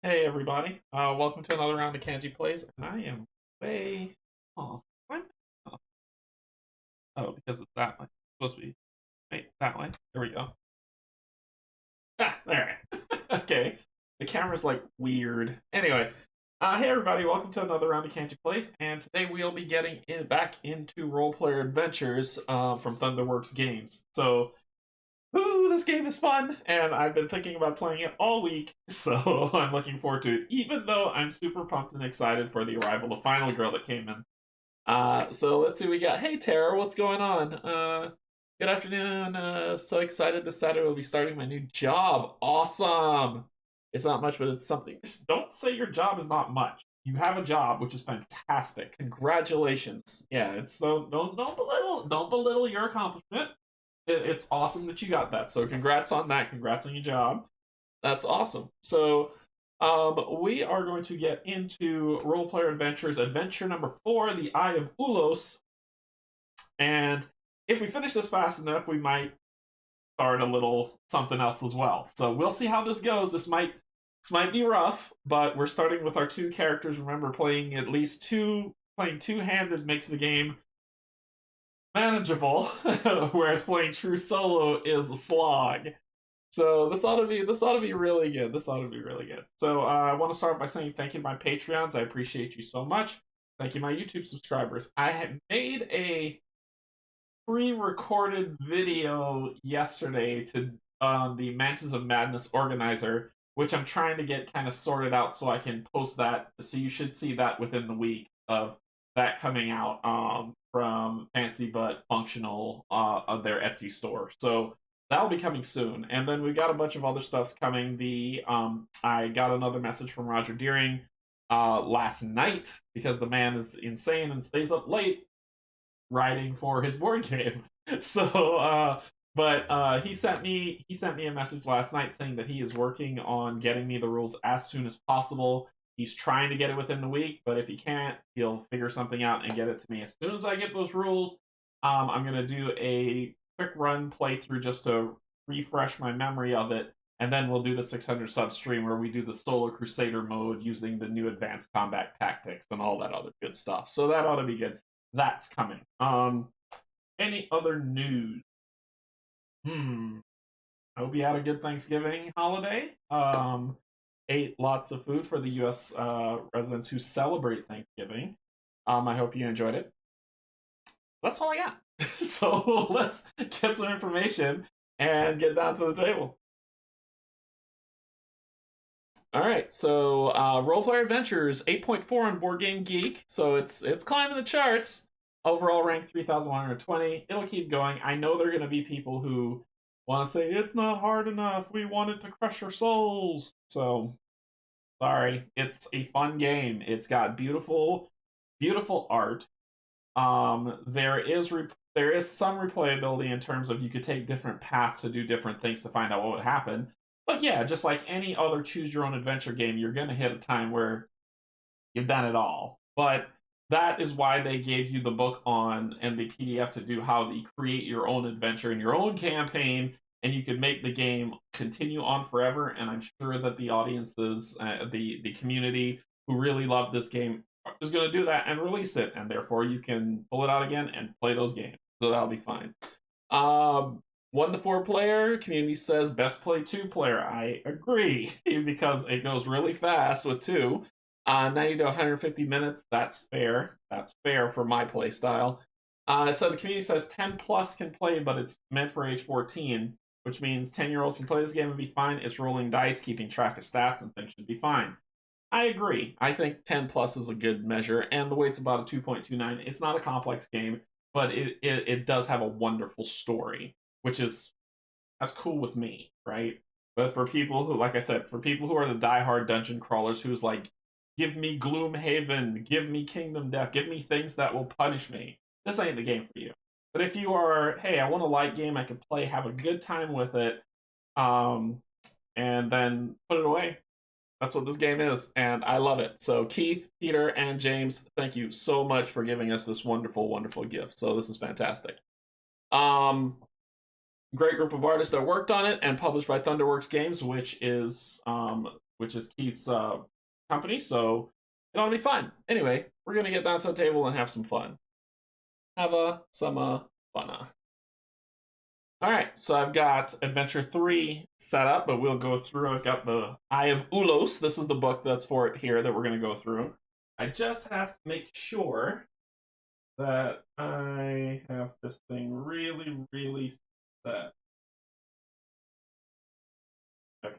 Hey everybody, welcome to another round of Canje Plays, and I am way off. What? Oh, oh, because it's that way. It's supposed to be, wait, that way. There we go. Ah, there. Okay. The camera's like weird. Anyway, hey everybody, welcome to another round of Canje Plays, and today we'll be getting back into role player adventures from Thunderworks Games. So, ooh, this game is fun, and I've been thinking about playing it all week, so I'm looking forward to it, even though I'm super pumped and excited for the arrival of Final Girl that came in. So let's see what we got. Hey, Tara, what's going on? Good afternoon. So excited this Saturday we'll be starting my new job. Awesome. It's not much, but it's something. Just don't say your job is not much. You have a job, which is fantastic. Congratulations. Yeah, it's don't belittle your accomplishment. It's awesome that you got that. So congrats on that. Congrats on your job. That's awesome. So we are going to get into role player adventures. Adventure number 4, the Eye of Ulos. And if we finish this fast enough, we might start a little something else as well. So we'll see how this goes. This might be rough, but we're starting with our two characters. Remember, playing two-handed makes the game manageable, whereas playing true solo is a slog. So this ought to be really good. This ought to be really good. So I want to start by saying thank you to my Patreons. I appreciate you so much. Thank you, my YouTube subscribers. I had made a pre-recorded video yesterday to the Mansions of Madness organizer, which I'm trying to get kind of sorted out so I can post that. So you should see that within the week of that coming out from Fancy But Functional on their Etsy store. So that'll be coming soon. And then we got a bunch of other stuffs coming. I got another message from Roger Deering last night because the man is insane and stays up late writing for his board game. So but he sent me a message last night saying that he is working on getting me the rules as soon as possible. He's trying to get it within the week, but if he can't, he'll figure something out and get it to me as soon as I get those rules. I'm gonna do a quick run playthrough just to refresh my memory of it, and then we'll do the 600 sub stream where we do the Solar Crusader mode using the new advanced combat tactics and all that other good stuff. So that ought to be good. That's coming. Any other news? I hope you had a good Thanksgiving holiday. Ate lots of food for the U.S. Residents who celebrate Thanksgiving. I hope you enjoyed it. That's all I got. So let's get some information and get down to the table. All right, so Role Player Adventures 8.4 on Board Game Geek, so it's climbing the charts. Overall rank 3,120. It'll keep going. I know there are going to be people who want to say it's not hard enough. We want it to crush our souls. So sorry, it's a fun game. It's got beautiful, beautiful art. There is some replayability in terms of you could take different paths to do different things to find out what would happen. But yeah, just like any other choose your own adventure game, you're gonna hit a time where you've done it all. But that is why they gave you the book on and the PDF to do how to create your own adventure and your own campaign, and you can make the game continue on forever. And I'm sure that the audiences, the community who really love this game, is going to do that and release it, and therefore you can pull it out again and play those games. So that'll be fine. 1 to 4 player community says best play 2 player. I agree because it goes really fast with 2. 90 to 150 minutes. That's fair. That's fair for my play style. So the community says 10 plus can play, but it's meant for age 14, which means 10-year-olds can play this game and be fine. It's rolling dice, keeping track of stats, and things should be fine. I agree. I think 10 plus is a good measure, and the weight's about a 2.29. It's not a complex game, but it does have a wonderful story, which is that's cool with me, right? But for people who, like I said, for people who are the diehard dungeon crawlers, who's like, give me Gloomhaven, give me Kingdom Death, give me things that will punish me, this ain't the game for you. But if you are, hey, I want a light game, I can play, have a good time with it, and then put it away. That's what this game is, and I love it. So Keith, Peter, and James, thank you so much for giving us this wonderful, wonderful gift. So this is fantastic. Great group of artists that worked on it and published by Thunderworks Games, which is which is Keith's company, so it ought to be fun. Anyway, we're gonna get down to the table and have some fun. Have some fun. All right, so I've got Adventure 3 set up, but we'll go through. I've got the Eye of Ulos. This is the book that's for it here that we're going to go through. I just have to make sure that I have this thing really, really set. Okay,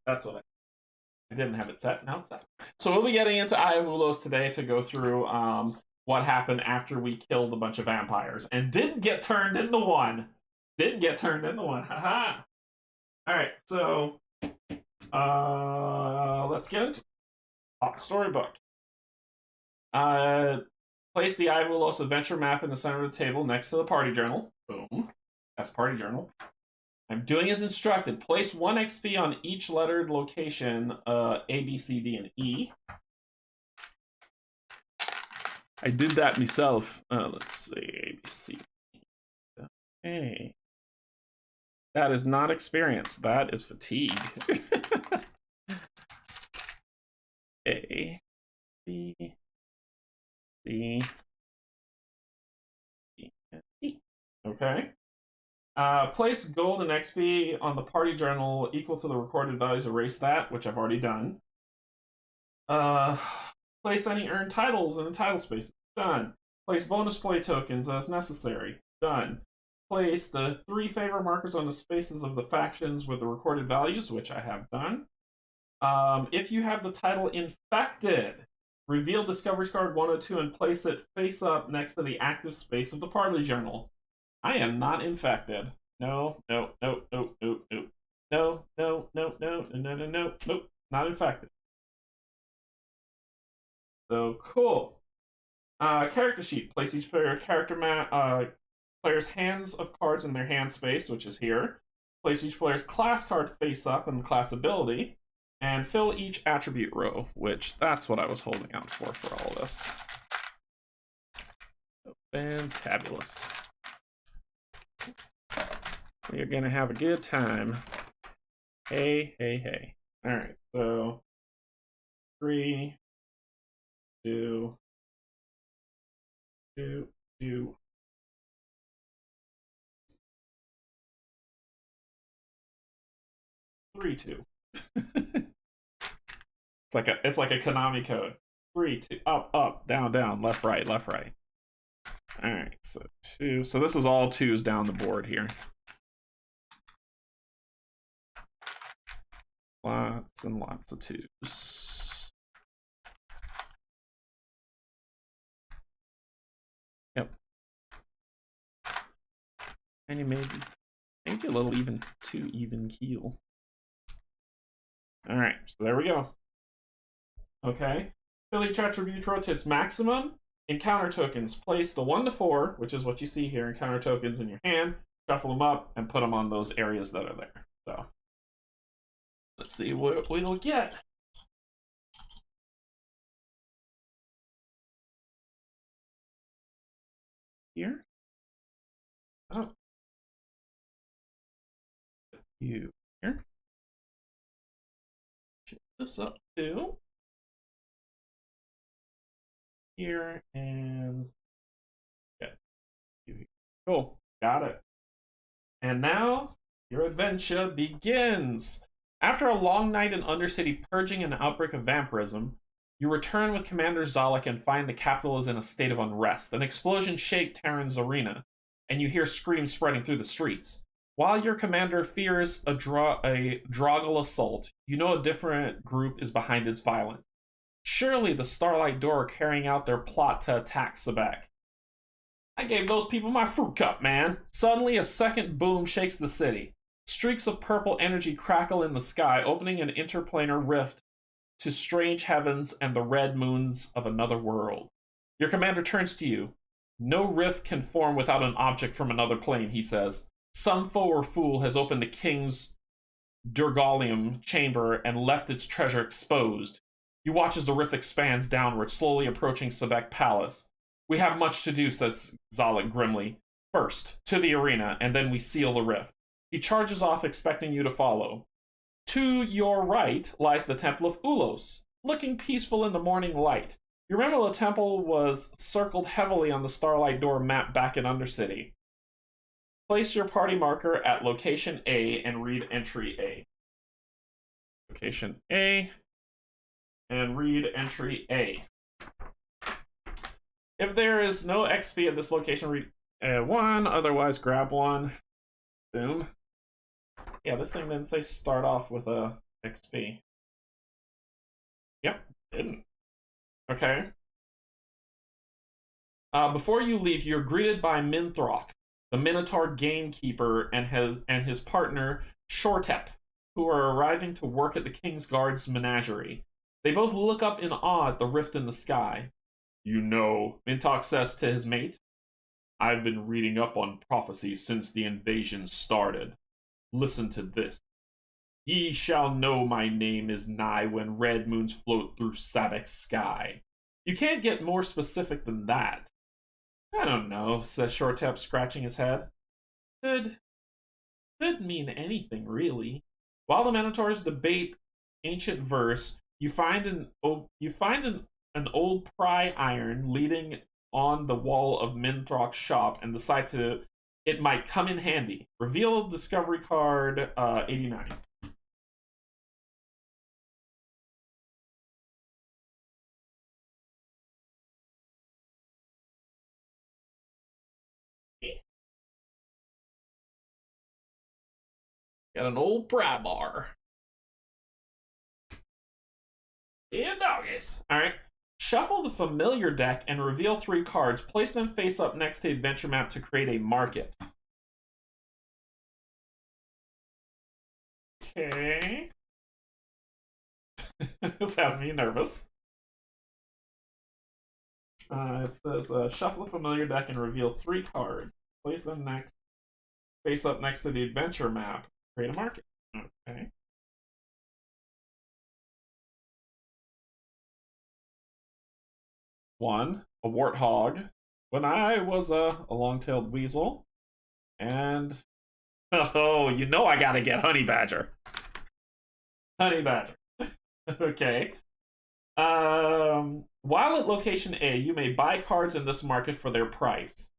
that's what I didn't have it set. Now it's set. So we'll be getting into Eye of Ulos today to go through what happened after we killed a bunch of vampires and didn't get turned into one. Didn't get turned into one. Haha. All right, so let's get into storybook. Place the Eye of Ulos adventure map in the center of the table next to the party journal. Boom. That's party journal. I'm doing as instructed. Place 1 XP on each lettered location, A, B, C, D, and E. I did that myself. Let's see, A, B, C. Okay. That is not experience. That is fatigue. A, B, C, D, and E. Okay. Place gold and XP on the party journal equal to the recorded values. Erase that, which I've already done. Place any earned titles in the title space. Done. Place bonus play tokens as necessary. Done. Place the 3 favor markers on the spaces of the factions with the recorded values, which I have done. If you have the title Infected, reveal Discovery card 102 and place it face up next to the active space of the party journal. I am not infected. No, no, no, no, no, no. No, no, no, no, no, no, no, nope, not infected. So cool. Character sheet. Place each player character player's hands of cards in their hand space, which is here. Place each player's class card face up in the class ability, and fill each attribute row, which that's what I was holding out for all this. So, fantabulous. We're gonna have a good time. Hey, hey, hey. All right, so 3, 2, 2, 2. 3, 2. It's like a Konami code. 3, 2, up, down, down, left, right, left, right. All right, so 2. So this is all 2s down the board here. Lots and lots of 2s. Yep. And maybe a little too even keel. All right, so there we go. Okay, fill each attribute row to its maximum. Encounter tokens. Place the 1 to 4, which is what you see here, encounter tokens in your hand, shuffle them up, and put them on those areas that are there. So let's see what we'll get. Here. Oh. You here. Shift this up too. Here and okay. Cool. Got it. And now your adventure begins. After a long night in Undercity purging an outbreak of vampirism, you return with Commander Zalek and find the capital is in a state of unrest. An explosion shakes Terran's arena, and you hear screams spreading through the streets. While your commander fears a Dragul assault, you know a different group is behind its violence. Surely the Starlight Door are carrying out their plot to attack Sebek. I gave those people my fruit cup, man. Suddenly a second boom shakes the city. Streaks of purple energy crackle in the sky, opening an interplanar rift to strange heavens and the red moons of another world. Your commander turns to you. No rift can form without an object from another plane, he says. Some foe or fool has opened the king's Durgalium chamber and left its treasure exposed. You watch as the rift expands downward, slowly approaching Sebek Palace. We have much to do, says Zalek grimly. First, to the arena, and then we seal the rift. He charges off, expecting you to follow. To your right lies the Temple of Ulos, looking peaceful in the morning light. You remember the temple was circled heavily on the Starlight Door map back in Undercity. Place your party marker at location A and read entry A. Location A and read entry A. If there is no XP at this location, read 1, otherwise grab 1. Boom. Yeah, this thing didn't say start off with a XP. Yep, didn't. Okay. Before you leave, you're greeted by Minthrock, the Minotaur gamekeeper, and his partner Shortep, who are arriving to work at the King's Guard's menagerie. They both look up in awe at the rift in the sky. You know, Minthrock says to his mate, I've been reading up on prophecy since the invasion started. Listen to this. Ye shall know my name is nigh when red moons float through Sabac's sky. You can't get more specific than that. I don't know, says Shortep, scratching his head. Could mean anything, really. While the Minotaurs debate ancient verse, you find an old pry iron leading on the wall of Minthrock's shop and decide it might come in handy. Reveal discovery card 89. Got an old pry bar. Yeah, doggies. Alright. Shuffle the familiar deck and reveal 3 cards. Place them face up next to the adventure map to create a market. Okay. This has me nervous. It says shuffle the familiar deck and reveal 3 cards. Place them face up next to the adventure map. Create a market. Okay. 1, a warthog. When I was a long-tailed weasel. And oh, you know I gotta get honey badger. Honey badger. Okay. While at location A, you may buy cards in this market for their price.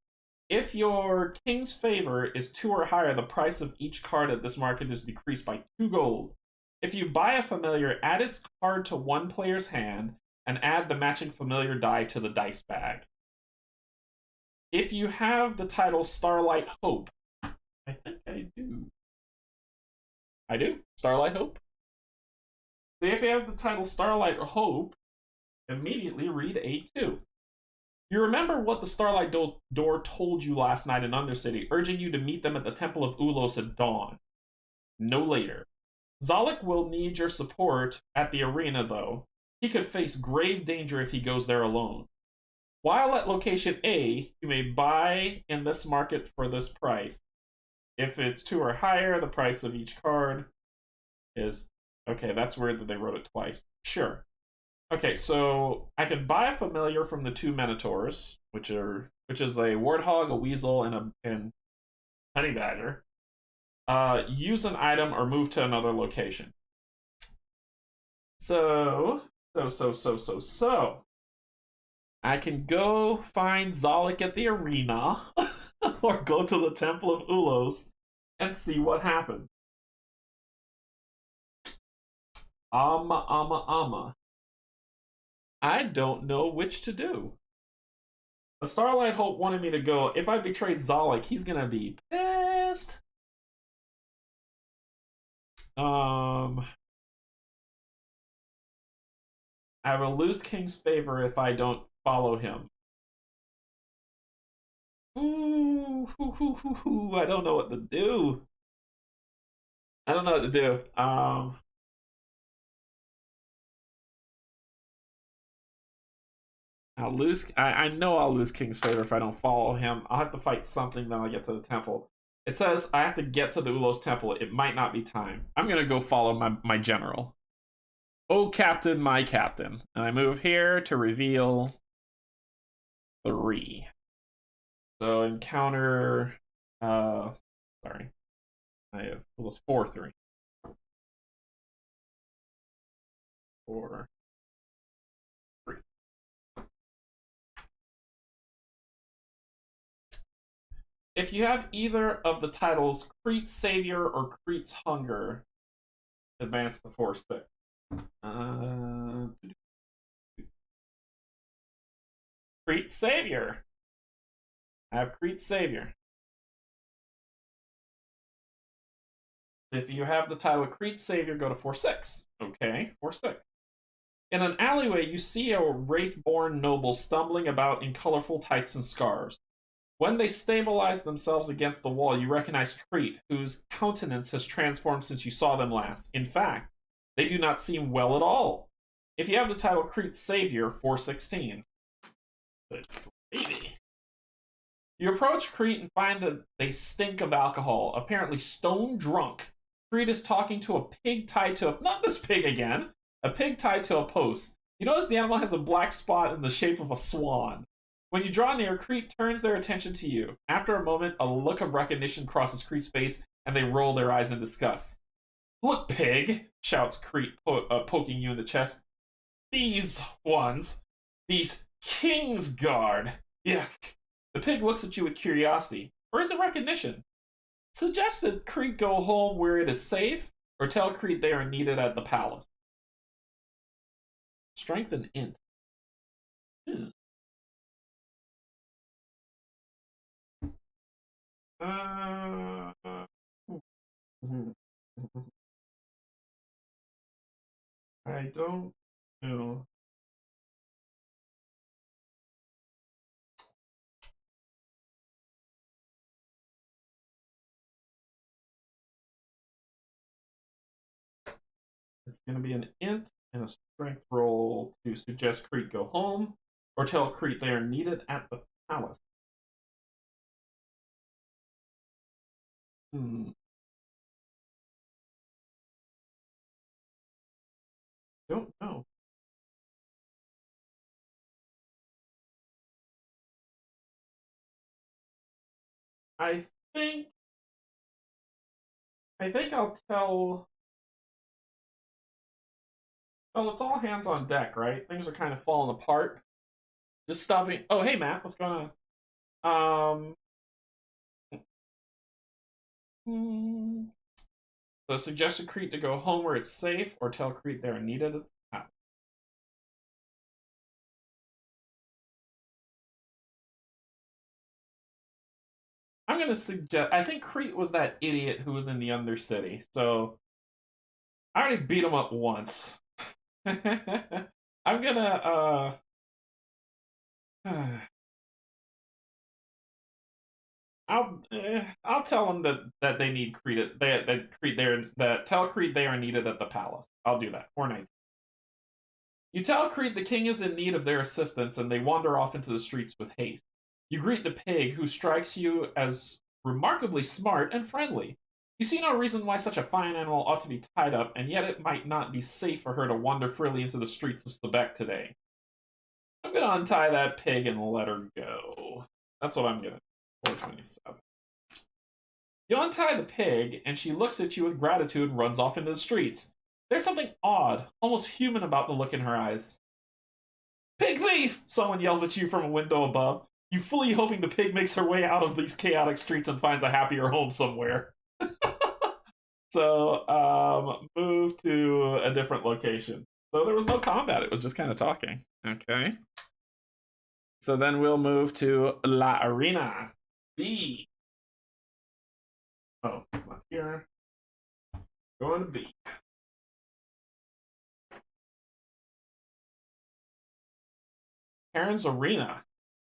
If your king's favor is 2 or higher, the price of each card at this market is decreased by 2 gold. If you buy a familiar, add its card to one player's hand and add the matching familiar die to the dice bag. If you have the title Starlight Hope, I think I do. I do? Starlight Hope? So if you have the title Starlight Hope, immediately read A2. You remember what the Starlight Door told you last night in Undercity, urging you to meet them at the Temple of Ulos at dawn. No later. Zolek will need your support at the arena, though. He could face grave danger if he goes there alone. While at location A, you may buy in this market for this price. If it's 2 or higher, the price of each card is... Okay, that's weird that they wrote it twice. Sure. Okay, so I can buy a familiar from the 2 Minotaurs, which is a warthog, a weasel, and honey badger. Use an item or move to another location. So I can go find Zolek at the arena or go to the Temple of Ulos and see what happens. I don't know which to do. The Starlight Hope wanted me to go. If I betray Zolek, he's gonna be pissed. I will lose King's favor if I don't follow him. Ooh, I don't know what to do. I don't know what to do. I'll lose. I know I'll lose King's favor if I don't follow him. I'll have to fight something, then I'll get to the temple. It says I have to get to the Ulos temple. It might not be time. I'm gonna go follow my general. Oh, captain, my captain. And I move here to reveal 3. So encounter. Sorry. I have it was 4-3. for free. If you have either of the titles Crete's Savior or Crete's Hunger, advance to 4/6. Crete's Savior. I have Crete's Savior. If you have the title Crete's Savior, go to 4/6. Okay, 4/6. In an alleyway, you see a wraithborn noble stumbling about in colorful tights and scarves. When they stabilize themselves against the wall, you recognize Crete, whose countenance has transformed since you saw them last. In fact, they do not seem well at all. If you have the title Crete's Savior, 4/16. Baby. You approach Crete and find that they stink of alcohol, apparently stone drunk. Crete is talking to a pig tied to not this pig again, a pig tied to a post. You notice the animal has a black spot in the shape of a swan. When you draw near, Crete turns their attention to you. After a moment, a look of recognition crosses Crete's face, and they roll their eyes in disgust. "Look, pig!" shouts Crete, poking you in the chest. "These ones, these King's Guard. Yuck." The pig looks at you with curiosity, or is it recognition? Suggest that Crete go home where it is safe, or tell Crete they are needed at the palace. Strength and int. I don't know. It's going to be an int and a strength roll to suggest Crete go home, or tell Crete they are needed at the palace. Don't know. I think I'll tell. Well, it's all hands on deck, right? Things are kind of falling apart. Just stopping. Oh, hey, Matt, what's going on? So suggest to Crete to go home where it's safe, or tell Crete they're needed. I'm gonna suggest. I think Crete was that idiot who was in the Undercity, so I already beat him up once. I'm gonna I'll tell them that they need Crete that tell Crete they are needed at the palace. I'll do that. 4/19. You tell Crete the king is in need of their assistance, and they wander off into the streets with haste. You greet the pig, who strikes you as remarkably smart and friendly. You see no reason why such a fine animal ought to be tied up, and yet it might not be safe for her to wander freely into the streets of Sebek today. I'm gonna untie that pig and let her go. That's what I'm gonna. 4/27. You untie the pig, and she looks at you with gratitude and runs off into the streets. There's something odd, almost human about the look in her eyes. "Pig thief!" Someone yells at you from a window above. You fully hoping the pig makes her way out of these chaotic streets and finds a happier home somewhere. So, move to a different location. So there was no combat, it was just kind of talking. Okay. So then we'll move to La Arena. B. Oh, it's not here. Going to B. Karen's Arena.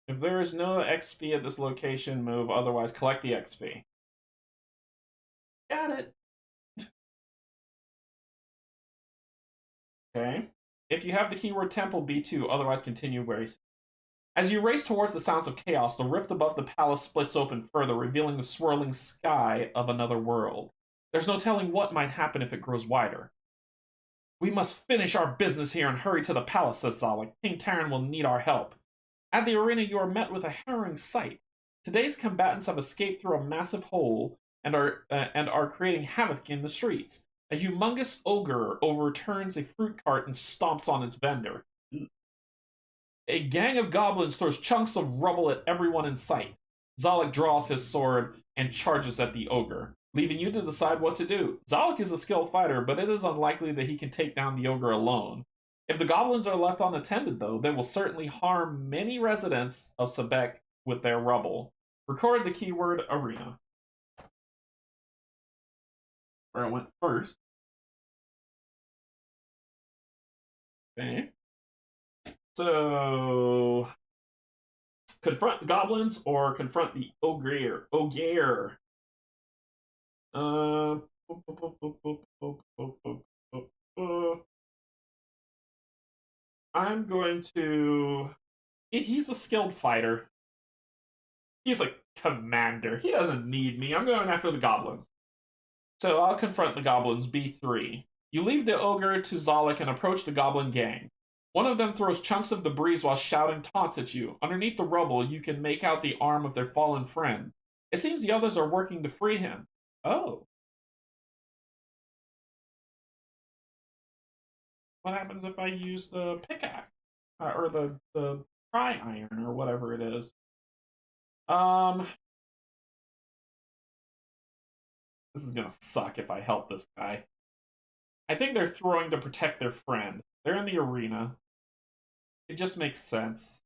If there is no XP at this location, move. Otherwise, collect the XP. Got it. Okay. If you have the keyword temple, B2. Otherwise, continue where he's. As you race towards the sounds of chaos, the rift above the palace splits open further, revealing the swirling sky of another world. There's no telling what might happen if it grows wider. "We must finish our business here and hurry to the palace," says Zala. "King Taran will need our help." At the arena, you are met with a harrowing sight. Today's combatants have escaped through a massive hole and are creating havoc in the streets. A humongous ogre overturns a fruit cart and stomps on its vendor. A gang of goblins throws chunks of rubble at everyone in sight. Zalek draws his sword and charges at the ogre, leaving you to decide what to do. Zalek is a skilled fighter, but it is unlikely that he can take down the ogre alone. If the goblins are left unattended, though, they will certainly harm many residents of Sebek with their rubble. Record the keyword arena. Where it went first. Okay. So, confront the goblins or confront the ogre. Ogre. Uh, I'm going to. He's a skilled fighter. He's a commander. He doesn't need me. I'm going after the goblins. So I'll confront the goblins B3. You leave the ogre to Zalek and approach the goblin gang. One of them throws chunks of debris while shouting taunts at you. Underneath the rubble, you can make out the arm of their fallen friend. It seems the others are working to free him. Oh. What happens if I use the pickaxe? Or the pry iron, or whatever it is? This is gonna suck if I help this guy. I think they're throwing to protect their friend. They're in the arena. It just makes sense.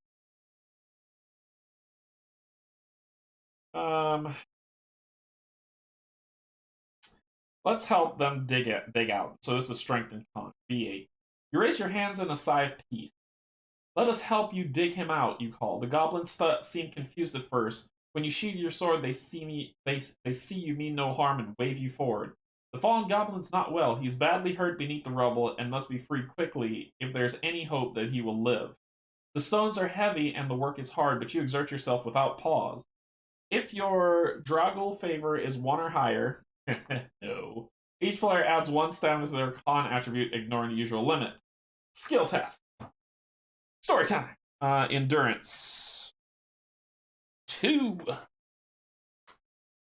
Um, let's help them dig out. So this is strength and con. B8. You raise your hands in a sigh of peace. Let us help you dig him out, you call. The goblins seem confused at first. When you sheathe your sword, they see you mean no harm and wave you forward. The fallen goblin's not well. He's badly hurt beneath the rubble and must be freed quickly if there's any hope that he will live. The stones are heavy and the work is hard, but you exert yourself without pause. If your Dragul favor is 1 or higher, no. Each player adds 1 stamina to their con attribute, ignoring the usual limit. Skill test. Story time. Endurance. 2.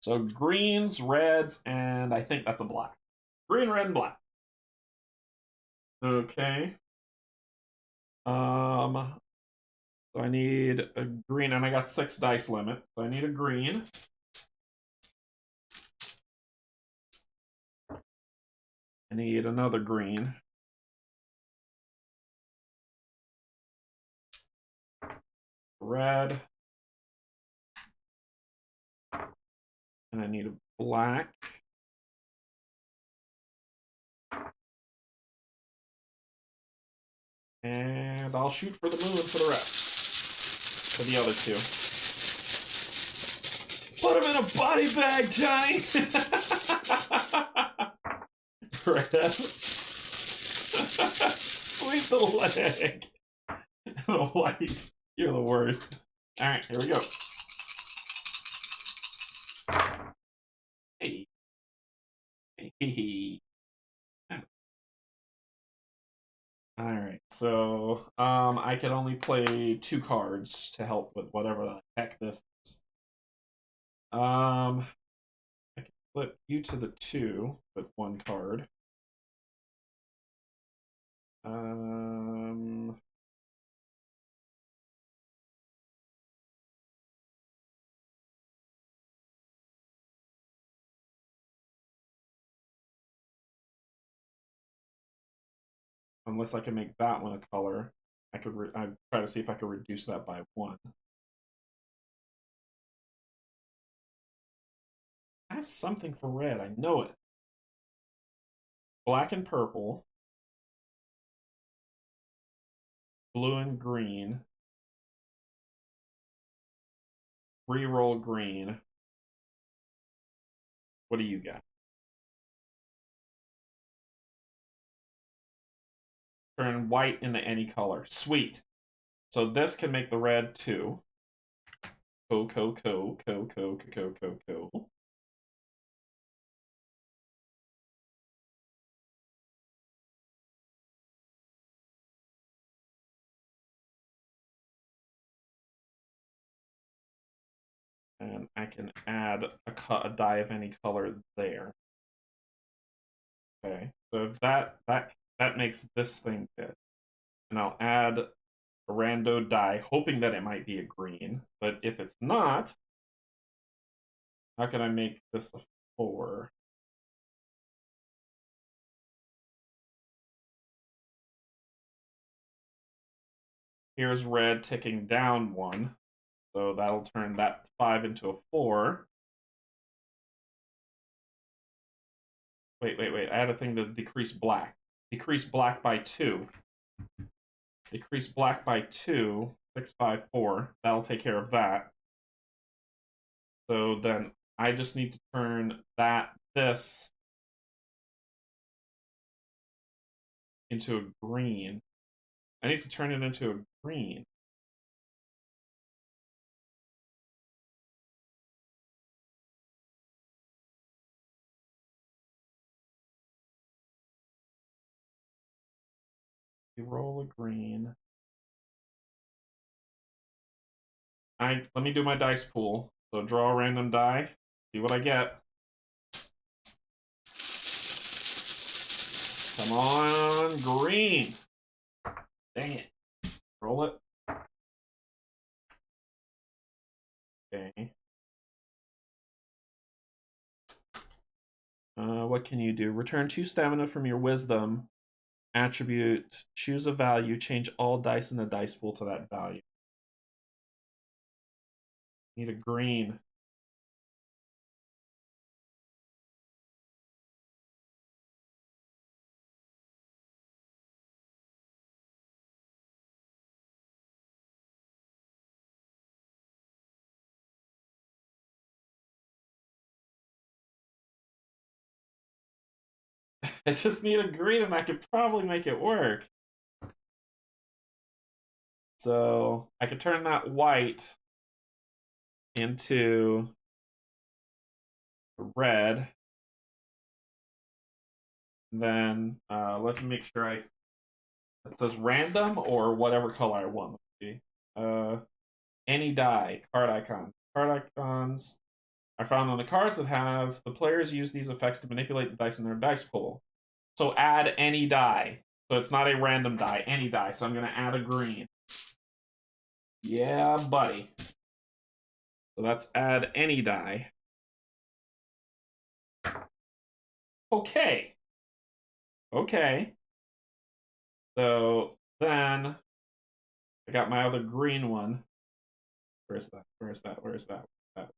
So greens, reds, and I think that's a black. Green, red, and black. Okay. So I need a green, and I got 6 dice limit. So I need a green. I need another green. Red. And I need a black. And I'll shoot for the moon for the rest. For the other 2. Put him in a body bag, Johnny! Red. Sweep the leg. The white. You're the worst. Alright, here we go. Hey. Hey. Alright, so I can only play 2 cards to help with whatever the heck this is. I can flip you to the 2 with 1 card. Unless I can make that one a color, I'd try to see if I could reduce that by 1. I have something for red. I know it. Black and purple. Blue and green. Reroll green. What do you got? Turn white into any color. Sweet. So this can make the red 2. Co. And I can add a die of any color there. Okay, so if that makes this thing good, and I'll add a rando die, hoping that it might be a green. But if it's not, how can I make this a 4? Here's red ticking down 1, so that'll turn that 5 into a 4. Wait. I had a thing to decrease black. Decrease black by 2. Decrease black by 2. 6, 5, 4. That'll take care of that. So then I just need to turn this into a green. I need to turn it into a green. You roll a green. Let me do my dice pool. So draw a random die. See what I get. Come on, green. Dang it. Roll it. Okay. What can you do? Return 2 stamina from your wisdom attribute. Choose a value. Change all dice in the dice pool to that value. Need a green. I just need a green and I could probably make it work. So I could turn that white into red. And then let me make sure it says random or whatever color I want. Let's see. Any die, card icon. Card icons are found on the cards that have the players use these effects to manipulate the dice in their dice pool. So add any die. So it's not a random die, any die. So I'm going to add a green. Yeah, buddy. So that's add any die. Okay. Okay. So then I got my other green one. Where's that? Where's that? Where's that? That.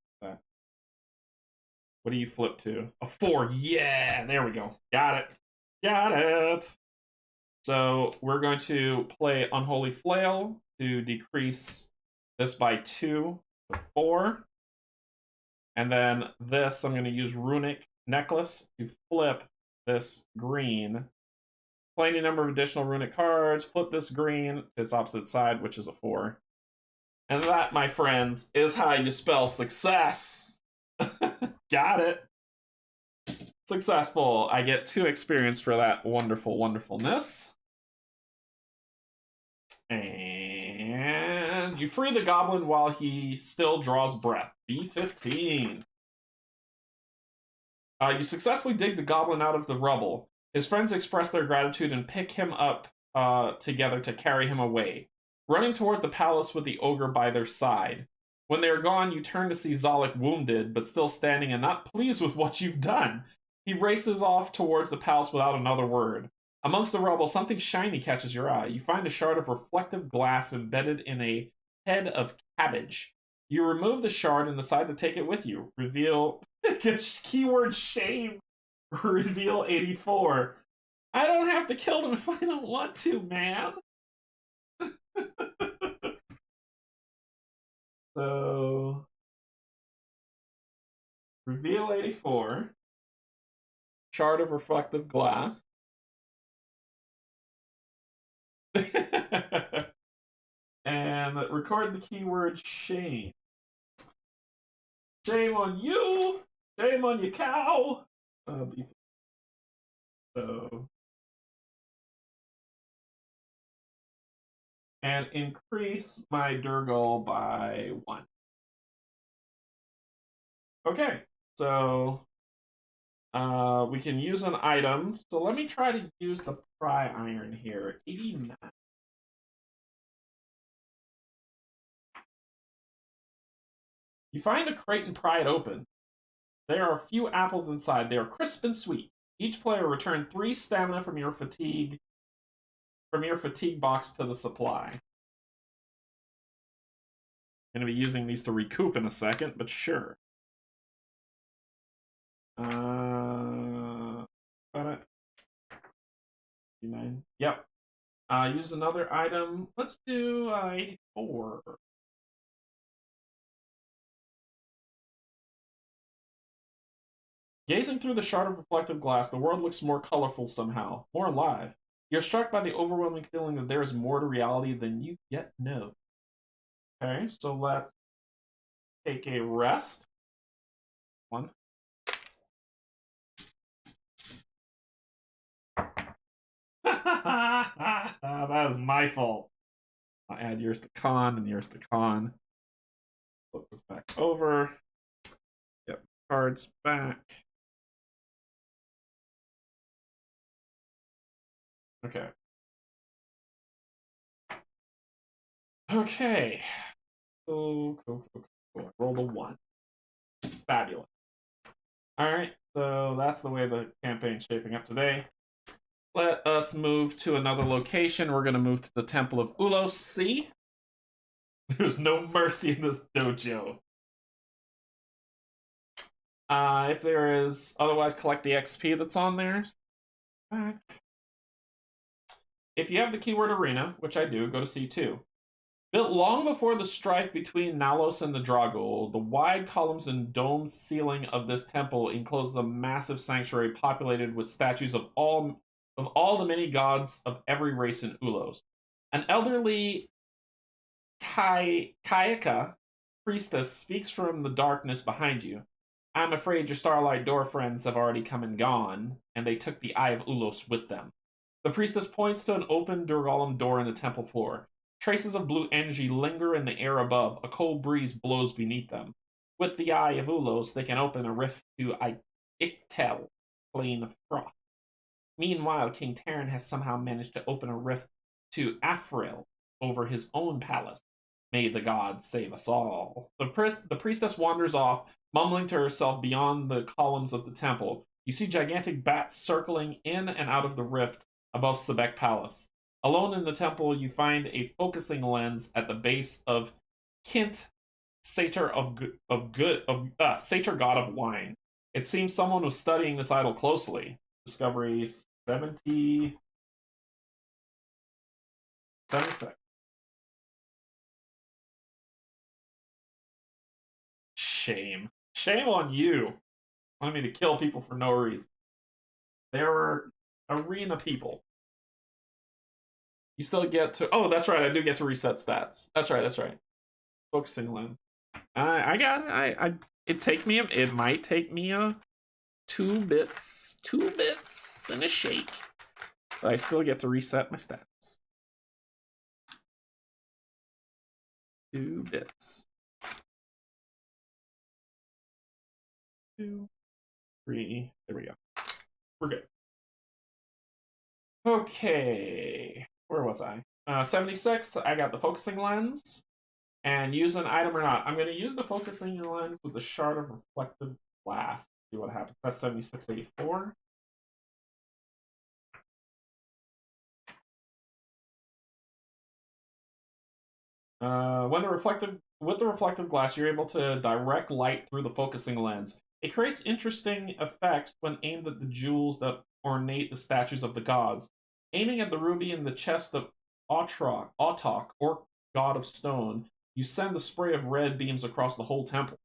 What do you flip to? A 4. Yeah, there we go. Got it. Got it. So we're going to play Unholy Flail to decrease this by 2 to 4. And then this, I'm going to use Runic Necklace to flip this green. Play any number of additional runic cards, flip this green to its opposite side, which is a 4. And that, my friends, is how you spell success. Got it. Successful. I get 2 experience for that wonderful wonderfulness. And you free the goblin while he still draws breath. B15. You successfully dig the goblin out of the rubble. His friends express their gratitude and pick him up together to carry him away, running toward the palace with the ogre by their side. When they are gone, you turn to see Zalek wounded, but still standing and not pleased with what you've done. He races off towards the palace without another word. Amongst the rubble, something shiny catches your eye. You find a shard of reflective glass embedded in a head of cabbage. You remove the shard and decide to take it with you. Reveal keyword shame. Reveal 84. I don't have to kill them if I don't want to, man. So reveal 84. Shard of reflective glass. And record the keyword shame. Shame on you! Shame on your cow! So. And increase my Dragul by 1. Okay, so We can use an item. So let me try to use the pry iron here. 89. You find a crate and pry it open. There are a few apples inside. They are crisp and sweet. Each player return 3 stamina from your fatigue box to the supply. I'm going to be using these to recoup in a second, but sure. Got it. 89. Yep. Use another item. Let's do 84. Gazing through the shard of reflective glass, the world looks more colorful somehow, more alive. You're struck by the overwhelming feeling that there is more to reality than you yet know. Okay, so let's take a rest. One. That is my fault. I'll add yours to con and yours to con. Flip this back over. Yep, cards back. Okay. Okay. Cool. Roll the 1. Fabulous. Alright, so that's the way the campaign's shaping up today. Let us move to another location. We're going to move to the Temple of Ulos. See? There's no mercy in this dojo. If there is, otherwise collect the XP that's on there. Back. If you have the keyword arena, which I do, go to C2. Built long before the strife between Nalos and the Dragul, the wide columns and domed ceiling of this temple encloses a massive sanctuary populated with statues of all the many gods of every race in Ulos. An elderly Kayaka priestess speaks from the darkness behind you. I'm afraid your Starlight Door friends have already come and gone, and they took the Eye of Ulos with them. The priestess points to an open Durgolem door in the temple floor. Traces of blue energy linger in the air above. A cold breeze blows beneath them. With the Eye of Ulos, they can open a rift to Iktel, Plain of Froth. Meanwhile, King Terran has somehow managed to open a rift to Afril over his own palace. May the gods save us all. The priestess wanders off, mumbling to herself beyond the columns of the temple. You see gigantic bats circling in and out of the rift above Sebek Palace. Alone in the temple, you find a focusing lens at the base of Kint, Satyr Satyr God of Wine. It seems someone was studying this idol closely. Discovery 76. Shame. Shame on you. Wanting me to kill people for no reason. There were arena people. You still get to... Oh, that's right. I do get to reset stats. That's right. Focusing lens. I got it. It might take me a 2 bits and a shake. But I still get to reset my stats. 2 bits. 2, 3. There we go. We're good. Okay. Where was I? 76. I got the focusing lens. And use an item or not. I'm going to use the focusing lens with the shard of reflective glass. See what happens. That's 7684. With the reflective glass, you're able to direct light through the focusing lens. It creates interesting effects when aimed at the jewels that ornate the statues of the gods. Aiming at the ruby in the chest of Autok, or god of stone, you send a spray of red beams across the whole temple.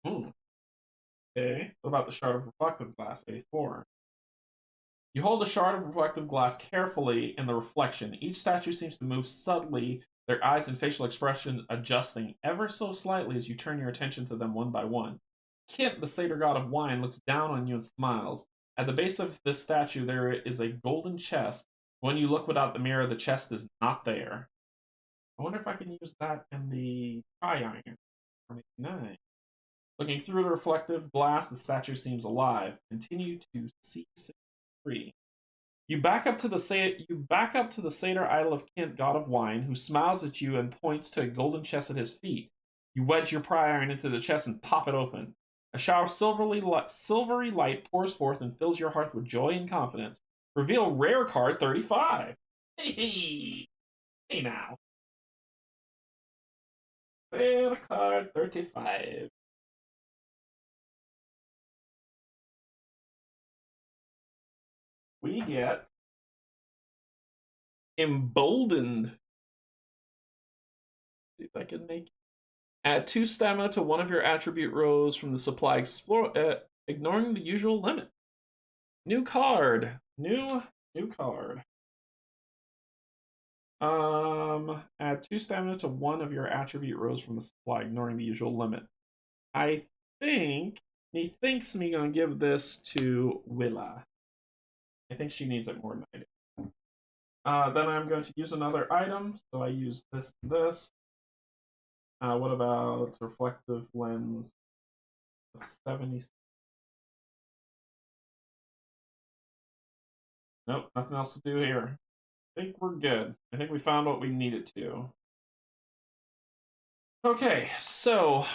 Okay, what about the shard of reflective glass, 84? You hold the shard of reflective glass carefully in the reflection. Each statue seems to move subtly, their eyes and facial expression adjusting ever so slightly as you turn your attention to them one by one. Kint, the satyr god of wine, looks down on you and smiles. At the base of this statue, there is a golden chest. When you look without the mirror, the chest is not there. I wonder if I can use that in the pry iron. 9. Looking through the reflective glass, the statue seems alive. Continue to C63. You back up to the satyr idol of Kent, god of wine, who smiles at you and points to a golden chest at his feet. You wedge your pry iron into the chest and pop it open. A shower of silvery light pours forth and fills your heart with joy and confidence. Reveal rare card 35. Hey now. Rare card 35. We get emboldened. See if I can make it. Add 2 stamina to one of your attribute rows from the supply explore, ignoring the usual limit. New card. New card. Add 2 stamina to one of your attribute rows from the supply, ignoring the usual limit. I think he thinks me gonna give this to Willa. I think she needs it more than I do. Then I'm going to use another item, so I use this and this. What about reflective lens? 70. Nope, nothing else to do here. I think we're good. I think we found what we needed to. Okay, so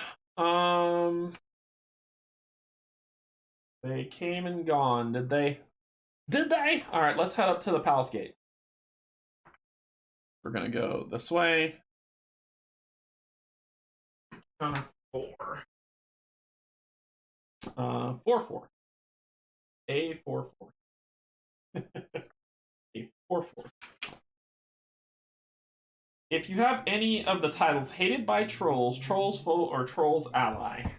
they came and gone. Did they? All right, let's head up to the palace gates. We're gonna go this way. Count of 4. 4-4. A 4-4. A 4-4. If you have any of the titles hated by trolls, trolls foe, or trolls ally.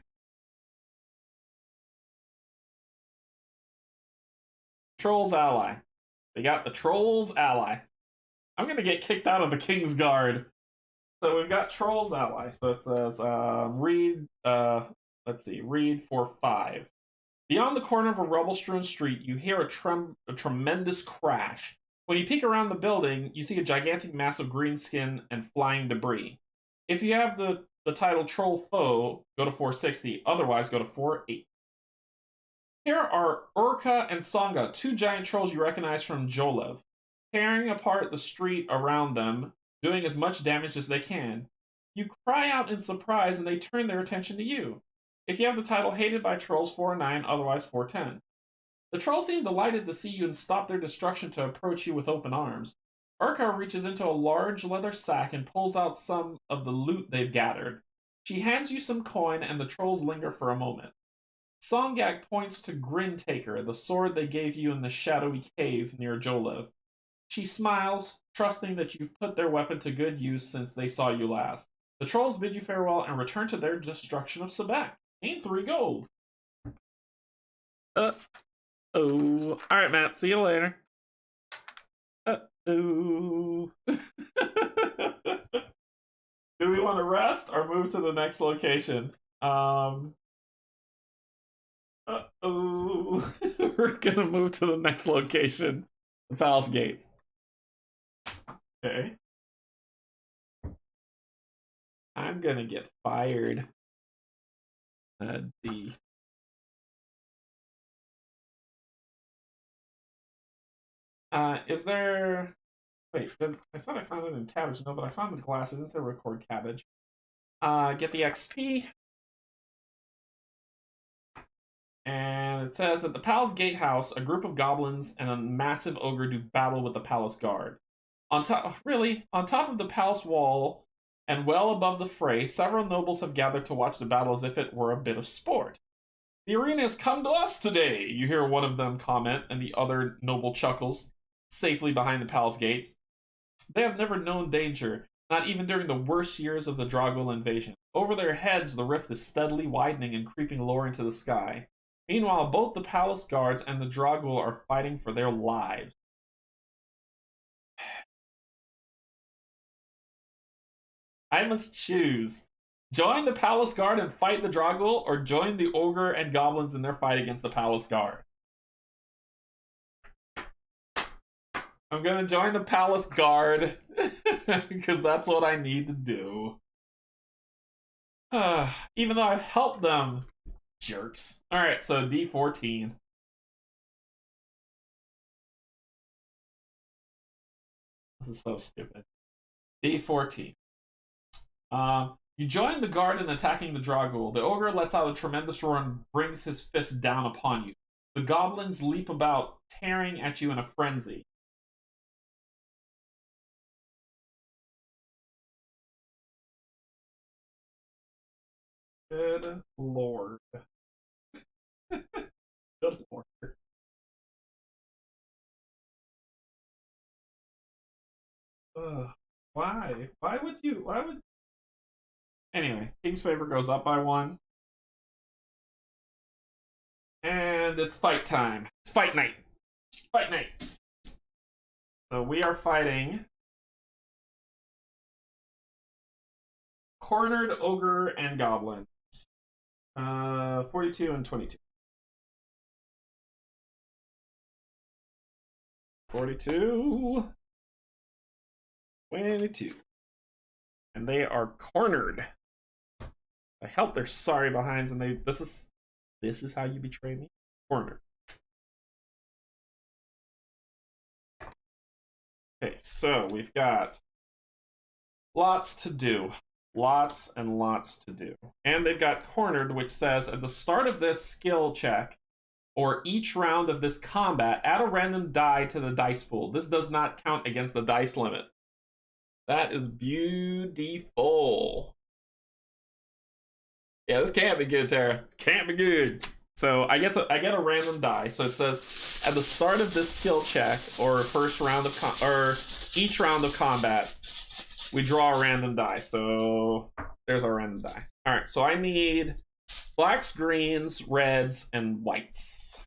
Trolls ally. They got the trolls ally. I'm gonna get kicked out of the King's Guard. So we've got trolls ally. So it says read. Let's see. Read for 5. Beyond the corner of a rubble-strewn street, you hear a tremendous crash. When you peek around the building, you see a gigantic mass of green skin and flying debris. If you have the title Troll Foe, go to 460. Otherwise, go to 48. Here are Urka and Songa, 2 giant trolls you recognize from Jolev, tearing apart the street around them, doing as much damage as they can. You cry out in surprise and they turn their attention to you. If you have the title Hated by Trolls, 409, otherwise 410. The trolls seem delighted to see you and stop their destruction to approach you with open arms. Urka reaches into a large leather sack and pulls out some of the loot they've gathered. She hands you some coin and the trolls linger for a moment. Songak points to Grin Taker, the sword they gave you in the shadowy cave near Jolev. She smiles, trusting that you've put their weapon to good use since they saw you last. The trolls bid you farewell and return to their destruction of Sebek. Gain 3 gold. Oh. Alright, Matt. See you later. Do we want to rest or move to the next location? We're gonna move to the next location. The Palace Gates. Okay. I'm gonna get fired. D. Is there... Wait, I thought I found it in cabbage. No, but I found the glass. It didn't say record cabbage. Get the XP. And it says, at the Palace Gatehouse, a group of goblins and a massive ogre do battle with the palace guard. On top of the palace wall and well above the fray, several nobles have gathered to watch the battle as if it were a bit of sport. The arena has come to us today, you hear one of them comment, and the other noble chuckles, safely behind the palace gates. They have never known danger, not even during the worst years of the Dragul invasion. Over their heads, the rift is steadily widening and creeping lower into the sky. Meanwhile, both the palace guards and the Dragul are fighting for their lives. I must choose. Join the palace guard and fight the Dragul, or join the ogre and goblins in their fight against the palace guard. I'm gonna join the palace guard because that's what I need to do. Even though I've helped them Jerks. Alright, so D14. This is so stupid. D14. You join the guard in attacking the Dragul. The ogre lets out a tremendous roar and brings his fist down upon you. The goblins leap about, tearing at you in a frenzy. Good lord. Good lord. Why? Why would you? Why would? Anyway, King's favor goes up by 1. And it's fight time. It's fight night. Fight night. So we are fighting cornered ogre and goblins. 42 and 22. 42. 22. And they are cornered. I help their sorry behinds, and they this is how you betray me. Cornered. Okay, so we've got lots to do. Lots and lots to do. And they've got cornered, which says at the start of this skill check, or each round of this combat, add a random die to the dice pool. This does not count against the dice limit. That is beautiful. Yeah, this can't be good, Tara. This can't be good. So I get a random die. So it says at the start of this skill check, or first round of or each round of combat, we draw a random die. So there's our random die. All right. So I need blacks, greens, reds, and whites.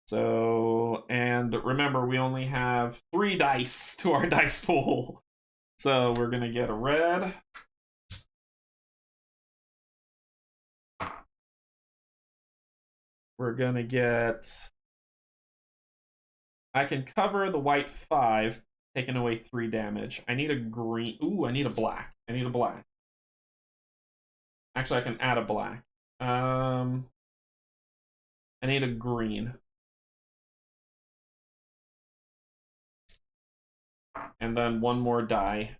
So, and remember, we only have 3 dice to our dice pool. So we're gonna get a red. We're gonna get, I can cover the white 5, taking away 3 damage. I need a green. Ooh, I need a black. I need a black. Actually, I can add a black. I need a green. And then 1 more die.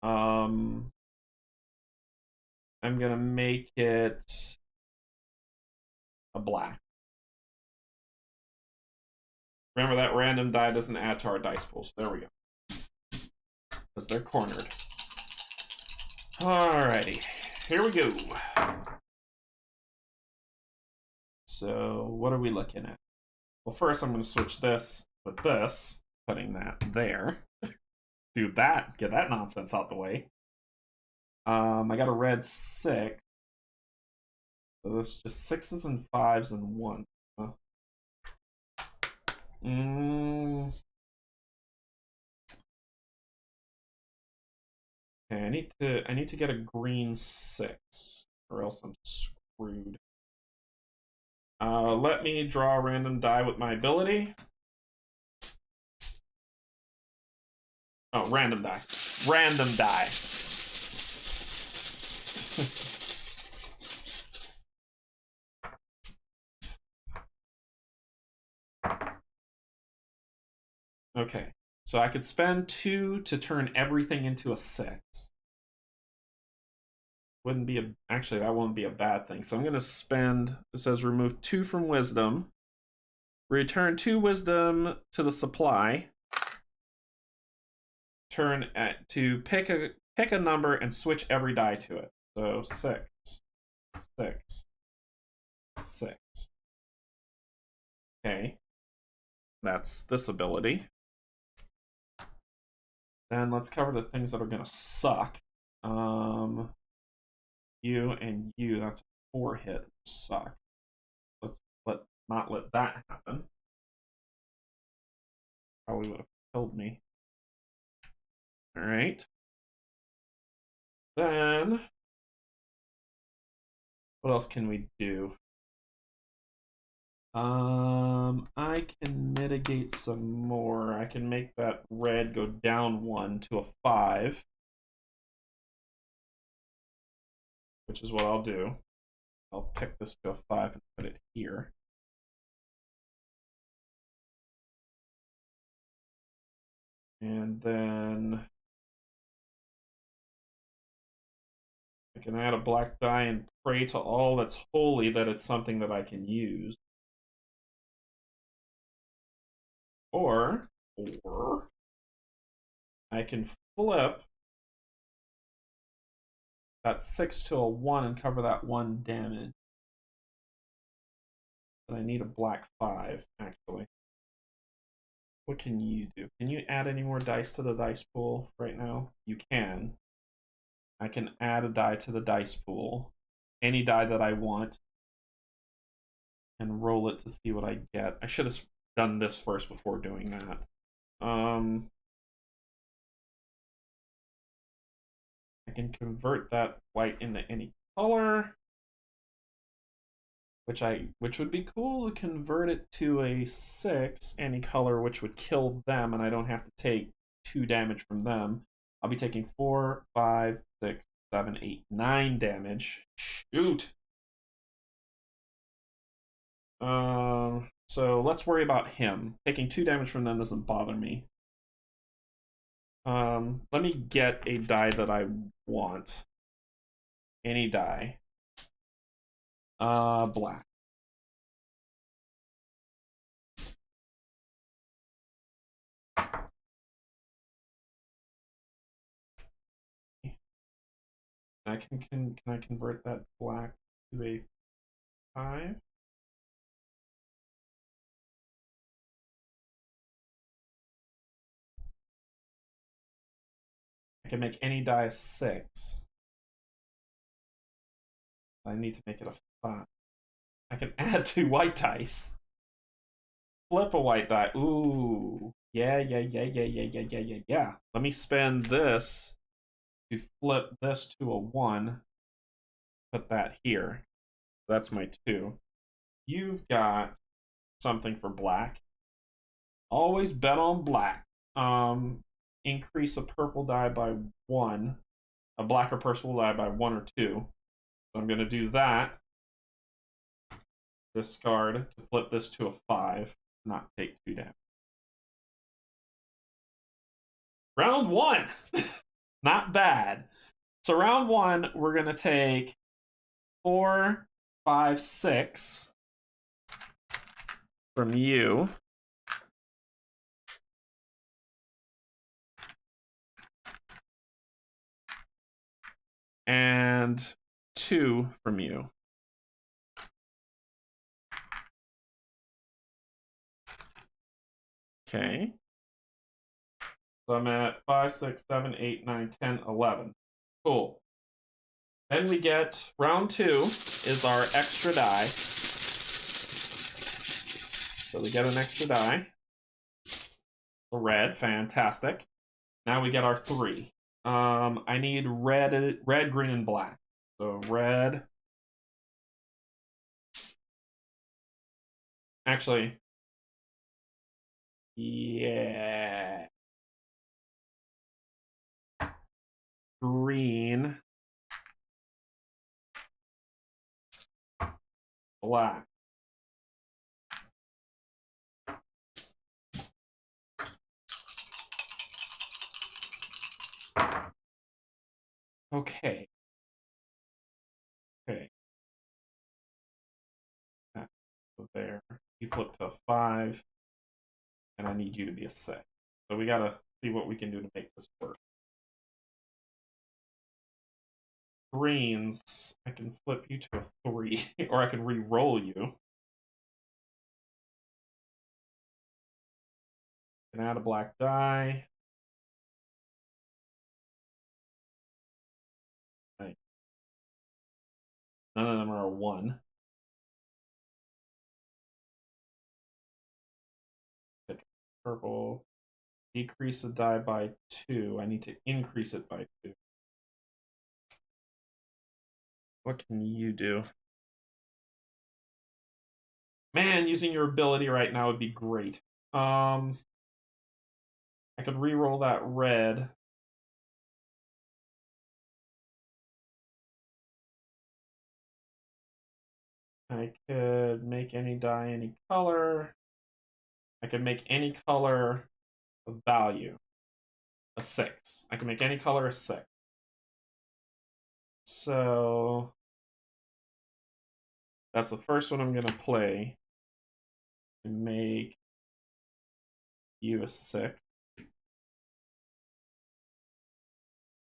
I'm gonna make it a black. Remember, that random die doesn't add to our dice pools. There we go. Because they're cornered. Alrighty. Here we go. So, what are we looking at? Well, first I'm going to switch this with this. Putting that there. Do that. Get that nonsense out the way. I got a red 6. So this just 6s and 5s and 1. Okay, I need to get a green 6, or else I'm screwed. Let me draw a random die with my ability. Oh, random die. Random die. Okay, so I could spend 2 to turn everything into a 6. Wouldn't be actually, that wouldn't be a bad thing. So I'm going to spend, it says remove 2 from wisdom. Return 2 wisdom to the supply. Turn to pick a number and switch every die to it. So 6, 6, 6. Okay. That's this ability. Then let's cover the things that are gonna suck. You and you, that's a 4 hit. Suck. Let's not let that happen. Probably would have killed me. Alright. Then what else can we do? I can mitigate some more. I can make that red go down 1 to a 5. Which is what I'll do. I'll tick this to a 5 and put it here. And then I can add a black die and pray to all that's holy that it's something that I can use. Or I can flip that 6 to a 1 and cover that 1 damage. But I need a black 5, actually. What can you do? Can you add any more dice to the dice pool right now? You can. I can add a die to the dice pool. Any die that I want. And roll it to see what I get. I should have done this first before doing that. I can convert that white into any color. Which would be cool to convert it to a 6, any color, which would kill them, and I don't have to take 2 damage from them. I'll be taking 4, 5, 6, 7, 8, 9 damage. Shoot! So let's worry about him. Taking 2 damage from them doesn't bother me. Let me get a die that I want. Any die. Black. Can I convert that black to a 5? I can make any die a 6. I need to make it a 5. I can add 2 white dice. Flip a white die. Ooh. Yeah. Let me spend this to flip this to a 1. Put that here. That's my 2. You've got something for black. Always bet on black. Increase a purple die by 1. A black or purple die by 1 or 2. So I'm going to do that. Discard to flip this to a 5. Not take 2 damage. Round 1. Not bad. So round 1, we're going to take 4, 5, 6 from you. And 2 from you. Okay. So I'm at 5, 6, 7, 8, 9, 10, 11. Cool. Then we get round 2 is our extra die. So we get an extra die. A red, fantastic. Now we get our 3. I need red, green, and black. So red. Actually, yeah. Green. Black. Okay. Okay. So there. You flip to a 5. And I need you to be a 6. So we gotta see what we can do to make this work. Greens, I can flip you to a 3, or I can re-roll you. Can add a black die. Right. None of them are a 1. Purple. Decrease the die by 2. I need to increase it by 2. What can you do? Man, using your ability right now would be great. I could re-roll that red. I could make any die any color. I could make any color a value. A 6. I can make any color a 6. So that's the first one I'm going to play. And make you a 6.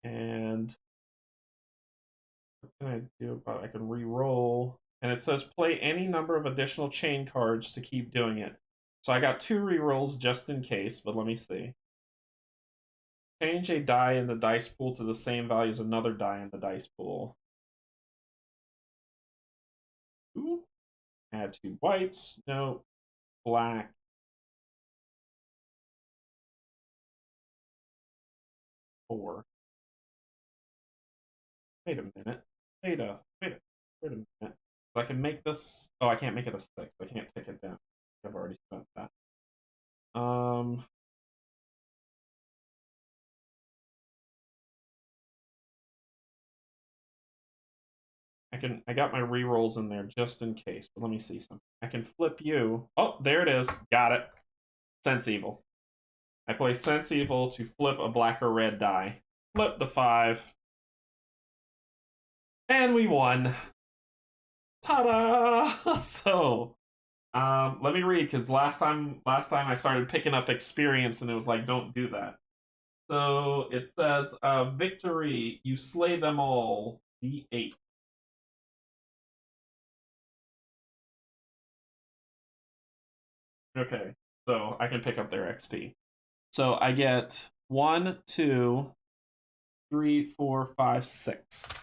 And what can I do about it? I can re-roll. And it says play any number of additional chain cards to keep doing it. So I got 2 re-rolls just in case, but let me see. Change a die in the dice pool to the same value as another die in the dice pool. Ooh. Add 2 whites. No. Black. Four. Wait a minute. Wait a minute. I can make this. Oh, I can't make it a 6. I can't take it down. I've already spent that. I got my re-rolls in there just in case, but let me see something. I can flip you. Oh, there it is. Got it. Sense Evil. I play Sense Evil to flip a black or red die. Flip the 5. And we won. Ta-da! So, let me read, because last time I started picking up experience and it was like, don't do that. So it says, victory, you slay them all, D8. Okay, so I can pick up their XP. So I get 1, 2, 3, 4, 5, 6.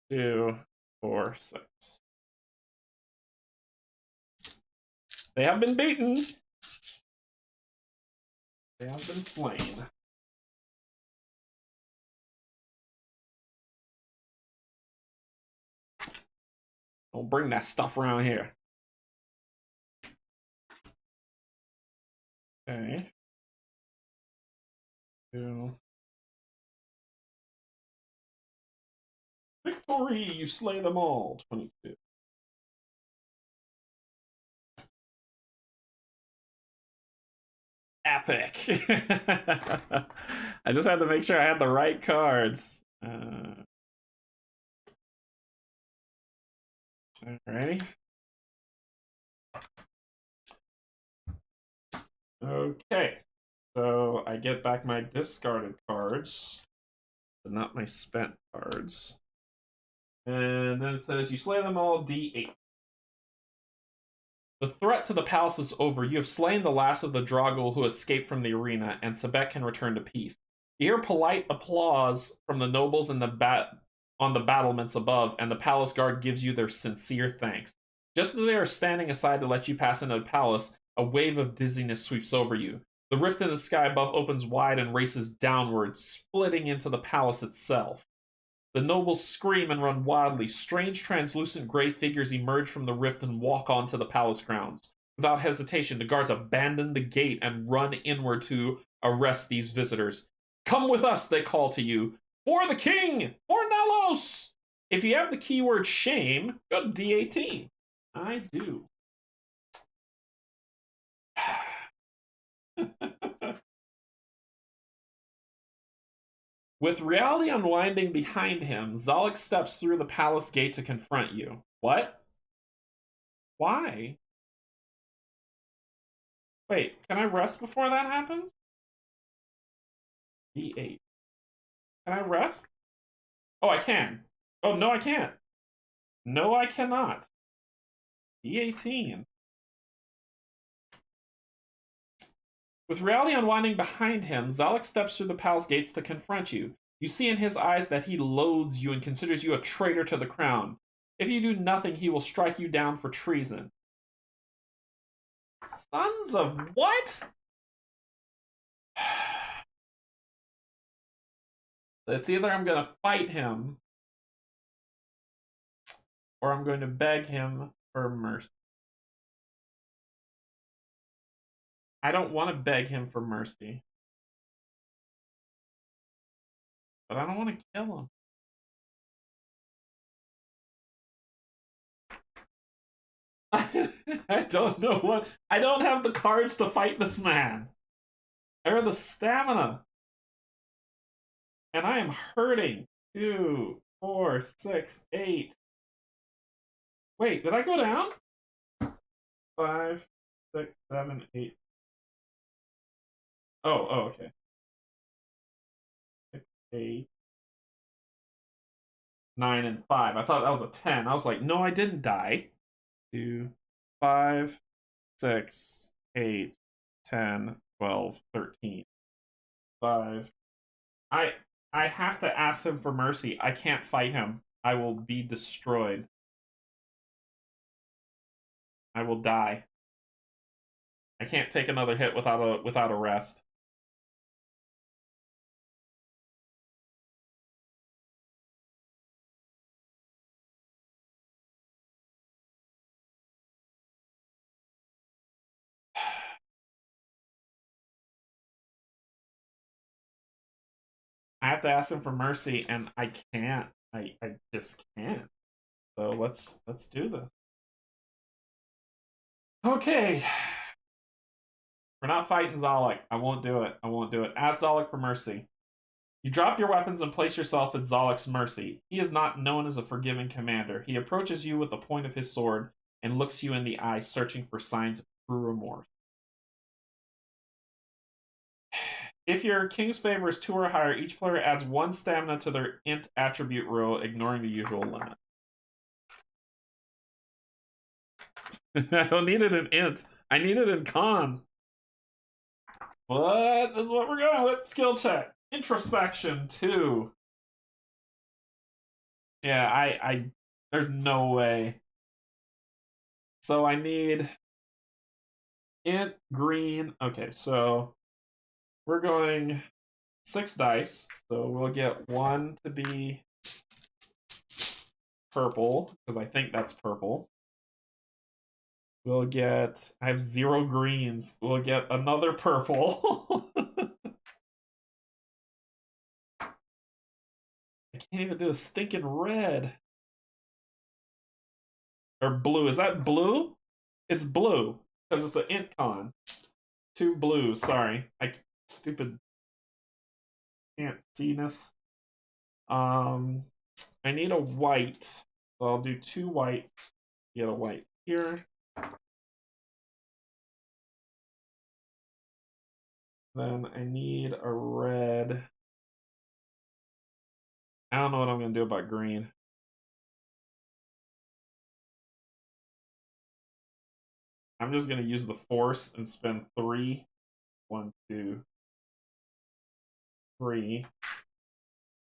2, 4, 6. They have been beaten. They have been slain. Don't bring that stuff around here. Okay. 2. Victory! You slay them all. 22. Epic. I just had to make sure I had the right cards. Alrighty. Okay. So I get back my discarded cards, but not my spent cards. And then it says, you slay them all, D8. The threat to the palace is over. You have slain the last of the Dragul who escaped from the arena, and Sebek can return to peace. You hear polite applause from the nobles in on the battlements above, and the palace guard gives you their sincere thanks. Just as they are standing aside to let you pass into the palace, a wave of dizziness sweeps over you. The rift in the sky above opens wide and races downward, splitting into the palace itself. The nobles scream and run wildly. Strange, translucent gray figures emerge from the rift and walk onto the palace grounds. Without hesitation, the guards abandon the gate and run inward to arrest these visitors. Come with us, they call to you. For the king! For Nalos! If you have the keyword shame, go to D18. I do. With reality unwinding behind him, Zalek steps through the palace gate to confront you. What? Why? Wait, can I rest before that happens? D8. Can I rest? Oh, I can. Oh, no, I can't. No, I cannot. D18. With reality unwinding behind him, Zalek steps through the palace gates to confront you. You see in his eyes that he loathes you and considers you a traitor to the crown. If you do nothing, he will strike you down for treason. Sons of what? It's either I'm going to fight him or I'm going to beg him for mercy. I don't want to beg him for mercy. But I don't want to kill him. I don't know what. I don't have the cards to fight this man. Or the stamina. And I am hurting. 2, 4, 6, 8. Wait, did I go down? 5, 6, 7, 8. Oh, okay. 6, 8, 9, and 5. I thought that was a 10. I was like, no, I didn't die. 2, 5, 6, 8, 10, 12, 13. 5. I I have to ask him for mercy. I can't fight him. I will be destroyed. I will die. I can't take another hit without a rest. I have to ask him for mercy, and I can't. I just can't. So let's do this. Okay. We're not fighting Zolok. I won't do it. I won't do it. Ask Zolok for mercy. You drop your weapons and place yourself at Zolok's mercy. He is not known as a forgiving commander. He approaches you with the point of his sword and looks you in the eye, searching for signs of true remorse. If your king's favor is 2 or higher, each player adds 1 stamina to their int attribute row, ignoring the usual limit. I don't need it in int. I need it in con. But this is what we're going with. Skill check. Introspection 2. Yeah, I there's no way. So I need int green. Okay, so we're going 6 dice. So we'll get 1 to be purple, because I think that's purple. We'll get, I have 0 greens. We'll get another purple. I can't even do a stinking red. Or blue. Is that blue? It's blue. Because it's an int con. 2 blues. Sorry. Stupid can't see-ness. I need a white. So I'll do 2 whites. Get a white here. Then I need a red. I don't know what I'm going to do about green. I'm just going to use the force and spend 3. 1, 2, 3.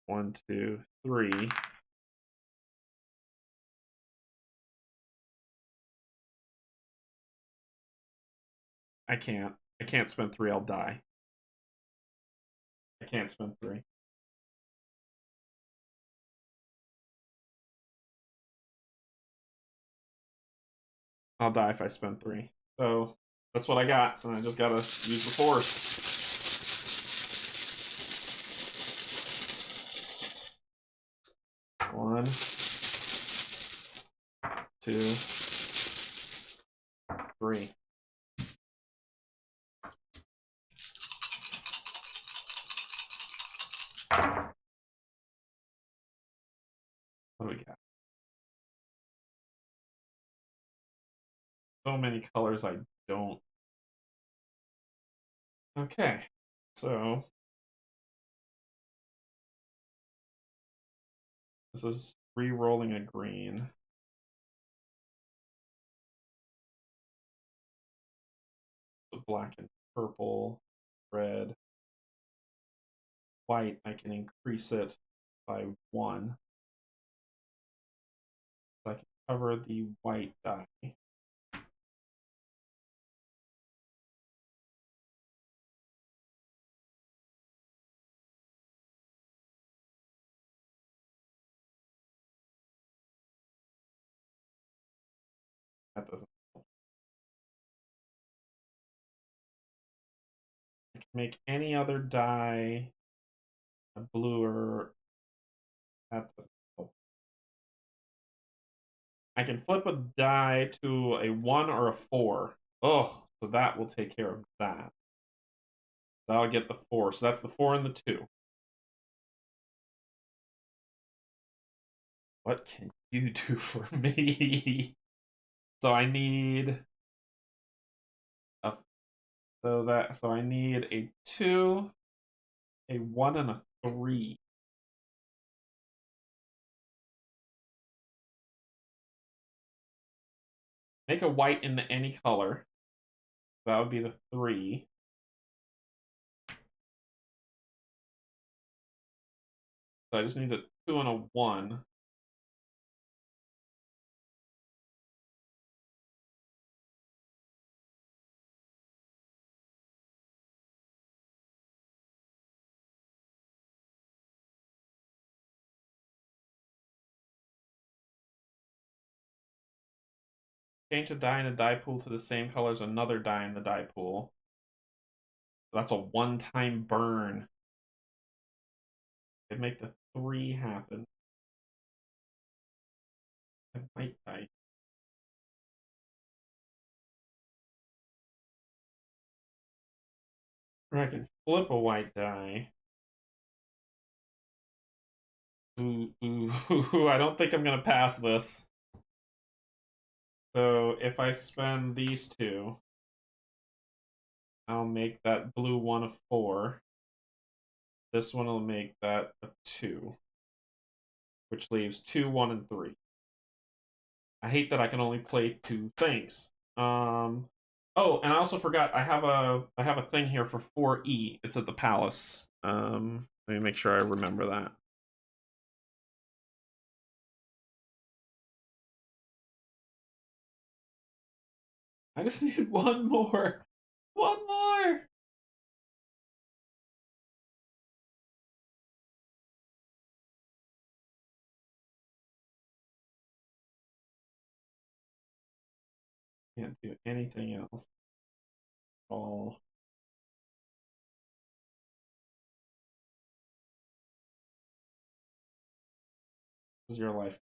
1, 2, 3. I can't. I can't spend 3. I'll die. I can't spend 3. I'll die if I spend 3. So that's what I got, and I just gotta use the force. One, 2, 3. What do we got? So many colors I don't. Okay, so this is re-rolling a green. So black and purple, red, white. I can increase it by 1. So I can cover the white die. That doesn't. I can make any other die a bluer. That doesn't help. I can flip a die to a 1 or a 4. Oh, so that will take care of that. That'll get the 4. So that's the 4 and the 2. What can you do for me? So I need a so I need a 2, a 1, and a 3. Make a white in any color. That would be the 3. So I just need a 2 and a 1. Change a die in a die pool to the same color as another die in the die pool. That's a one-time burn. It make the 3 happen. I might die. Or I can flip a white die. Ooh, I don't think I'm gonna pass this. So if I spend these 2, I'll make that blue 1 a 4. This one will make that a 2. Which leaves 2, 1, and 3. I hate that I can only play 2 things. Oh, and I also forgot I have a thing here for 4E. It's at the palace. Let me make sure I remember that. I just need one more. One more. Can't do anything else. All. This is your life.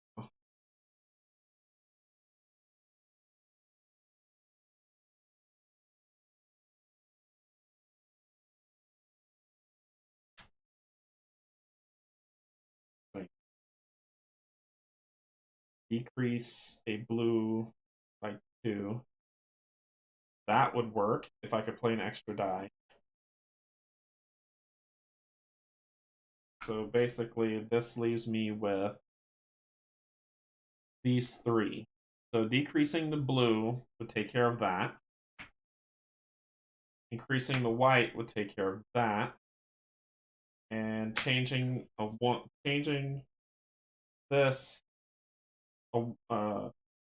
Like decrease a blue by 2. That would work if I could play an extra die. So basically, this leaves me with these 3. So decreasing the blue would take care of that. Increasing the white would take care of that. And changing this,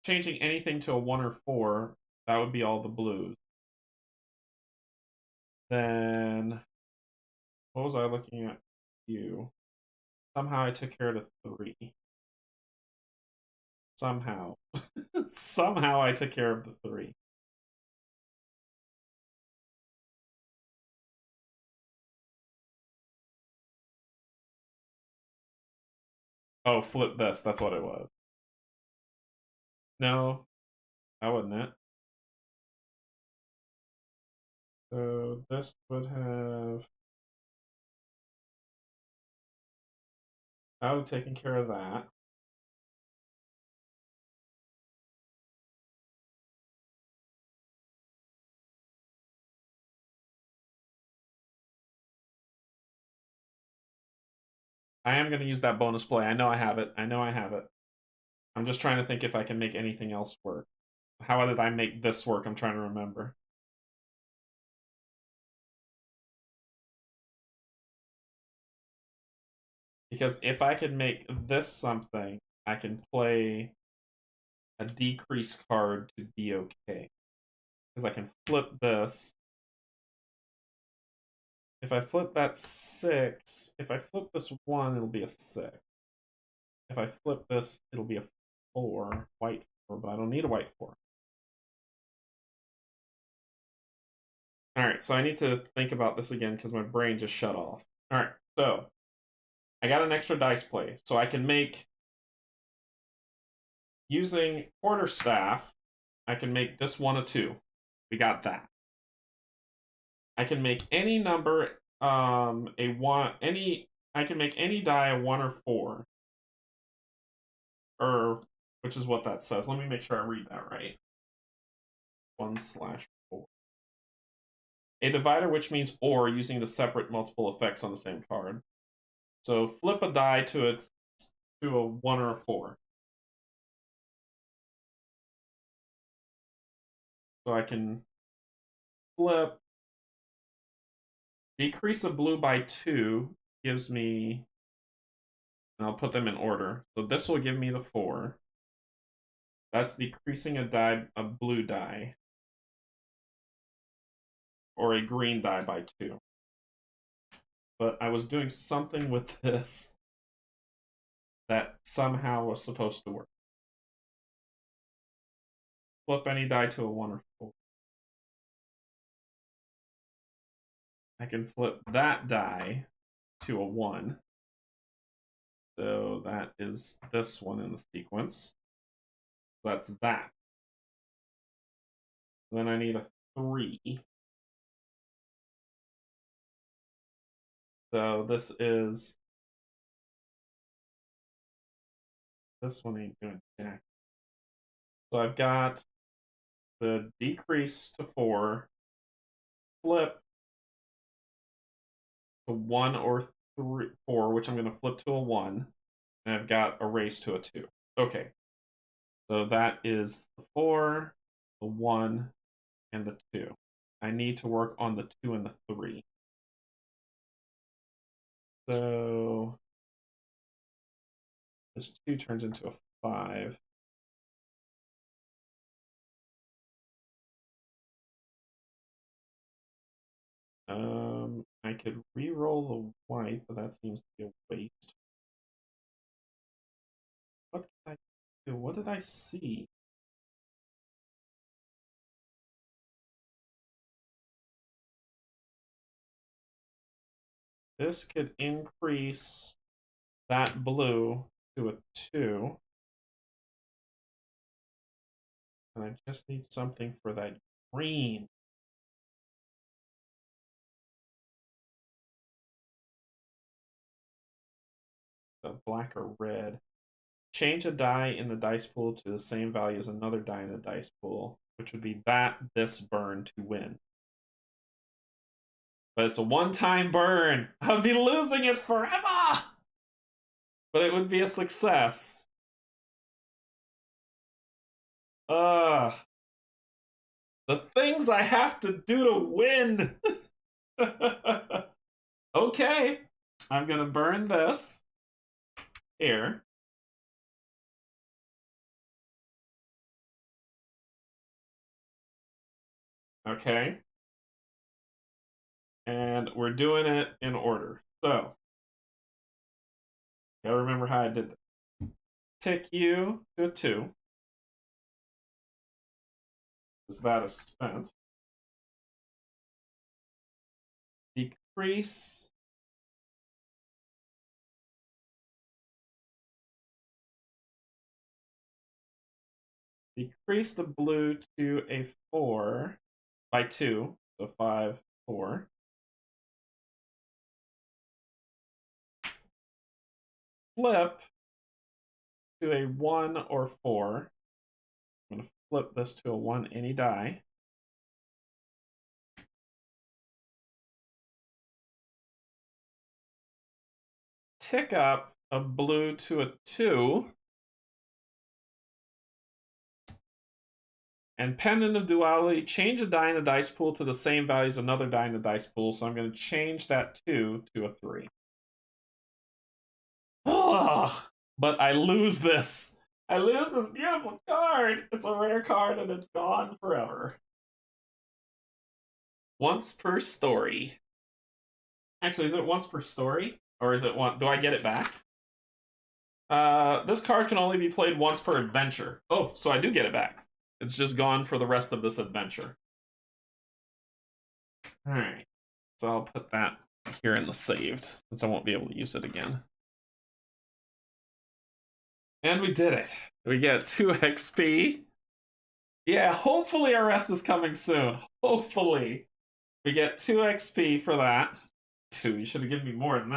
changing anything to a 1 or 4, that would be all the blues. Then what was I looking at? You. Somehow I took care of the 3. Somehow. Somehow I took care of the 3. Oh, flip this. That's what it was. No, that wasn't it. So this would have. I would have taken care of that. I am going to use that bonus play. I know I have it. I know I have it. I'm just trying to think if I can make anything else work. How did I make this work? I'm trying to remember. Because if I can make this something, I can play a decrease card to be okay. Because I can flip this. If I flip that 6, if I flip this 1, it'll be a 6. If I flip this, it'll be a 4, white 4, but I don't need a white 4. Alright, so I need to think about this again because my brain just shut off. Alright, so I got an extra dice play, so I can make using quarterstaff, I can make this 1 a 2. We got that. I can make any number a 1, I can make any die a 1 or 4. Or, which is what that says. Let me make sure I read that right. 1/4. A divider, which means or, using the separate multiple effects on the same card. So flip a die to a 1 or a 4. So I can flip, decrease a blue by 2 gives me, and I'll put them in order. So this will give me the 4. That's decreasing a blue die, or a green die by 2. But I was doing something with this that somehow was supposed to work. Flip any die to a 1 or 4. I can flip that die to a 1. So that is this one in the sequence. So that's that. Then I need a 3. So this one ain't doing jack. So I've got the decrease to 4, flip to 1 or 4, which I'm going to flip to a 1, and I've got a raise to a 2. Okay, so that is the 4, the 1, and the 2. I need to work on the 2 and the 3. So this 2 turns into a 5. I could re-roll the white, but that seems to be a waste. What did I do? What did I see? This could increase that blue to a 2. And I just need something for that green. The black or red. Change a die in the dice pool to the same value as another die in the dice pool, which would be this burn to win. But it's a one-time burn. I would be losing it forever! But it would be a success. The things I have to do to win. Okay, I'm gonna burn this here. Okay. And we're doing it in order. So, gotta remember how I did that. Tick you to a 2. Is that a spent? Decrease. Decrease the blue to a 4 by 2. So 5, 4. Flip to a 1 or 4. I'm going to flip this to a 1 any die. Tick up a blue to a 2. And Pendant of Duality, change a die in the dice pool to the same value as another die in the dice pool. So I'm going to change that 2 to a 3. Oh, but I lose this. I lose this beautiful card. It's a rare card and it's gone forever. Once per story. Actually, is it once per story? Or is it one? Do I get it back? This card can only be played once per adventure. Oh, so I do get it back. It's just gone for the rest of this adventure. Alright. So I'll put that here in the saved, since I won't be able to use it again. And we did it. We get 2 XP. Yeah, hopefully our rest is coming soon. Hopefully. We get 2 XP for that. 2, you should have given me more than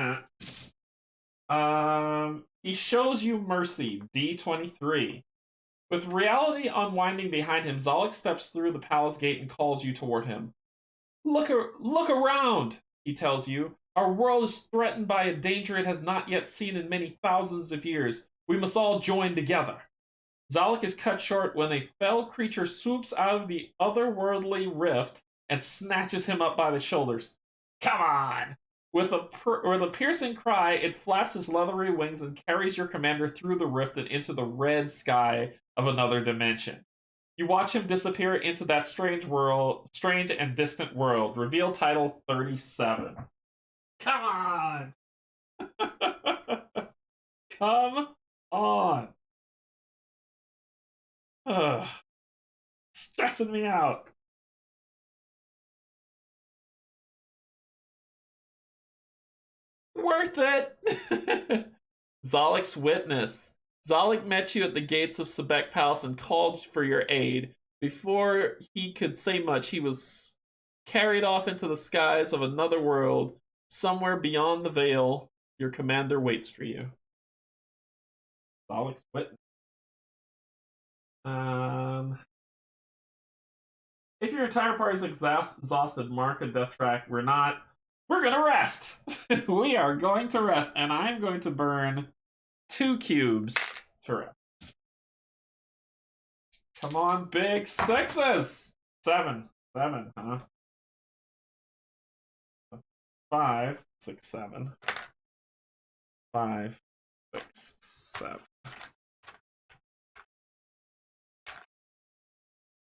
that. He shows you mercy, D23. With reality unwinding behind him, Zolek steps through the palace gate and calls you toward him. Look around, he tells you. Our world is threatened by a danger it has not yet seen in many thousands of years. We must all join together. Zolek is cut short when a fell creature swoops out of the otherworldly rift and snatches him up by the shoulders. Come on! With a piercing cry, it flaps its leathery wings and carries your commander through the rift and into the red sky of another dimension. You watch him disappear into that strange and distant world. Reveal title 37. Come on! Come on! Ugh. Stressing me out. Worth it! Zolek's witness. Zolek met you at the gates of Sebek Palace and called for your aid. Before he could say much, he was carried off into the skies of another world. Somewhere beyond the veil, your commander waits for you. Zolek's witness. If your entire party is exhausted, mark a death track. We're not. We're gonna rest. We are going to rest, and I'm going to burn 2 cubes to rest. Come on, big 6s. 7, huh? 5, 6, 7. 5, 6, 7.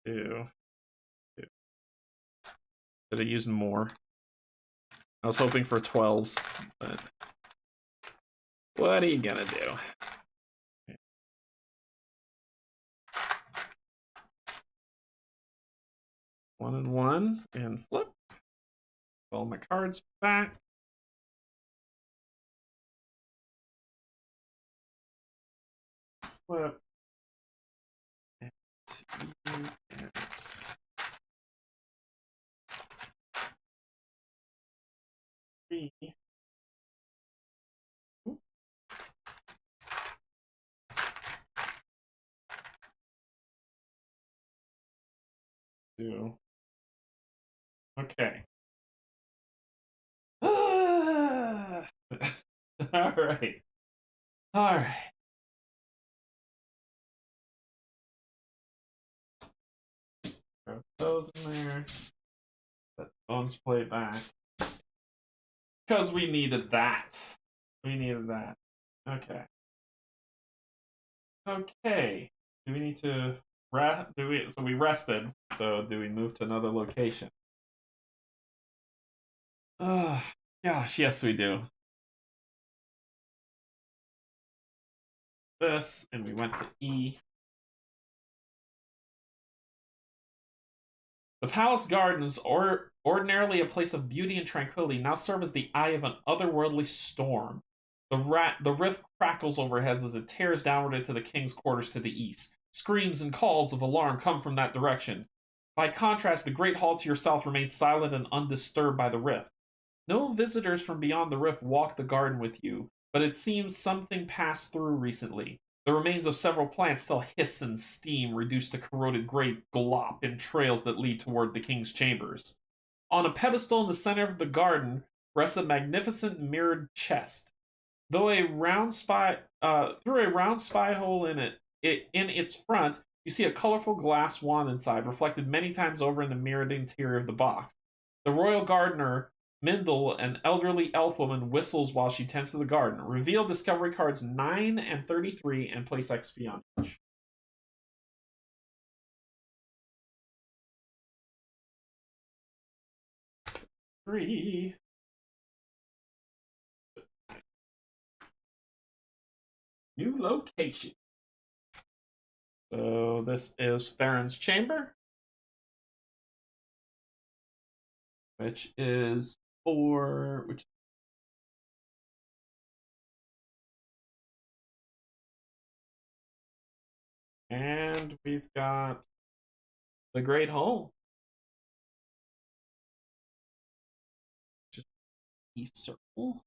2. Should have used more. I was hoping for 12s, but what are you gonna do? One and one, and flip. All my cards back. Flip. And 3. Two. Okay. All right. All right. Throw those in there. Let bones play back. Because we needed that. We needed that. Okay. Okay. Do we need to rest? So we rested. So do we move to another location? Gosh, yes we do. This, and we went to E. The palace gardens, ordinarily a place of beauty and tranquility, now serve as the eye of an otherworldly storm. The rift crackles overhead as it tears downward into the king's quarters to the east. Screams and calls of alarm come from that direction. By contrast, the great hall to your south remains silent and undisturbed by the rift. No visitors from beyond the rift walk the garden with you, but it seems something passed through recently. The remains of several plants still hiss and steam, reduced to corroded gray glop in trails that lead toward the king's chambers. On a pedestal in the center of the garden rests a magnificent mirrored chest. Through a round spy hole in its front, you see a colorful glass wand inside, reflected many times over in the mirrored interior of the box. The royal gardener, Mindel, an elderly elf woman, whistles while she tends to the garden. Reveal discovery cards 9 and 33 and place XP on each. Three. New location. So this is Farron's chamber, which is And we've got the Great Hole. Just a circle.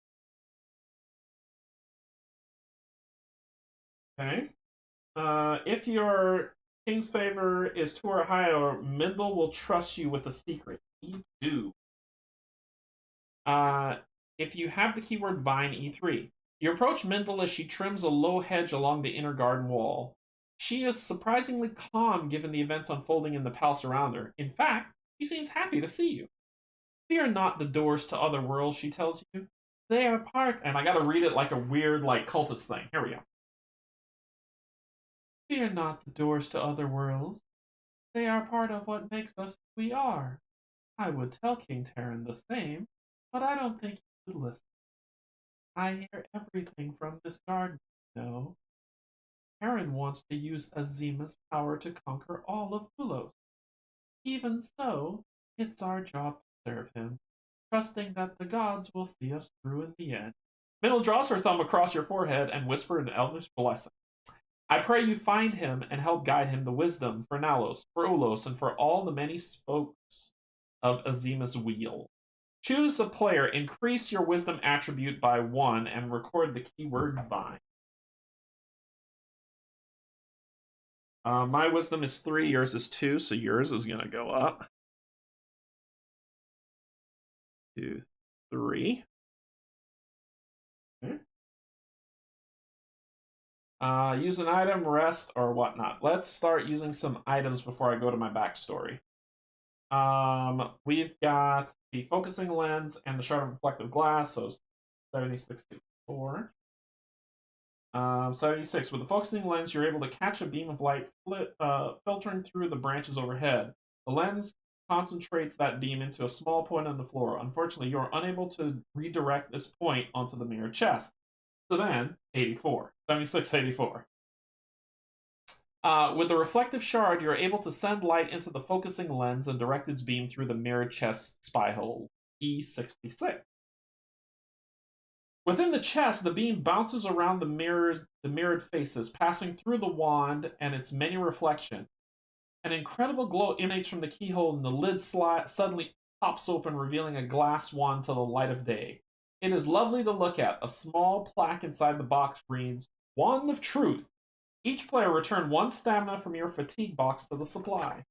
Okay. If your king's favor is 2 or higher, Mindel will trust you with a secret. You do. Uh, if you have the keyword vine, E3. You approach Mindel as she trims a low hedge along the inner garden wall. She is surprisingly calm given the events unfolding in the palace around her. In fact, she seems happy to see you. Fear not the doors to other worlds, she tells you. They are part, and I gotta read it like a weird, like, cultist thing. Here we go. Fear not the doors to other worlds. They are part of what makes us who we are. I would tell King Terran the same, but I don't think he would listen. I hear everything from this garden, you know. Terran wants to use Azima's power to conquer all of Ulos. Even so, it's our job to serve him, trusting that the gods will see us through in the end. Middle draws her thumb across your forehead and whispered an elvish blessing. I pray you find him and help guide him to wisdom for Nalos, for Ulos, and for all the many spokes of Azima's wheel. Choose a player, increase your wisdom attribute by 1, and record the keyword vine. My wisdom is 3, yours is 2, so yours is going to go up. 2, 3. Okay. Use an item, rest, or whatnot. Let's start using some items before I go to my backstory. We've got the focusing lens and the shard of reflective glass, so 76 to 4. 76. With the focusing lens, you're able to catch a beam of light filtering through the branches overhead. The lens concentrates that beam into a small point on the floor. Unfortunately, you are unable to redirect this point onto the mirror chest. So then, 84. 76, 84. With the reflective shard, you're able to send light into the focusing lens and direct its beam through the mirrored chest spy hole. E66. Within the chest, the beam bounces around the mirrored faces, passing through the wand and its many reflections. An incredible glow emanates from the keyhole, and the lid suddenly pops open, revealing a glass wand to the light of day. It is lovely to look at. A small plaque inside the box reads, Wand of Truth. Each player return 1 stamina from your fatigue box to the supply.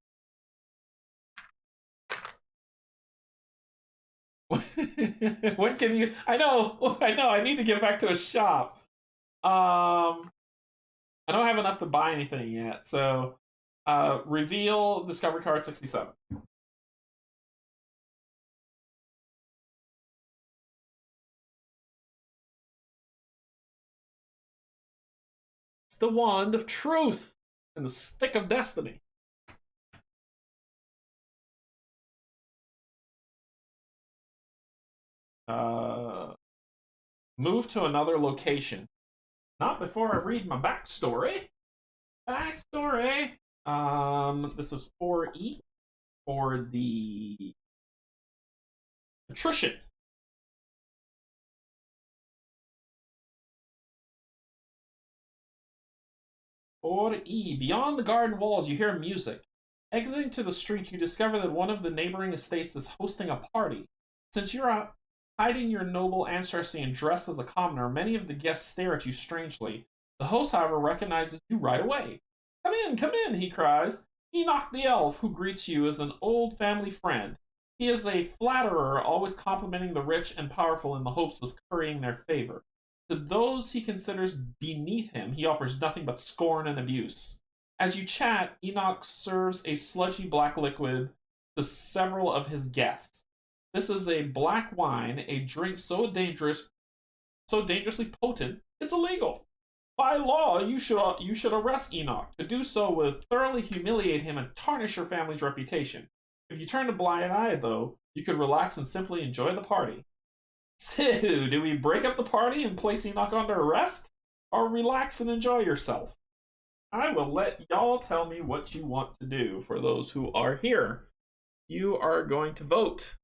When can you? I know. I need to get back to a shop. I don't have enough to buy anything yet. So, reveal discovery card 67. It's the wand of truth and the stick of destiny. Move to another location. Not before I read my backstory. This is 4E for the attrition. Or E. Beyond the garden walls, you hear music. Exiting to the street, you discover that one of the neighboring estates is hosting a party. Since you're hiding your noble ancestry and dressed as a commoner, many of the guests stare at you strangely. The host, however, recognizes you right away. Come in, he cries. Enoch the elf, who greets you, is an old family friend. He is a flatterer, always complimenting the rich and powerful in the hopes of currying their favor. To those he considers beneath him, he offers nothing but scorn and abuse. As you chat, Enoch serves a sludgy black liquid to several of his guests. This is a black wine, a drink so dangerously potent, it's illegal. By law, you should arrest Enoch. To do so would thoroughly humiliate him and tarnish your family's reputation. If you turn a blind eye, though, you could relax and simply enjoy the party. So, do we break up the party and place Enoch under arrest? Or relax and enjoy yourself? I will let y'all tell me what you want to do for those who are here. You are going to vote.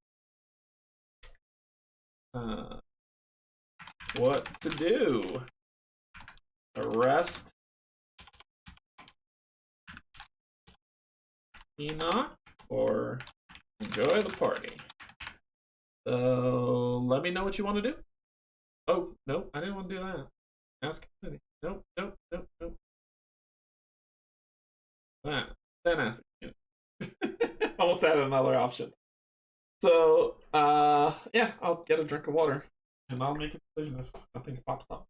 What to do? Arrest Enoch or enjoy the party. So let me know what you want to do. Oh, nope, I didn't want to do that. Ask community. Nope, nope, nope, nope. That. Then ask community. Almost added another option. So, yeah, I'll get a drink of water. And I'll make a decision if nothing pops up.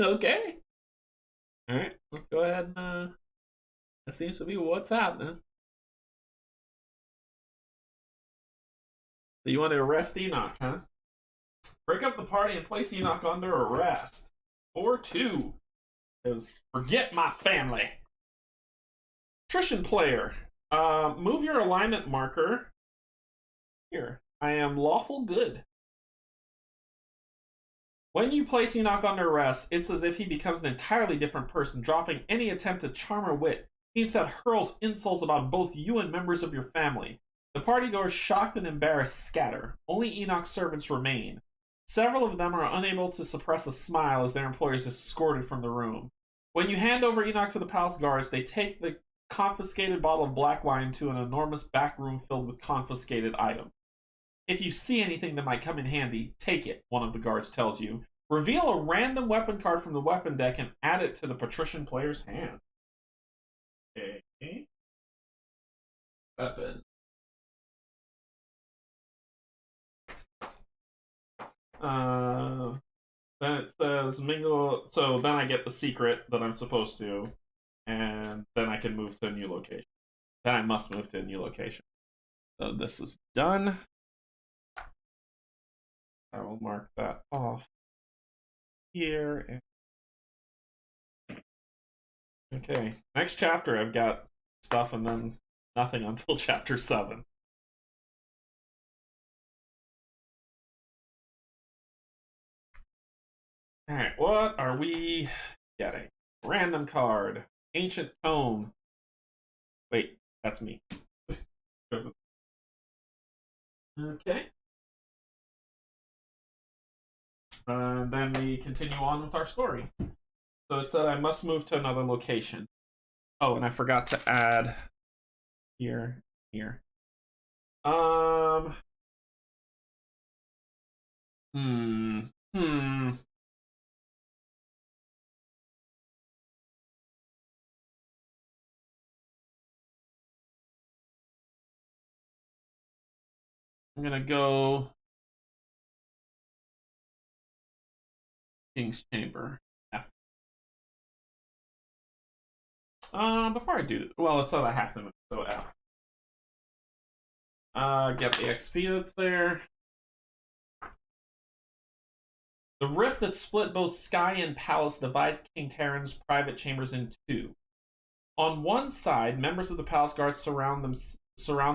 Okay. Alright, let's go ahead and, that seems to be what's happening. So you want to arrest Enoch, huh? Break up the party and place Enoch under arrest. 4-2. Because forget my family. Attrition player. Move your alignment marker. Here. I am lawful good. When you place Enoch under arrest, it's as if he becomes an entirely different person, dropping any attempt at charm or wit. He instead hurls insults about both you and members of your family. The partygoers, shocked and embarrassed, scatter. Only Enoch's servants remain. Several of them are unable to suppress a smile as their employers are escorted from the room. When you hand over Enoch to the palace guards, they take the confiscated bottle of black wine to an enormous back room filled with confiscated items. If you see anything that might come in handy, take it, one of the guards tells you. Reveal a random weapon card from the weapon deck and add it to the patrician player's hand. Okay. Weapon. Then it says mingle. So then I get the secret that I'm supposed to, and then I can move to a new location. Then I must move to a new location. So this is done. I will mark that off here. Okay, next chapter I've got stuff and then nothing until chapter 7. Alright, what are we getting? Random card. Ancient Tome. Wait, that's me. Okay. Then we continue on with our story. So it said I must move to another location. Oh, and I forgot to add here. Hmm. I'm gonna go King's Chamber. F. Before I do, well, it's not I have to move, so F. Get the XP that's there. The rift that split both sky and palace divides King Terran's private chambers in two. On one side, members of the palace guard surround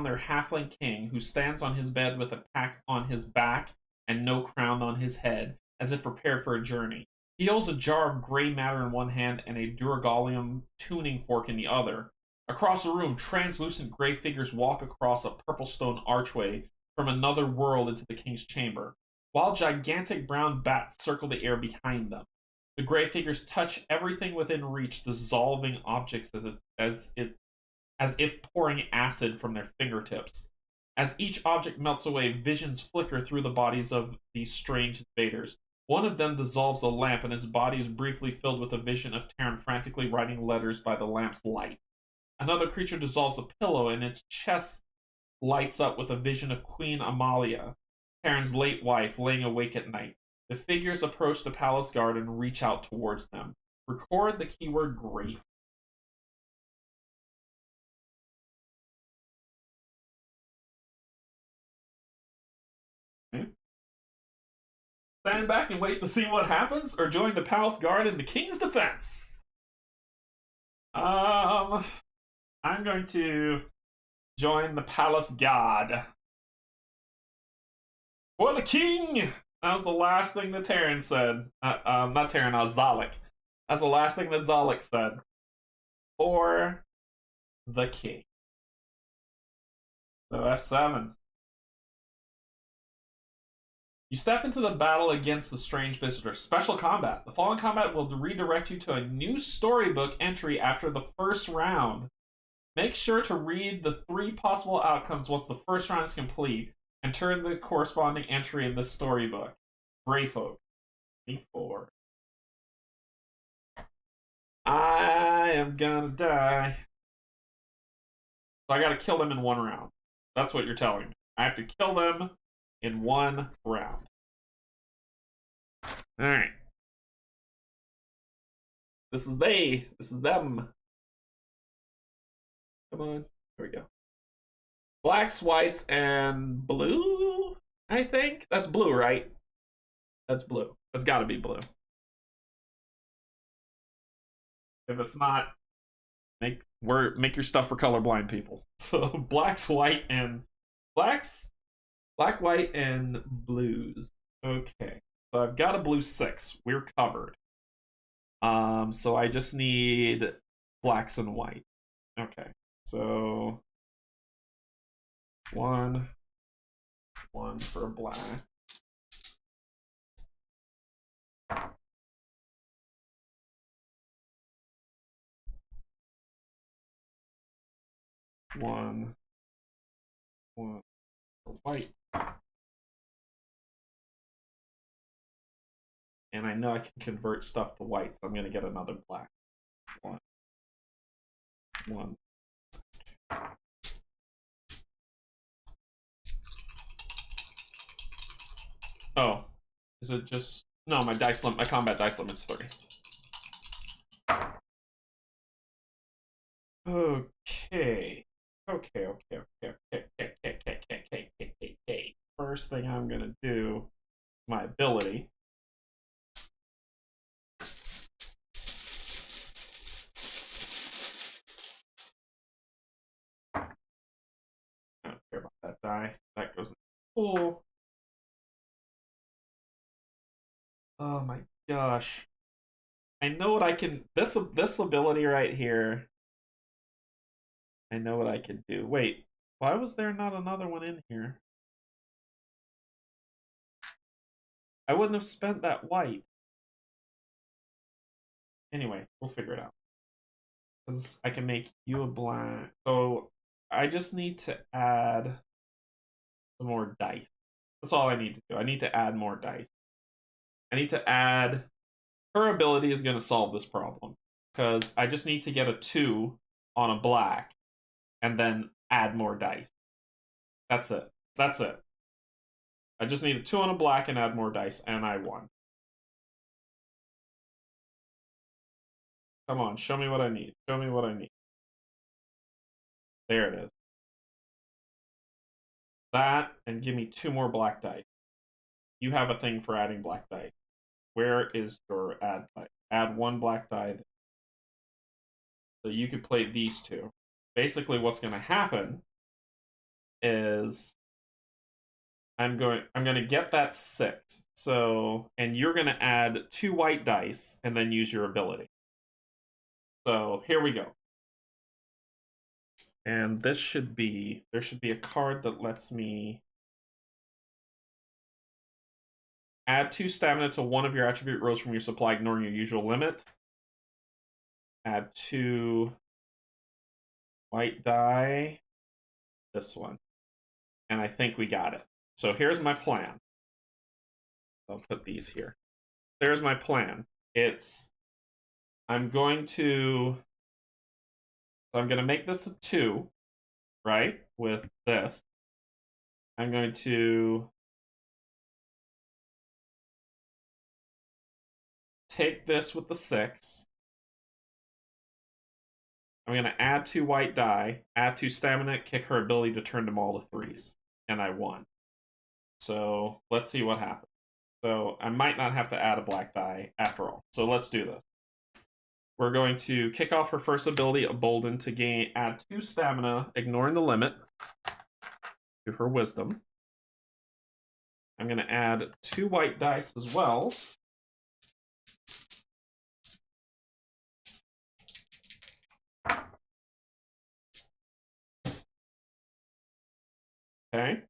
their halfling king, who stands on his bed with a pack on his back and no crown on his head, as if prepared for a journey. He holds a jar of gray matter in one hand and a Duragalium tuning fork in the other. Across the room, translucent gray figures walk across a purple stone archway from another world into the king's chamber, while gigantic brown bats circle the air behind them. The gray figures touch everything within reach, dissolving objects as if pouring acid from their fingertips. As each object melts away, visions flicker through the bodies of these strange invaders. One of them dissolves a lamp, and his body is briefly filled with a vision of Terran frantically writing letters by the lamp's light. Another creature dissolves a pillow, and its chest lights up with a vision of Queen Amalia, Terran's late wife, laying awake at night. The figures approach the palace guard and reach out towards them. Record the keyword grief. Okay. Stand back and wait to see what happens, or join the palace guard in the king's defense. I'm going to join the palace guard. For the king! That was the last thing that Terran said. Not Terran, Zalek. That's the last thing that Zalek said. For the king. So F7. You step into the battle against the strange visitor. Special combat. The following combat will redirect you to a new storybook entry after the first round. Make sure to read the 3 possible outcomes once the first round is complete and turn the corresponding entry in the storybook. Greyfolk. 24. I am gonna die. So I gotta kill them in 1 round. That's what you're telling me. I have to kill them in 1 round. Alright. This is they. This is them. Come on. Here we go. Blacks, whites, and blue, I think? That's blue, right? That's blue. That's gotta be blue. If it's not, make your stuff for colorblind people. So blacks, white, and blacks, black, white, and blues. Okay. So I've got a blue 6. We're covered. So I just need blacks and white. Okay. So 1 for black. One for white. And I know I can convert stuff to white, so I'm going to get another black. One. Oh, is it just... No, my combat dice limit is 3. Okay. First thing I'm going to do, my ability. I don't care about that die. That goes in the pool. Oh my gosh. I know what I can... This ability right here. I know what I can do. Wait, why was there not another one in here? I wouldn't have spent that white. Anyway, we'll figure it out. Because I can make you a black. So I just need to add some more dice. That's all I need to do. I need to add more dice. I need to add... Her ability is going to solve this problem. Because I just need to get a 2 on a black. And then add more dice. That's it. That's it. I just need a 2 on a black and add more dice, and I won. Come on, show me what I need. Show me what I need. There it is. That, and give me 2 more black dice. You have a thing for adding black dice. Where is your add die? Add 1 black die. So you could play these 2. Basically, what's going to happen is I'm going to get that 6. So, and you're going to add 2 white dice and then use your ability. So here we go. And this should be, there should be a card that lets me add 2 stamina to one of your attribute rows from your supply, ignoring your usual limit. Add 2 white die. This one. And I think we got it. So here's my plan. I'll put these here. There's my plan. I'm going to make this a 2, right? With this. I'm going to take this with the 6. I'm going to add 2 white die, add 2 stamina, kick her ability to turn them all to 3s. And I won. So let's see what happens. So I might not have to add a black die after all. So let's do this. We're going to kick off her first ability, Emboldened, to add 2 stamina, ignoring the limit, to her wisdom. I'm going to add 2 white dice as well. Okay.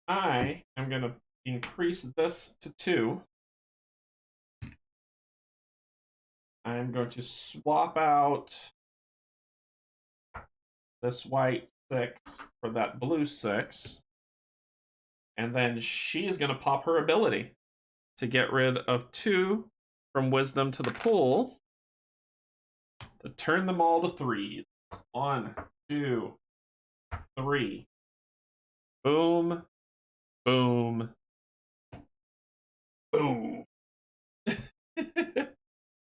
I am going to increase this to 2. I'm going to swap out this white 6 for that blue 6. And then she's going to pop her ability to get rid of 2 from wisdom to the pool to turn them all to 3s. 1, 2, 3. Boom, boom, boom.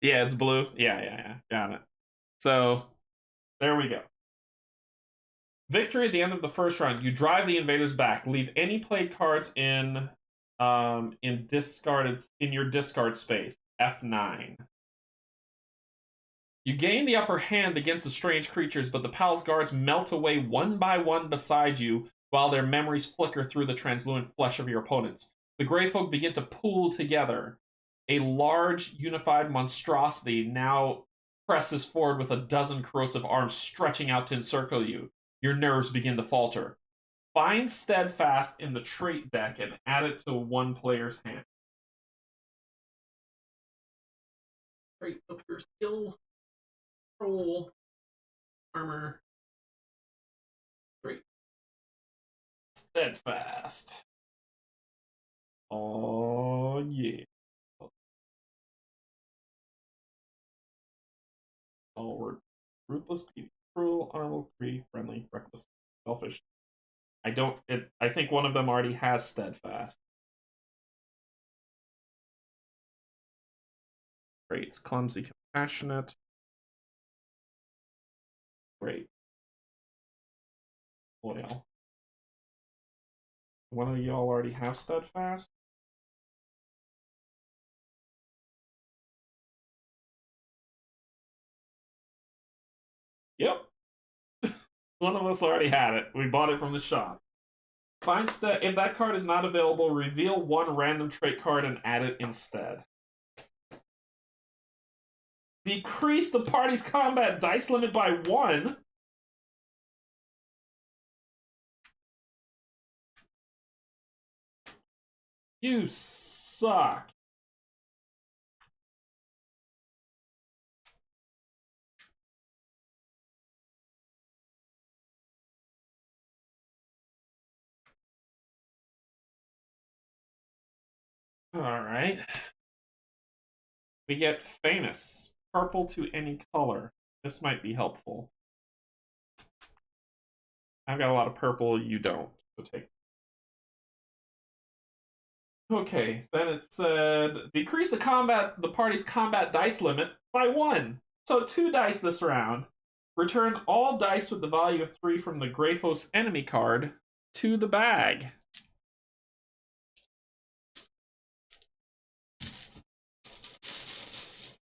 Yeah, it's blue. Yeah. Got it. So, there we go. Victory at the end of the first round. You drive the invaders back. Leave any played cards in your discard space. F9. You gain the upper hand against the strange creatures, but the palace guards melt away one by one beside you while their memories flicker through the translucent flesh of your opponents. The Grey Folk begin to pool together. A large, unified monstrosity now presses forward with a dozen corrosive arms stretching out to encircle you. Your nerves begin to falter. Find Steadfast in the trait deck and add it to one player's hand. Trait of your skill, roll, armor, trait. Steadfast. Oh, yeah. All ruthless, cruel, honorable, free, friendly, reckless, selfish. I think one of them already has Steadfast. Great. Clumsy, compassionate. Great. Loyal. One of y'all already have Steadfast? Yep. One of us already had it. We bought it from the shop. If that card is not available, reveal one random trait card and add it instead. Decrease the party's combat dice limit by 1. You suck. Alright. We get famous. Purple to any color. This might be helpful. I've got a lot of purple, you don't. So take. Okay, then it said decrease the party's combat dice limit by 1. So 2 dice this round. Return all dice with the value of 3 from the Greyfos enemy card to the bag.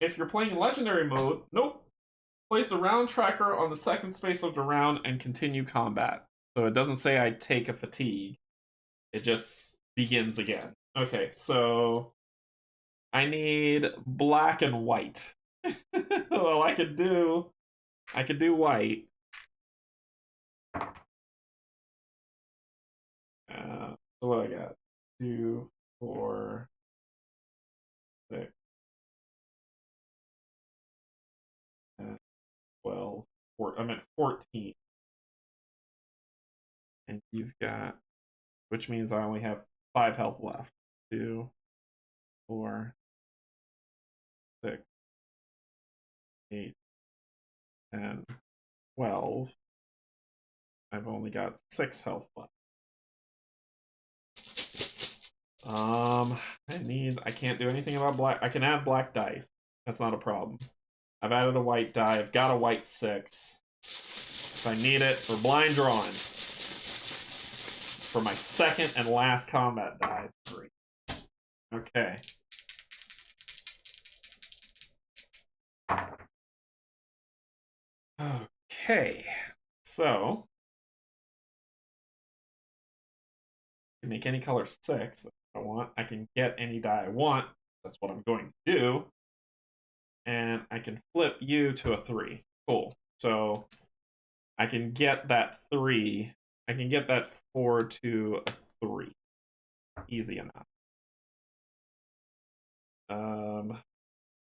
If you're playing legendary mode, nope. Place the round tracker on the second space of the round and continue combat. So it doesn't say I take a fatigue. It just begins again. Okay, so I need black and white. Well, I could do white. So what I got? 2, 4, 6, 10, 12, 14. I'm at 14. And you've got, which means I only have 5 health left. 2, 4, 6, 8, 10, 12. I've only got 6 health left. I can't do anything about black. I can add black dice. That's not a problem. I've added a white die. I've got a white 6. If I need it for blind drawing. For my second and last combat die. 3. Okay. Okay. So can make any color 6 if I want. I can get any die I want. That's what I'm going to do. And I can flip you to a 3. Cool. So I can get that 3. I can get that 4 to a 3. Easy enough.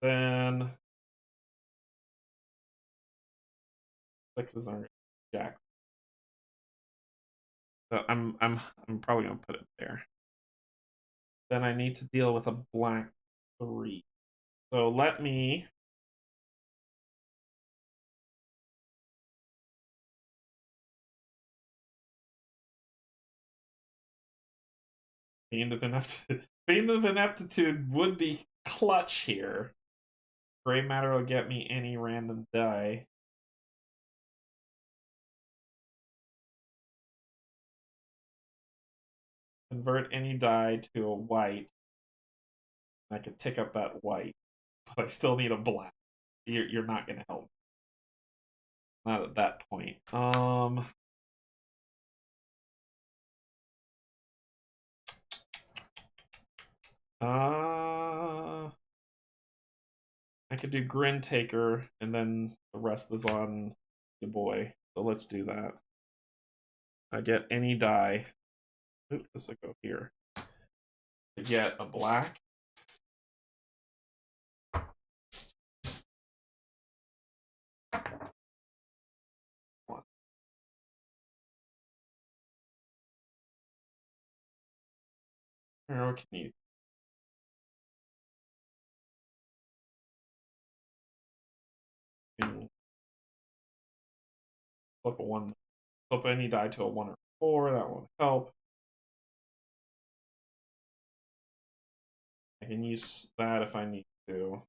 Then 6s are jack. So I'm probably gonna put it there. Then I need to deal with a black 3. So let me Fiend of Ineptitude would be clutch here. Gray matter will get me any random die. Convert any die to a white. I could tick up that white, but I still need a black. You're not gonna help. Not at that point. I could do Grin Taker, and then the rest is on the boy. So let's do that. I get any die. Oops, this will go here. To get a black. One. Arrow can you? Flip a 1. Flip any die to a 1 or 4. That won't help. I can use that if I need to.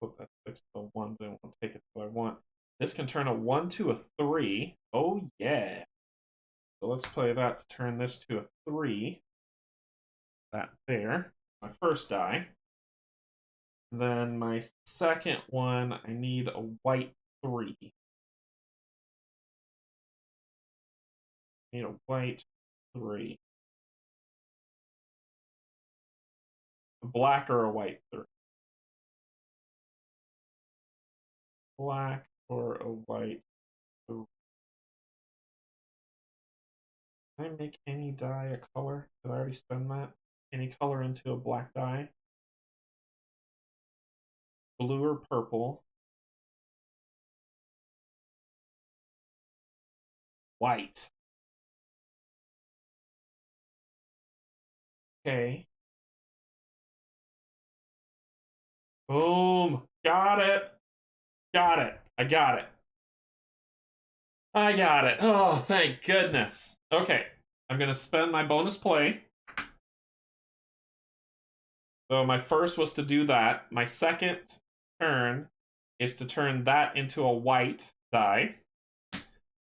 Flip that 6 to a 1, but I won't take it till I want. This can turn a 1 to a 3. Oh, yeah. So let's play that to turn this to a 3. That there. My first die. Then my second one, I need a white 3. I need a white 3. A black or a white 3. Black or a white 3. Can I make any die a color? Did I already spend that? Any color into a black die? Blue or purple? White. Okay. Boom. Got it. Got it. I got it. I got it. Oh, thank goodness. Okay. I'm going to spend my bonus play. So my first was to do that. My second turn is to turn that into a white die.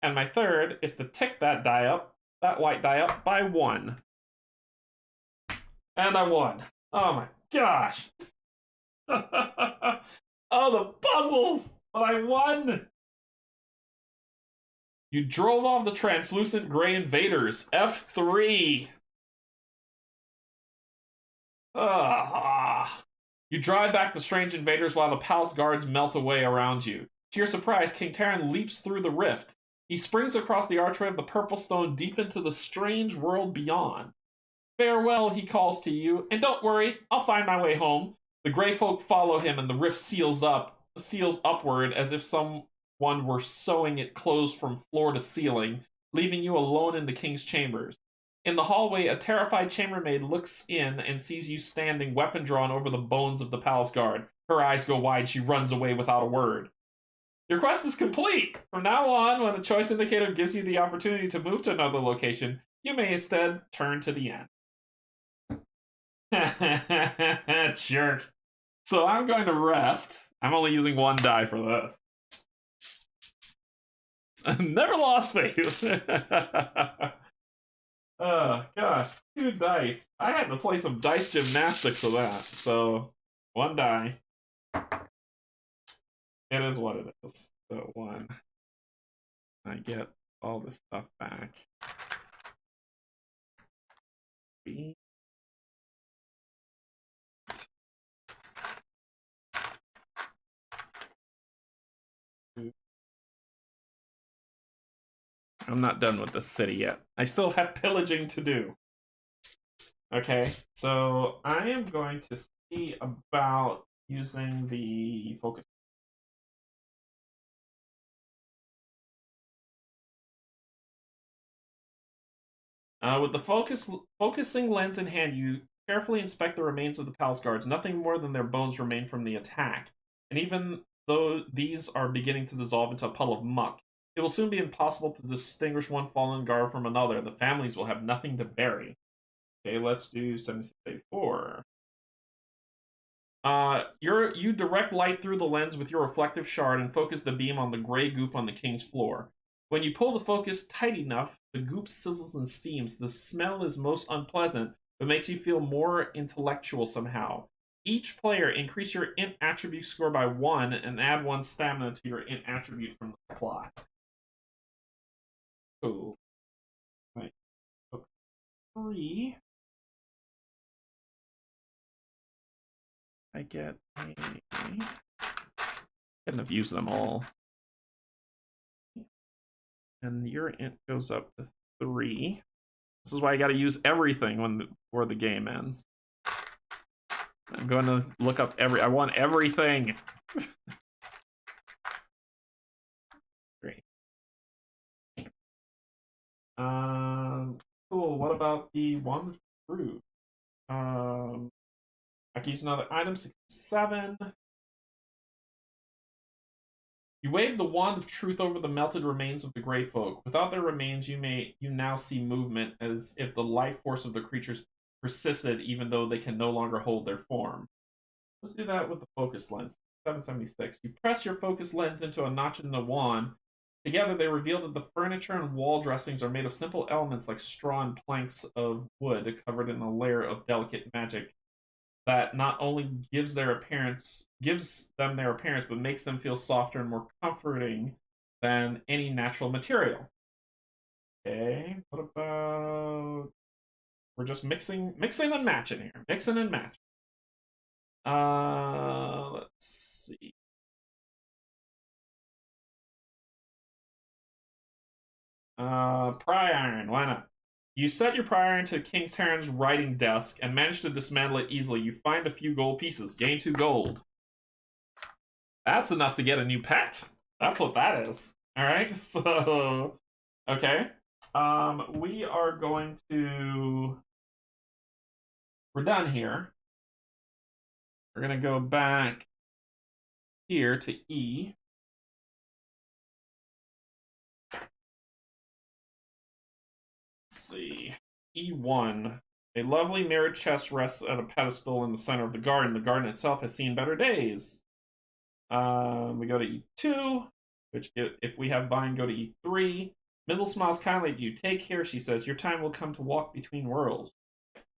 And my third is to tick that die up, that white die up by 1. And I won. Oh my gosh. Oh, the puzzles! But I won! You drove off the translucent gray invaders. F3. You drive back the strange invaders while the palace guards melt away around you. To your surprise, King Terran leaps through the rift. He springs across the archway of the purple stone deep into the strange world beyond. Farewell, he calls to you, and don't worry, I'll find my way home. The gray folk follow him, and the rift seals upward as if someone were sewing it closed from floor to ceiling, leaving you alone in the king's chambers. In the hallway, a terrified chambermaid looks in and sees you standing, weapon drawn over the bones of the palace guard. Her eyes go wide, she runs away without a word. Your quest is complete! From now on, when the choice indicator gives you the opportunity to move to another location, you may instead turn to the end. Jerk. So I'm going to rest. I'm only using 1 die for this. Never lost faith. Gosh, 2 dice. I had to play some dice gymnastics with that. So, 1 die. It is what it is. So, 1. I get all this stuff back. 3. I'm not done with the city yet. I still have pillaging to do. Okay, so I am going to see about using the focus. With the focusing lens in hand, you carefully inspect the remains of the palace guards. Nothing more than their bones remain from the attack. And even though these are beginning to dissolve into a puddle of muck, it will soon be impossible to distinguish one fallen guard from another. The families will have nothing to bury. Okay, let's do 7684. You direct light through the lens with your reflective shard and focus the beam on the gray goop on the king's floor. When you pull the focus tight enough, the goop sizzles and steams. The smell is most unpleasant, but makes you feel more intellectual somehow. Each player increase your int attribute score by 1 and add 1 stamina to your int attribute from the supply. Cool. Right. So 3. I get a... Couldn't have used them all. And your int goes up to 3. This is why I got to use everything before the game ends. I'm going to look up I want everything. 3. Cool. What about the Wand of Truth? I can use another item. 67. You wave the Wand of Truth over the melted remains of the Grey Folk. Without their remains, you now see movement, as if the life force of the creatures persisted, even though they can no longer hold their form. Let's do that with the focus lens. 776. You press your focus lens into a notch in the wand. Together, they reveal that the furniture and wall dressings are made of simple elements like straw and planks of wood covered in a layer of delicate magic that not only gives them their appearance, but makes them feel softer and more comforting than any natural material. Okay, what about... We're just mixing and matching here. Mixing and matching. Let's see. Pry iron, why not? You set your pry iron to King Terran's writing desk and manage to dismantle it easily. You find a few gold pieces. Gain 2 gold. That's enough to get a new pet. That's what that is. Alright, so... Okay. We are going to... We're done here. We're going to go back here to E. Let's see. E1. A lovely mirrored chest rests at a pedestal in the center of the garden. The garden itself has seen better days. We go to E2, which if we have Vine, go to E3. Middle smiles kindly at you. Take care, she says. Your time will come to walk between worlds.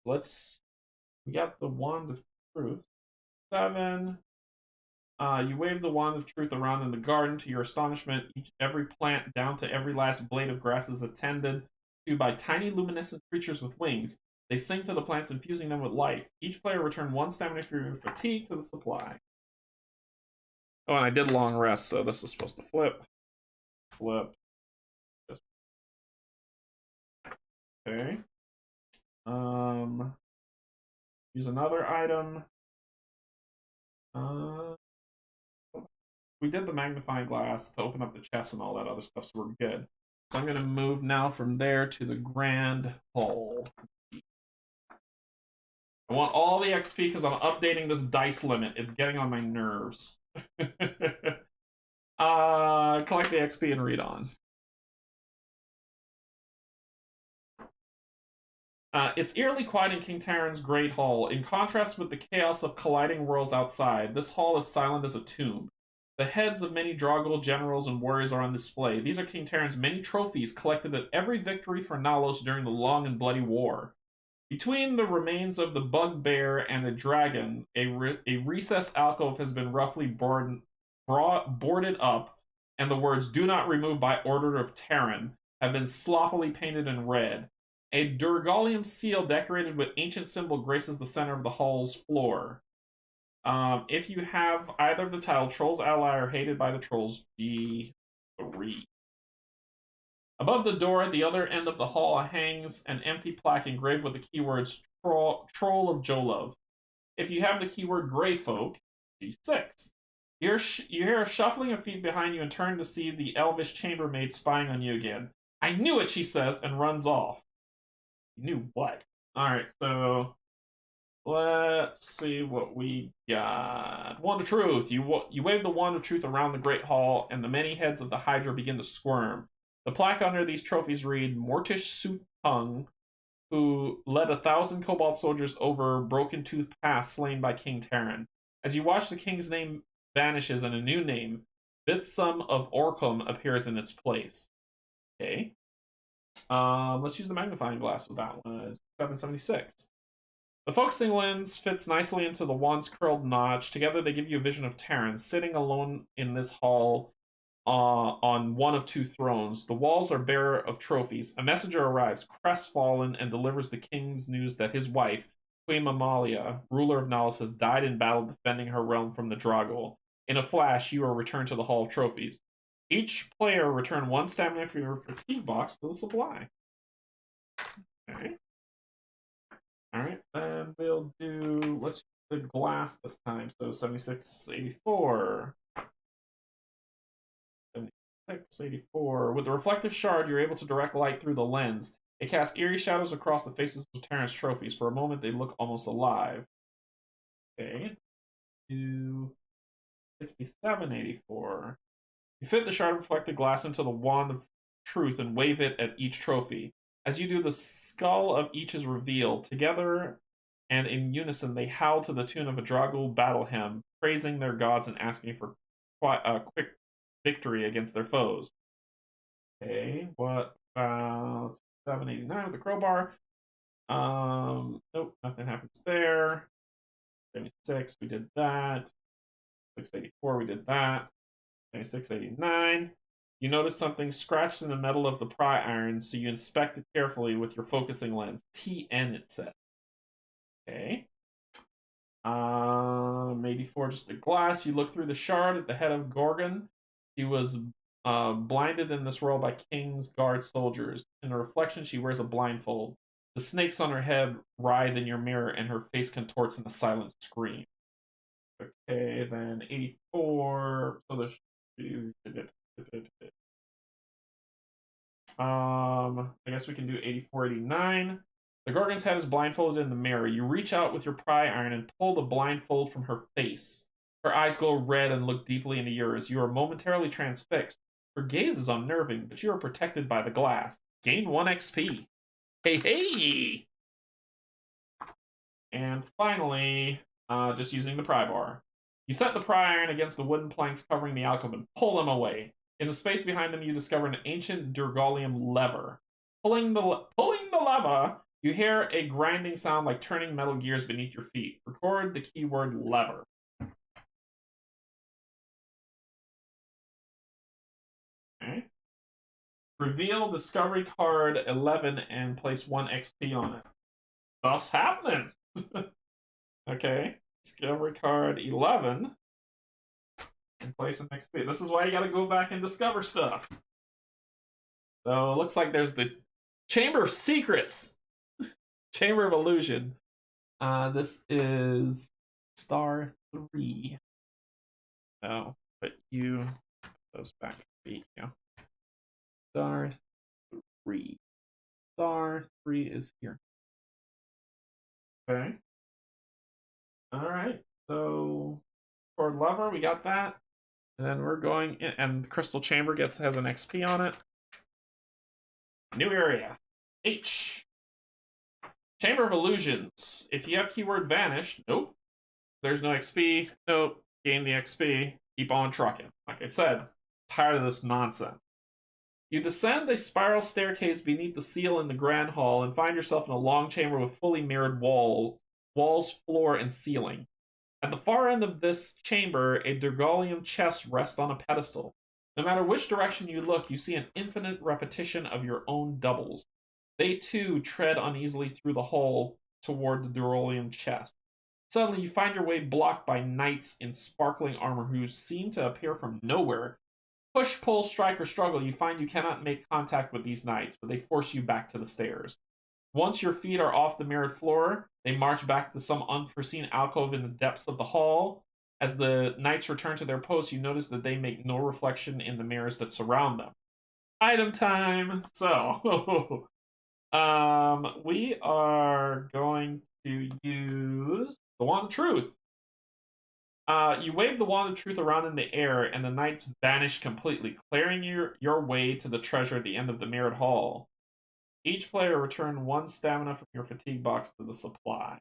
We got the Wand of Truth. 7. You wave the Wand of Truth around in the garden. To your astonishment, every plant, down to every last blade of grass, is attended to by tiny luminescent creatures with wings. They sing to the plants, infusing them with life. Each player return 1 stamina for your fatigue to the supply. Oh, and I did long rest, so this is supposed to flip. Flip. Okay. Use another item. We did the magnifying glass to open up the chest and all that other stuff, so we're good. So I'm going to move now from there to the Grand Hall. I want all the XP because I'm updating this dice limit. It's getting on my nerves. Collect the XP and read on. It's eerily quiet in King Terran's Great Hall. In contrast with the chaos of colliding worlds outside, this hall is silent as a tomb. The heads of many Dragul generals and warriors are on display. These are King Terran's many trophies collected at every victory for Nalos during the long and bloody war. Between the remains of the bugbear and a dragon, a recessed alcove has been roughly boarded up, and the words "Do not remove by order of Terran" have been sloppily painted in red. A Durgalium seal decorated with ancient symbol graces the center of the hall's floor. If you have either of the title Trolls Ally or Hated by the Trolls, G3. Above the door at the other end of the hall hangs an empty plaque engraved with the keywords Troll of Jolov. If you have the keyword Greyfolk, G6. You hear a shuffling of feet behind you and turn to see the elvish chambermaid spying on you again. "I knew it," she says, and runs off. You knew what? Alright, so let's see what we got. Wand of Truth. You wave the Wand of Truth around the Great Hall, and the many heads of the Hydra begin to squirm. The plaque under these trophies read, "Mortish Sutung, who led 1,000 Cobalt soldiers over Broken Tooth Pass, slain by King Terran." As you watch, the king's name vanishes and a new name, Bitsum of Orcum, appears in its place. Okay. Let's use the magnifying glass with that one. It's 776. The focusing lens fits nicely into the wand's curled notch. Together, they give you a vision of Terran sitting alone in this hall on one of two thrones. The walls are bare of trophies. A messenger arrives, crestfallen, and delivers the king's news that his wife, Queen Mamalia, ruler of Nalos, has died in battle defending her realm from the Dragul. In a flash, you are returned to the Hall of Trophies. Each player return one stamina for your fatigue box to the supply. Okay. Alright, then we'll do, let's do the glass this time. So 7684. 7684. With the reflective shard, you're able to direct light through the lens. It casts eerie shadows across the faces of Terran's trophies. For a moment, they look almost alive. Okay. Do 6784. You fit the shard of reflected glass into the Wand of Truth and wave it at each trophy. As you do, the skull of each is revealed. Together and in unison, they howl to the tune of a Dragul battle hymn, praising their gods and asking for a quick victory against their foes. Okay, what about 789 with the crowbar? Nope, nothing happens there. 76, we did that. 684, we did that. 689. You notice something scratched in the metal of the pry iron, so you inspect it carefully with your focusing lens. TN, it said. Okay. 84, just the glass. You look through the shard at the head of Gorgon. She was blinded in this role by King's Guard soldiers. In the reflection, she wears a blindfold. The snakes on her head writhe in your mirror, and her face contorts in a silent scream. Okay, then 84. So there's I guess we can do 84, 89. The Gorgon's head is blindfolded in the mirror. You reach out with your pry iron and pull the blindfold from her face. Her eyes glow red and look deeply into yours. You are momentarily transfixed. Her gaze is unnerving, but you are protected by the glass. Gain 1 XP. Hey, hey! And finally, just using the pry bar. You set the pry iron against the wooden planks covering the alcove and pull them away. In the space behind them, you discover an ancient Durgalium lever. Pulling the lever, you hear a grinding sound like turning metal gears beneath your feet. Record the keyword lever. Okay. Reveal discovery card 11 and place 1 XP on it. Stuff's happening. Okay. Discovery card 11 and place an XP. This is why you gotta go back and discover stuff. So it looks like there's the Chamber of Secrets. Chamber of Illusion. This is star 3. So, but you those back to feet, yeah. Star 3. Star 3 is here. Okay. Alright, so for lever, we got that. And then we're going in, and Crystal Chamber has an XP on it. New area. H. Chamber of Illusions. If you have keyword vanish, nope. There's no XP, nope. Gain the XP. Keep on trucking. Like I said, tired of this nonsense. You descend a spiral staircase beneath the seal in the grand hall and find yourself in a long chamber with fully mirrored walls, floor, and ceiling. At the far end of this chamber, a Dragul chest rests on a pedestal. No matter which direction you look, you see an infinite repetition of your own doubles. They too tread uneasily through the hall toward the Dragul chest. Suddenly, you find your way blocked by knights in sparkling armor who seem to appear from nowhere. Push, pull, strike, or struggle, you find you cannot make contact with these knights, but they force you back to the stairs. Once your feet are off the mirrored floor, they march back to some unforeseen alcove in the depths of the hall. As the knights return to their posts, you notice that they make no reflection in the mirrors that surround them. Item time! So, we are going to use the Wand of Truth. You wave the Wand of Truth around in the air, and the knights vanish completely, clearing your way to the treasure at the end of the mirrored hall. Each player return 1 stamina from your fatigue box to the supply.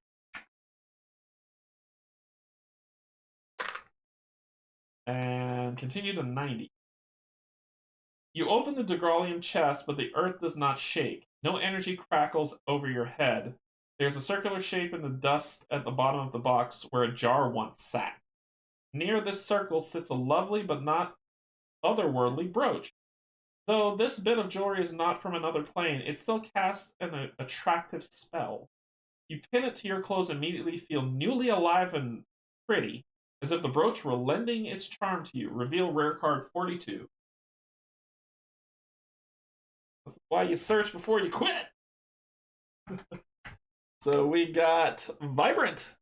And continue to 90. You open the Dragul chest, but the earth does not shake. No energy crackles over your head. There's a circular shape in the dust at the bottom of the box where a jar once sat. Near this circle sits a lovely but not otherworldly brooch. Though this bit of jewelry is not from another plane, it still casts an attractive spell. You pin it to your clothes and immediately feel newly alive and pretty, as if the brooch were lending its charm to you. Reveal rare card 42. This is why you search before you quit. So we got Vibrant.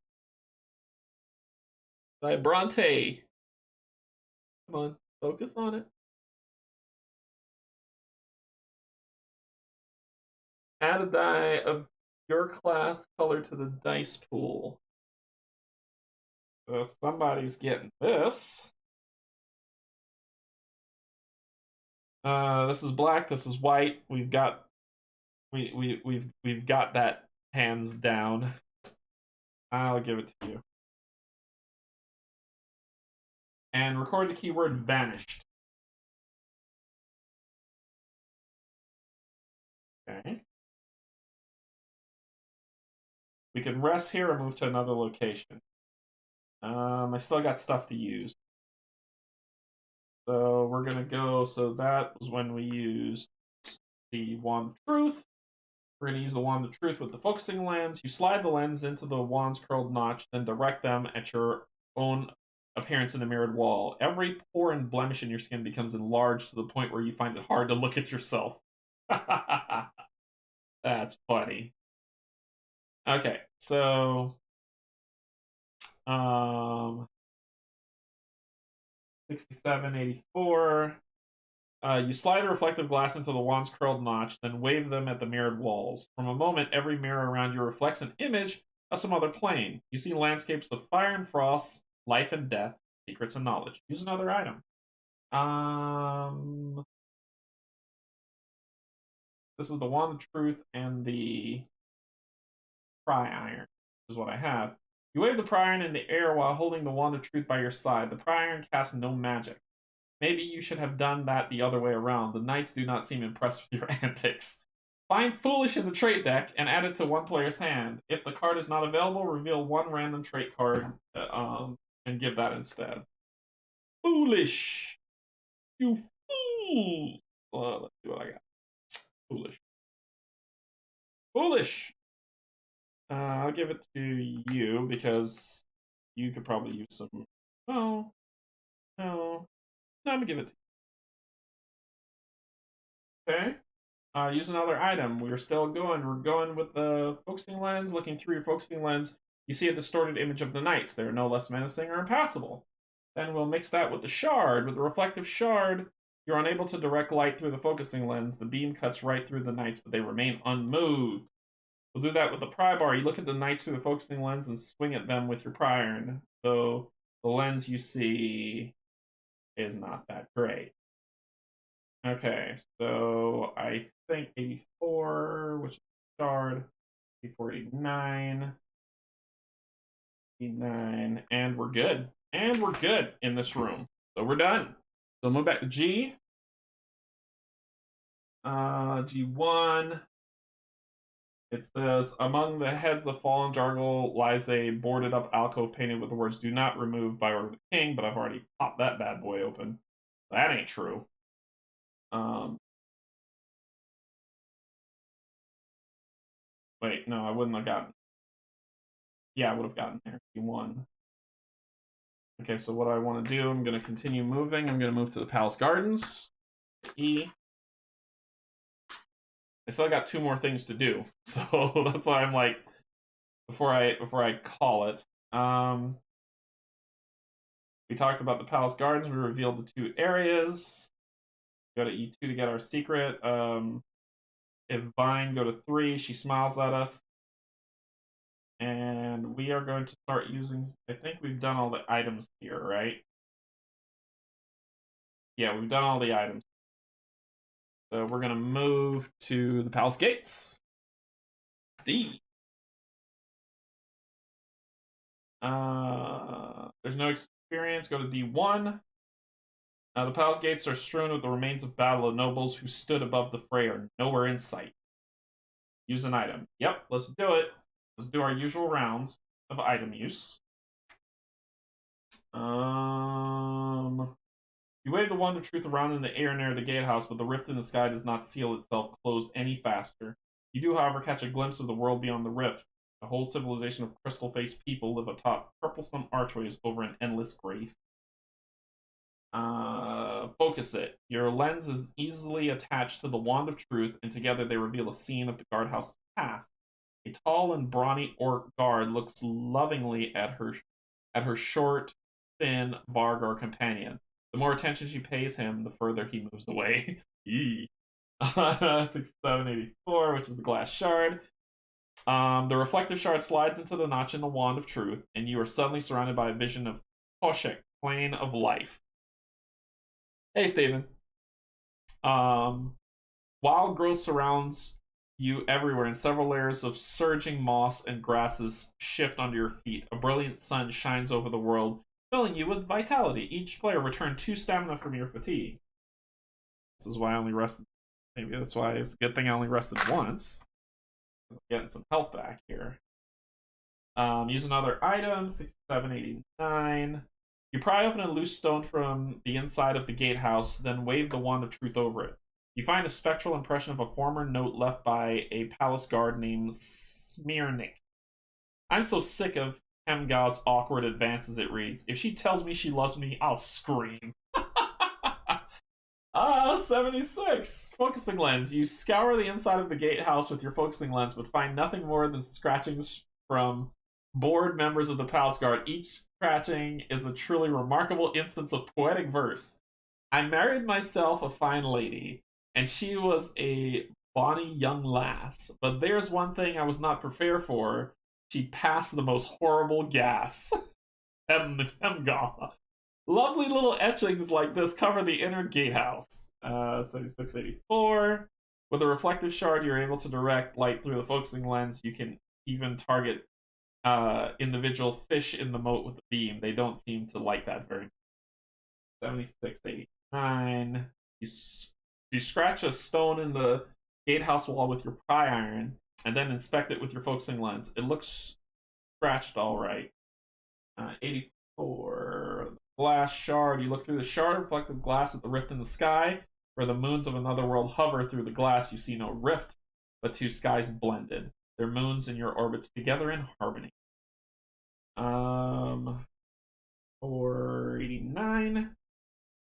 Vibrante. Come on, focus on it. Add a die of your class color to the dice pool. So somebody's getting this. This is black. This is white. We've got we've got that hands down. I'll give it to you. And record the keyword vanished. Okay. We can rest here or move to another location. I still got stuff to use. So we're gonna go, so that was when we used the Wand of Truth. We're gonna use the Wand of Truth with the focusing lens. You slide the lens into the wand's curled notch, then direct them at your own appearance in the mirrored wall. Every pore and blemish in your skin becomes enlarged to the point where you find it hard to look at yourself. That's funny. Okay, so 67, 84. You slide a reflective glass into the wand's curled notch, then wave them at the mirrored walls. From a moment, every mirror around you reflects an image of some other plane. You see landscapes of fire and frost, life and death, secrets and knowledge. Use another item. This is the Wand of Truth and the Pry Iron, which is what I have. You wave the Pry Iron in the air while holding the Wand of Truth by your side. The Pry Iron casts no magic. Maybe you should have done that the other way around. The knights do not seem impressed with your antics. Find Foolish in the trait deck and add it to one player's hand. If the card is not available, reveal one random trait card and give that instead. Foolish! You fool! Let's see what I got. Foolish. Foolish! I'll give it to you because you could probably use some. No. No, I'm gonna give it to you. Okay. Use another item. We're still going. We're going with the focusing lens. Looking through your focusing lens, you see a distorted image of the knights. They're no less menacing or impassable. Then we'll mix that with the shard. With the reflective shard, you're unable to direct light through the focusing lens. The beam cuts right through the knights, but they remain unmoved. We'll do that with the pry bar. You look at the knights through the focusing lens and swing at them with your pry iron. So the lens you see is not that great. Okay, so I think 84, which is shard, 84, 89, 89, and we're good. And we're good in this room. So we're done. So move back to G. G1. It says, among the heads of fallen Dragul lies a boarded up alcove painted with the words, do not remove by order of the king, but I've already popped that bad boy open. That ain't true. Wait, no, I wouldn't have gotten. Yeah, I would have gotten there. G1. Okay, so what I want to do, I'm going to continue moving. I'm going to move to the Palace Gardens. E. I still got 2 more things to do, so that's why I'm like, before I call it. We talked about the Palace Gardens. We revealed the 2 areas. Go to E2 to get our secret. If Vine go to 3, she smiles at us. And we are going to start using, I think we've done all the items here, right? Yeah, we've done all the items. So we're going to move to the Palace Gates. D. There's no experience. Go to D1. The Palace Gates are strewn with the remains of battle of nobles who stood above the fray are nowhere in sight. Use an item. Yep, let's do it. Let's do our usual rounds of item use. You wave the wand of truth around in the air near the gatehouse, but the rift in the sky does not seal itself closed any faster. You do, however, catch a glimpse of the world beyond the rift. A whole civilization of crystal-faced people live atop purplesome archways over an endless gray. Focus it. Your lens is easily attached to the wand of truth, and together they reveal a scene of the guardhouse's past. A tall and brawny orc guard looks lovingly at her short, thin Vargar companion. The more attention she pays him, the further he moves away. 6784, which is the glass shard. The reflective shard slides into the notch in the wand of truth, and you are suddenly surrounded by a vision of Koshek, plane of life. Hey, Steven. Wild growth surrounds you everywhere, and several layers of surging moss and grasses shift under your feet. A brilliant sun shines over the world, filling you with vitality. Each player return 2 stamina from your fatigue. This is why I only rested. Maybe that's why it's a good thing I only rested once. I'm getting some health back here. Use another item, 6789. You pry open a loose stone from the inside of the gatehouse, then wave the wand of truth over it. You find a spectral impression of a former note left by a palace guard named Smirnik. I'm so sick of Hemga's awkward advances, it reads. If she tells me she loves me, I'll scream. 76. Focusing lens. You scour the inside of the gatehouse with your focusing lens, but find nothing more than scratchings from bored members of the palace guard. Each scratching is a truly remarkable instance of poetic verse. I married myself a fine lady, and she was a bonny young lass. But there's one thing I was not prepared for. She passed the most horrible gas. Hemga. Lovely little etchings like this cover the inner gatehouse. 7684. With a reflective shard, you're able to direct light through the focusing lens. You can even target individual fish in the moat with the beam. They don't seem to like that very much. 7689. You scratch a stone in the gatehouse wall with your pry iron, and then inspect it with your focusing lens. It looks scratched all right. 84. Glass shard. You look through the shard of reflective glass at the rift in the sky. Where the moons of another world hover through the glass, you see no rift, but 2 skies blended. Their moons and your orbits together in harmony. 489.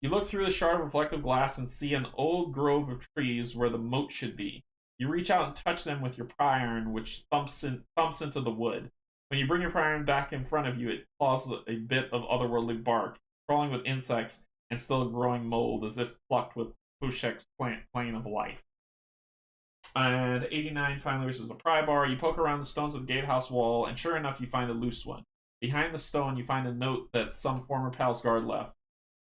You look through the shard of reflective glass and see an old grove of trees where the moat should be. You reach out and touch them with your pry iron, which thumps into the wood. When you bring your pry iron back in front of you, it claws a bit of otherworldly bark, crawling with insects and still growing mold, as if plucked with Pushek's plane of life. And 89 finally, which is a pry bar. You poke around the stones of the gatehouse wall, and sure enough, you find a loose one. Behind the stone, you find a note that some former palace guard left.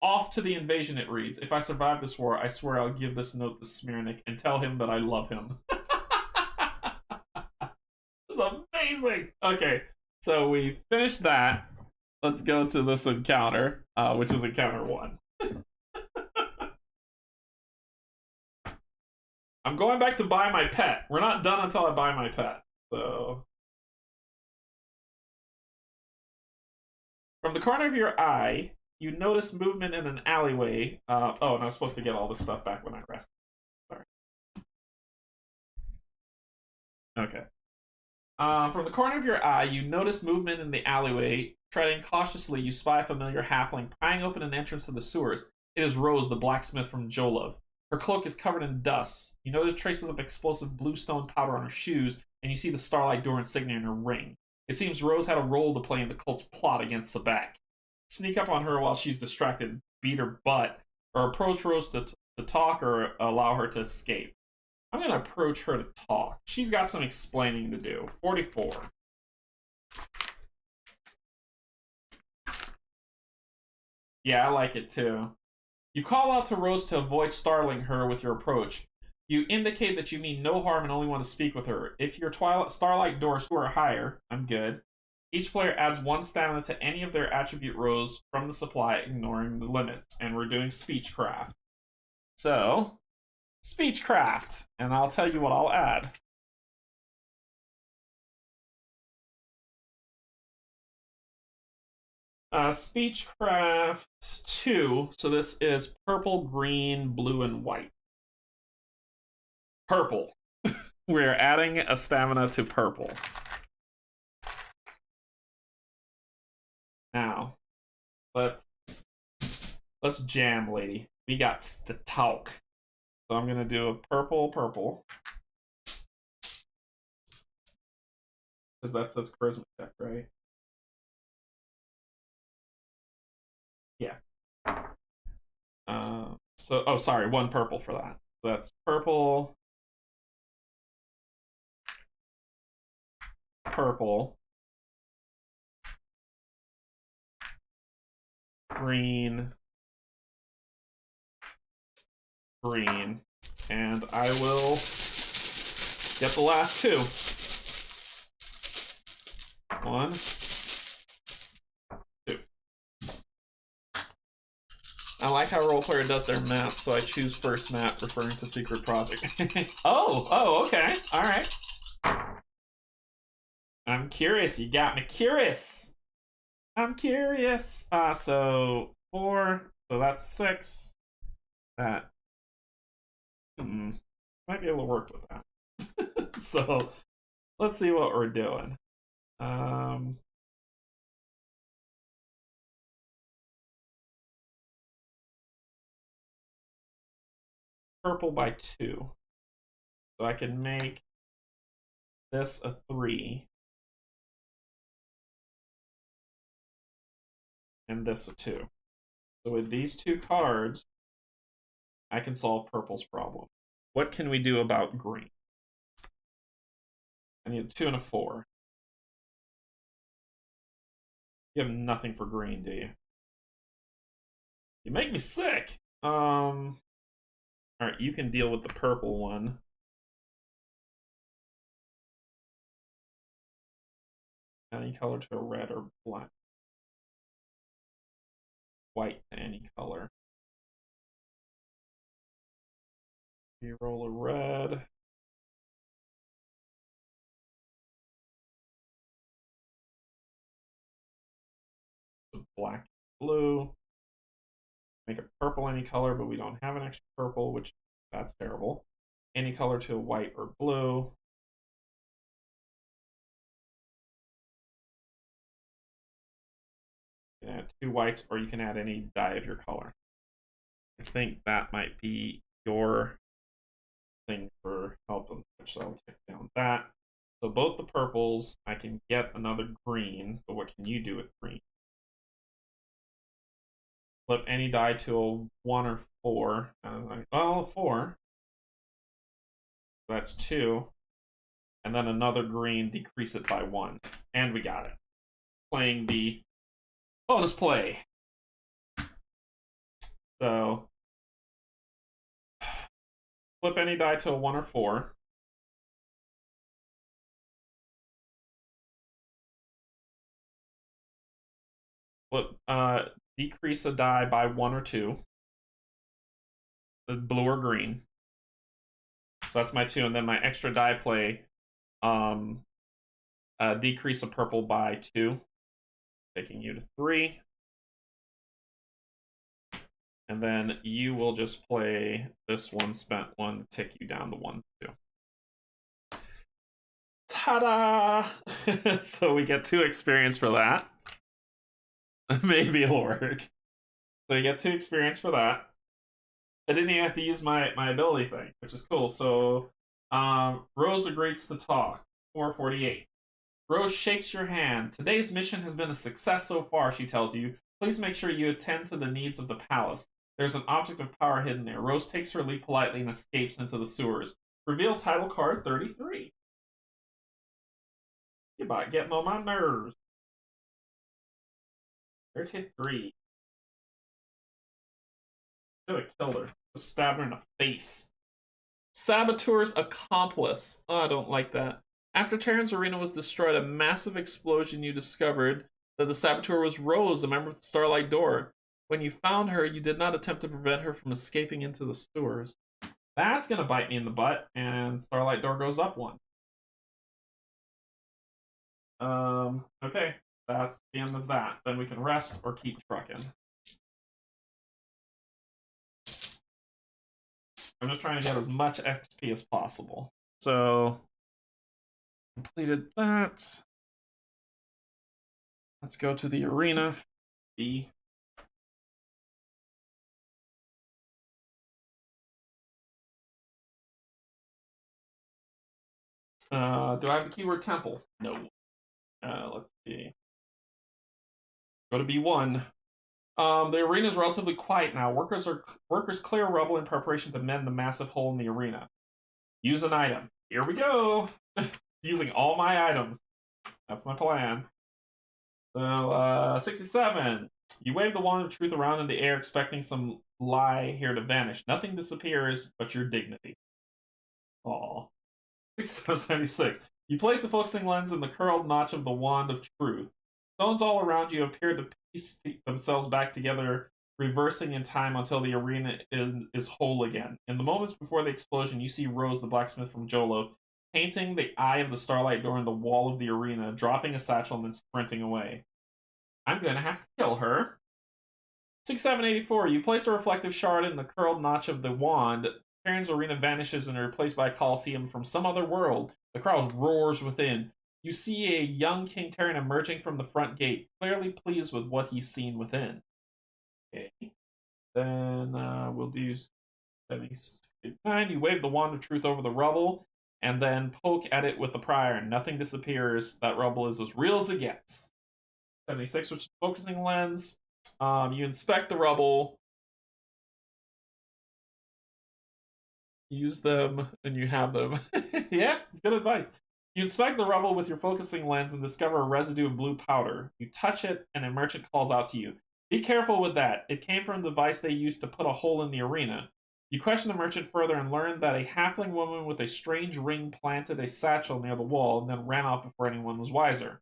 Off to the invasion, it reads. If I survive this war, I swear I'll give this note to Smirnik and tell him that I love him. This is amazing! Okay, so we finished that. Let's go to this encounter, which is encounter 1. I'm going back to buy my pet. We're not done until I buy my pet. So, from the corner of your eye, you notice movement in an alleyway. Oh, and I was supposed to get all this stuff back when I rest. Sorry. Okay. From the corner of your eye, you notice movement in the alleyway. Treading cautiously, you spy a familiar halfling prying open an entrance to the sewers. It is Rose, the blacksmith from Jolov. Her cloak is covered in dust. You notice traces of explosive bluestone powder on her shoes, and you see the Starlight Door insignia in her ring. It seems Rose had a role to play in the cult's plot against Sabak. Sneak up on her while she's distracted, beat her butt, or approach Rose to talk or allow her to escape. I'm going to approach her to talk. She's got some explaining to do. 44. Yeah, I like it too. You call out to Rose to avoid startling her with your approach. You indicate that you mean no harm and only want to speak with her. If your Starlight Door score higher, I'm good. Each player adds 1 stamina to any of their attribute rows from the supply, ignoring the limits. And we're doing Speechcraft. So, Speechcraft. And I'll tell you what I'll add. Speechcraft 2. So this is purple, green, blue, and white. Purple. We're adding a stamina to purple. Now, let's jam, lady. We got to talk. So I'm gonna do a purple, purple. Because that says charisma check, right? Yeah. Oh, sorry, 1 purple for that. So that's purple, purple, green, green, and I will get the last 2. 1, 2. I like how Roleplayer does their map, so I choose first map referring to secret project. oh, okay. All right. I'm curious. You got me curious. I'm curious. So 4. So that's 6. That might be able to work with that. So let's see what we're doing. Purple by 2. So I can make this a 3. And this a 2. So with these 2 cards, I can solve purple's problem. What can we do about green? I need a 2 and a 4. You have nothing for green, do you? You make me sick. Alright, you can deal with the purple one. Any color to a red or black. White to any color. You roll a red. Black, blue. Make a purple any color, but we don't have an extra purple, which that's terrible. Any color to a white or blue. You can add 2 whites, or you can add any dye of your color. I think that might be your thing for help them, so I'll take down that. So both the purples, I can get another green, but what can you do with green? Flip any die to a 1 or 4. Oh, 4. That's 2. And then another green, decrease it by 1. And we got it. Playing the bonus play. So, flip any die to a 1 or 4. Flip, decrease a die by 1 or 2, the blue or green. So that's my 2, and then my extra die play, decrease a purple by 2, taking you to 3. And then you will just play this one spent one to take you down to 1, 2. Ta-da! So we get 2 experience for that. Maybe it'll work. So you get 2 experience for that. I didn't even have to use my ability thing, which is cool. So Rose agrees to talk. 448. Rose shakes your hand. Today's mission has been a success so far, she tells you. Please make sure you attend to the needs of the palace. There's an object of power hidden there. Rose takes her leap politely and escapes into the sewers. Reveal title card 33. You're about getting on my nerves. 33. Should have killed her. Just stabbed her in the face. Saboteur's accomplice. Oh, I don't like that. After Terran's arena was destroyed, a massive explosion, you discovered that the saboteur was Rose, a member of the Starlight Door. When you found her, you did not attempt to prevent her from escaping into the sewers. That's going to bite me in the butt, and Starlight Door goes up 1. Okay, that's the end of that. Then we can rest or keep trucking. I'm just trying to get as much XP as possible. So, completed that. Let's go to the arena. B. Do I have the keyword temple? No. Let's see. Go to B1. The arena is relatively quiet now. Workers clear rubble in preparation to mend the massive hole in the arena. Use an item. Here we go. Using all my items. That's my plan. So, 67. You wave the wand of truth around in the air, expecting some lie here to vanish. Nothing disappears but your dignity. Aww. 76. You place the focusing lens in the curled notch of the wand of truth. Stones all around you appear to piece themselves back together, reversing in time until the arena is whole again. In the moments before the explosion, you see Rose, the blacksmith from Jolo, painting the eye of the Starlight Door in the wall of the arena, dropping a satchel and then sprinting away. I'm gonna have to kill her. 6784. You place a reflective shard in the curled notch of the wand. Terran's arena vanishes and is replaced by a coliseum from some other world. The crowd roars within. You see a young King Terran emerging from the front gate, clearly pleased with what he's seen within. Okay. Then we'll do 79. You wave the wand of truth over the rubble and then poke at it with the pry iron. Nothing disappears. That rubble is as real as it gets. 76, which is focusing lens. You inspect the rubble. Use them and you have them. Yeah, it's good advice. You inspect the rubble with your focusing lens and discover a residue of blue powder. You touch it and a merchant calls out to you. Be careful with that. It came from the device they used to put a hole in the arena. You question the merchant further and learn that a halfling woman with a strange ring planted a satchel near the wall and then ran off before anyone was wiser.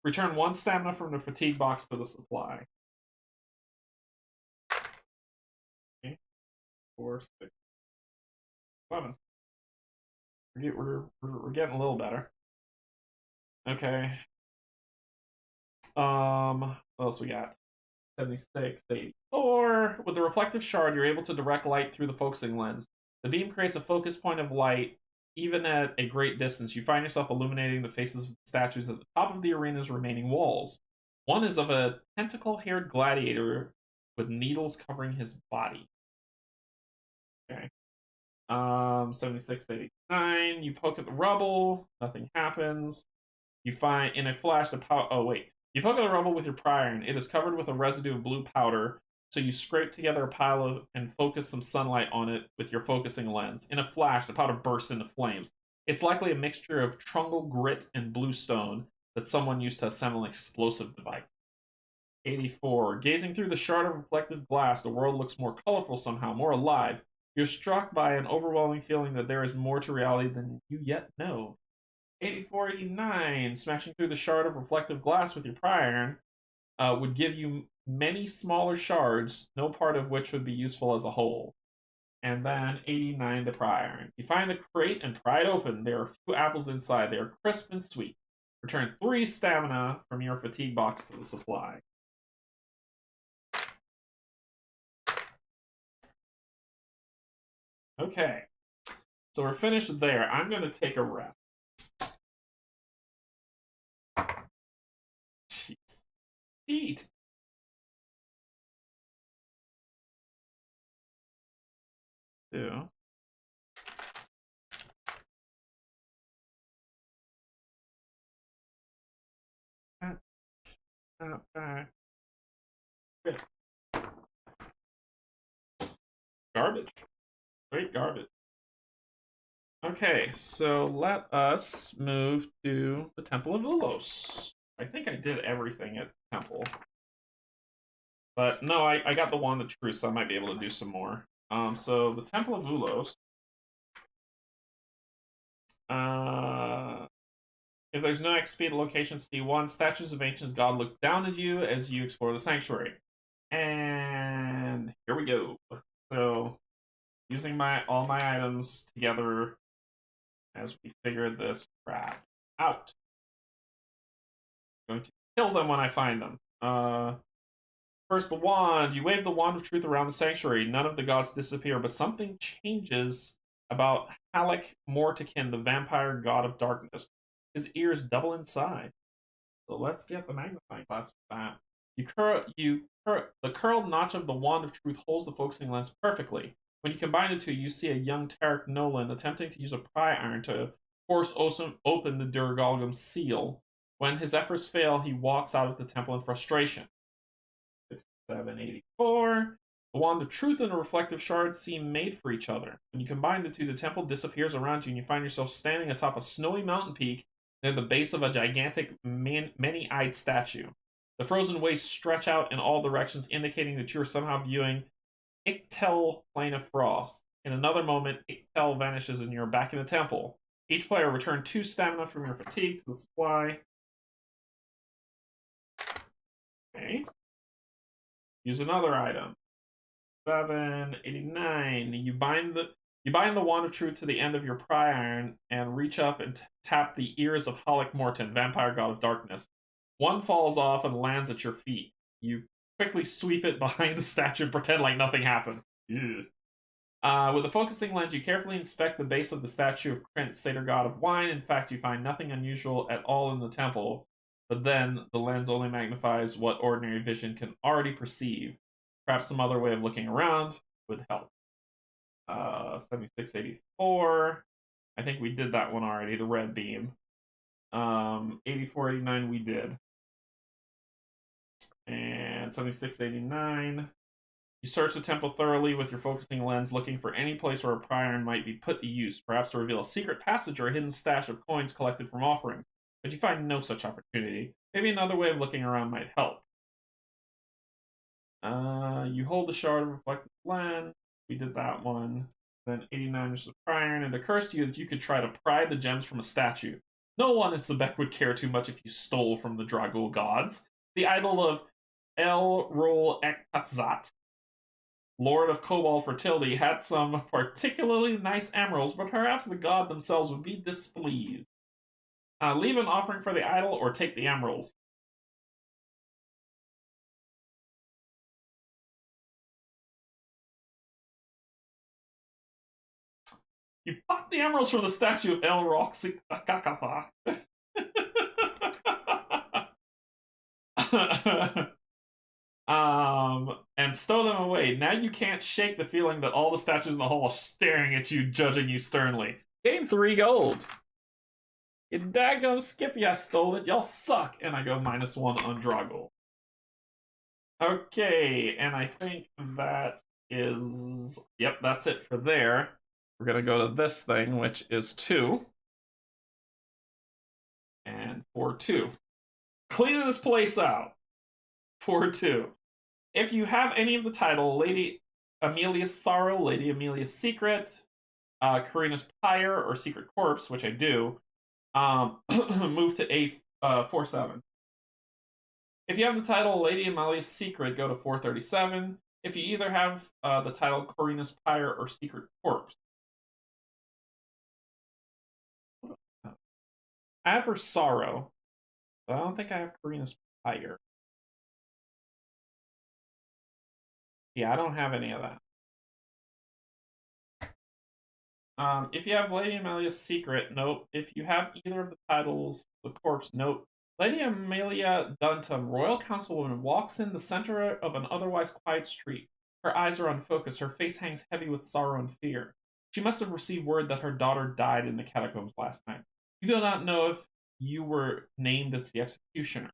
Return 1 stamina from the fatigue box to the supply. Okay. 4, 6, 7. We're getting a little better. Okay. What else we got? 76, 84. With the reflective shard, you're able to direct light through the focusing lens. The beam creates a focus point of light, even at a great distance. You find yourself illuminating the faces of statues at the top of the arena's remaining walls. One is of a tentacle-haired gladiator with needles covering his body. Okay. 76, 89. You poke at the rubble. Nothing happens. You find in a flash the power. Oh, wait. You poke at the rubble with your pry iron. It is covered with a residue of blue powder, so you scrape together a pile of and focus some sunlight on it with your focusing lens. In a flash, the powder bursts into flames. It's likely a mixture of trungle grit and bluestone that someone used to assemble an explosive device. 84. Gazing through the shard of reflective glass, the world looks more colorful somehow, more alive. You're struck by an overwhelming feeling that there is more to reality than you yet know. 84, 89. Smashing through the shard of reflective glass with your pry iron would give you many smaller shards, no part of which would be useful as a whole. And then 89 to pry iron. You find the crate and pry it open. There are a few apples inside. They are crisp and sweet. Return 3 stamina from your fatigue box to the supply. Okay. So we're finished there. I'm going to take a rest. Jeez. Eat. Two. Good. Garbage. Straight garbage. Okay, so let us move to the Temple of Ulos. I think I did everything at the temple. But no, I got the Wand of Truth, so I might be able to do some more. So the Temple of Ulos. If there's no XP at the location C1, statues of ancient god looks down at you as you explore the sanctuary. And here we go. So using all my items together as we figure this crap out. I'm going to kill them when I find them. First, the wand. You wave the wand of truth around the sanctuary. None of the gods disappear, but something changes about Halleck Mortikin, the vampire god of darkness. His ears double in size. So let's get the magnifying glass for that. The curled notch of the wand of truth holds the focusing lens perfectly. When you combine the two, you see a young Tarek Nolan attempting to use a pry iron to force open the Durgalgam seal. When his efforts fail, he walks out of the temple in frustration. 6784. The wand of truth and the reflective shard seem made for each other. When you combine the two, the temple disappears around you, and you find yourself standing atop a snowy mountain peak near the base of a gigantic, many-eyed statue. The frozen wastes stretch out in all directions, indicating that you are somehow viewing Ictel Plane of Frost. In another moment, Ictel vanishes and you're back in the temple. Each player return 2 stamina from your fatigue to the supply. Okay. Use another item. 789. You bind the wand of truth to the end of your pry iron and reach up and tap the ears of Halleck Morton, vampire god of darkness. One falls off and lands at your feet. You quickly sweep it behind the statue and pretend like nothing happened. With a focusing lens, you carefully inspect the base of the statue of Krint, satyr god of wine. In fact, you find nothing unusual at all in the temple, but then the lens only magnifies what ordinary vision can already perceive. Perhaps some other way of looking around would help. 7684. I think we did that one already, the red beam. 8489 we did. And 7689. You search the temple thoroughly with your focusing lens, looking for any place where a pry iron might be put to use, perhaps to reveal a secret passage or a hidden stash of coins collected from offerings. But you find no such opportunity. Maybe another way of looking around might help. You hold the shard of reflective lens. We did that one. Then 89 is the pry iron. It occurs to you that you could try to pry the gems from a statue. No one in Sebek would care too much if you stole from the Dragul gods. The idol of El Rol Ektatzat, Lord of Cobalt Fertility, had some particularly nice emeralds, but perhaps the god themselves would be displeased. Leave an offering for the idol or take the emeralds. You pop the emeralds from the statue of El Roxikakapa. And stow them away. Now you can't shake the feeling that all the statues in the hall are staring at you, judging you sternly. Gain 3 gold. You daggone Skippy, I stole it. Y'all suck. And I go -1 on Dragul. Okay, and I think that is... Yep, that's it for there. We're going to go to this thing, which is 2. And 4-2. Cleaning this place out. 4-2. If you have any of the title, Lady Amelia's Sorrow, Lady Amelia's Secret, Karina's Pyre, or Secret Corpse, which I do, move to A 4-7. If you have the title Lady Amalia's Secret, go to 437. If you either have the title Corina's Pyre or Secret Corpse. I have her Sorrow, but I don't think I have Corina's Pyre. Yeah, I don't have any of that. If you have Lady Amelia's Secret, note. If you have either of the titles, the corpse, note. Lady Amelia Dunton, Royal Councilwoman, walks in the center of an otherwise quiet street. Her eyes are unfocused. Her face hangs heavy with sorrow and fear. She must have received word that her daughter died in the catacombs last night. You do not know if you were named as the executioner.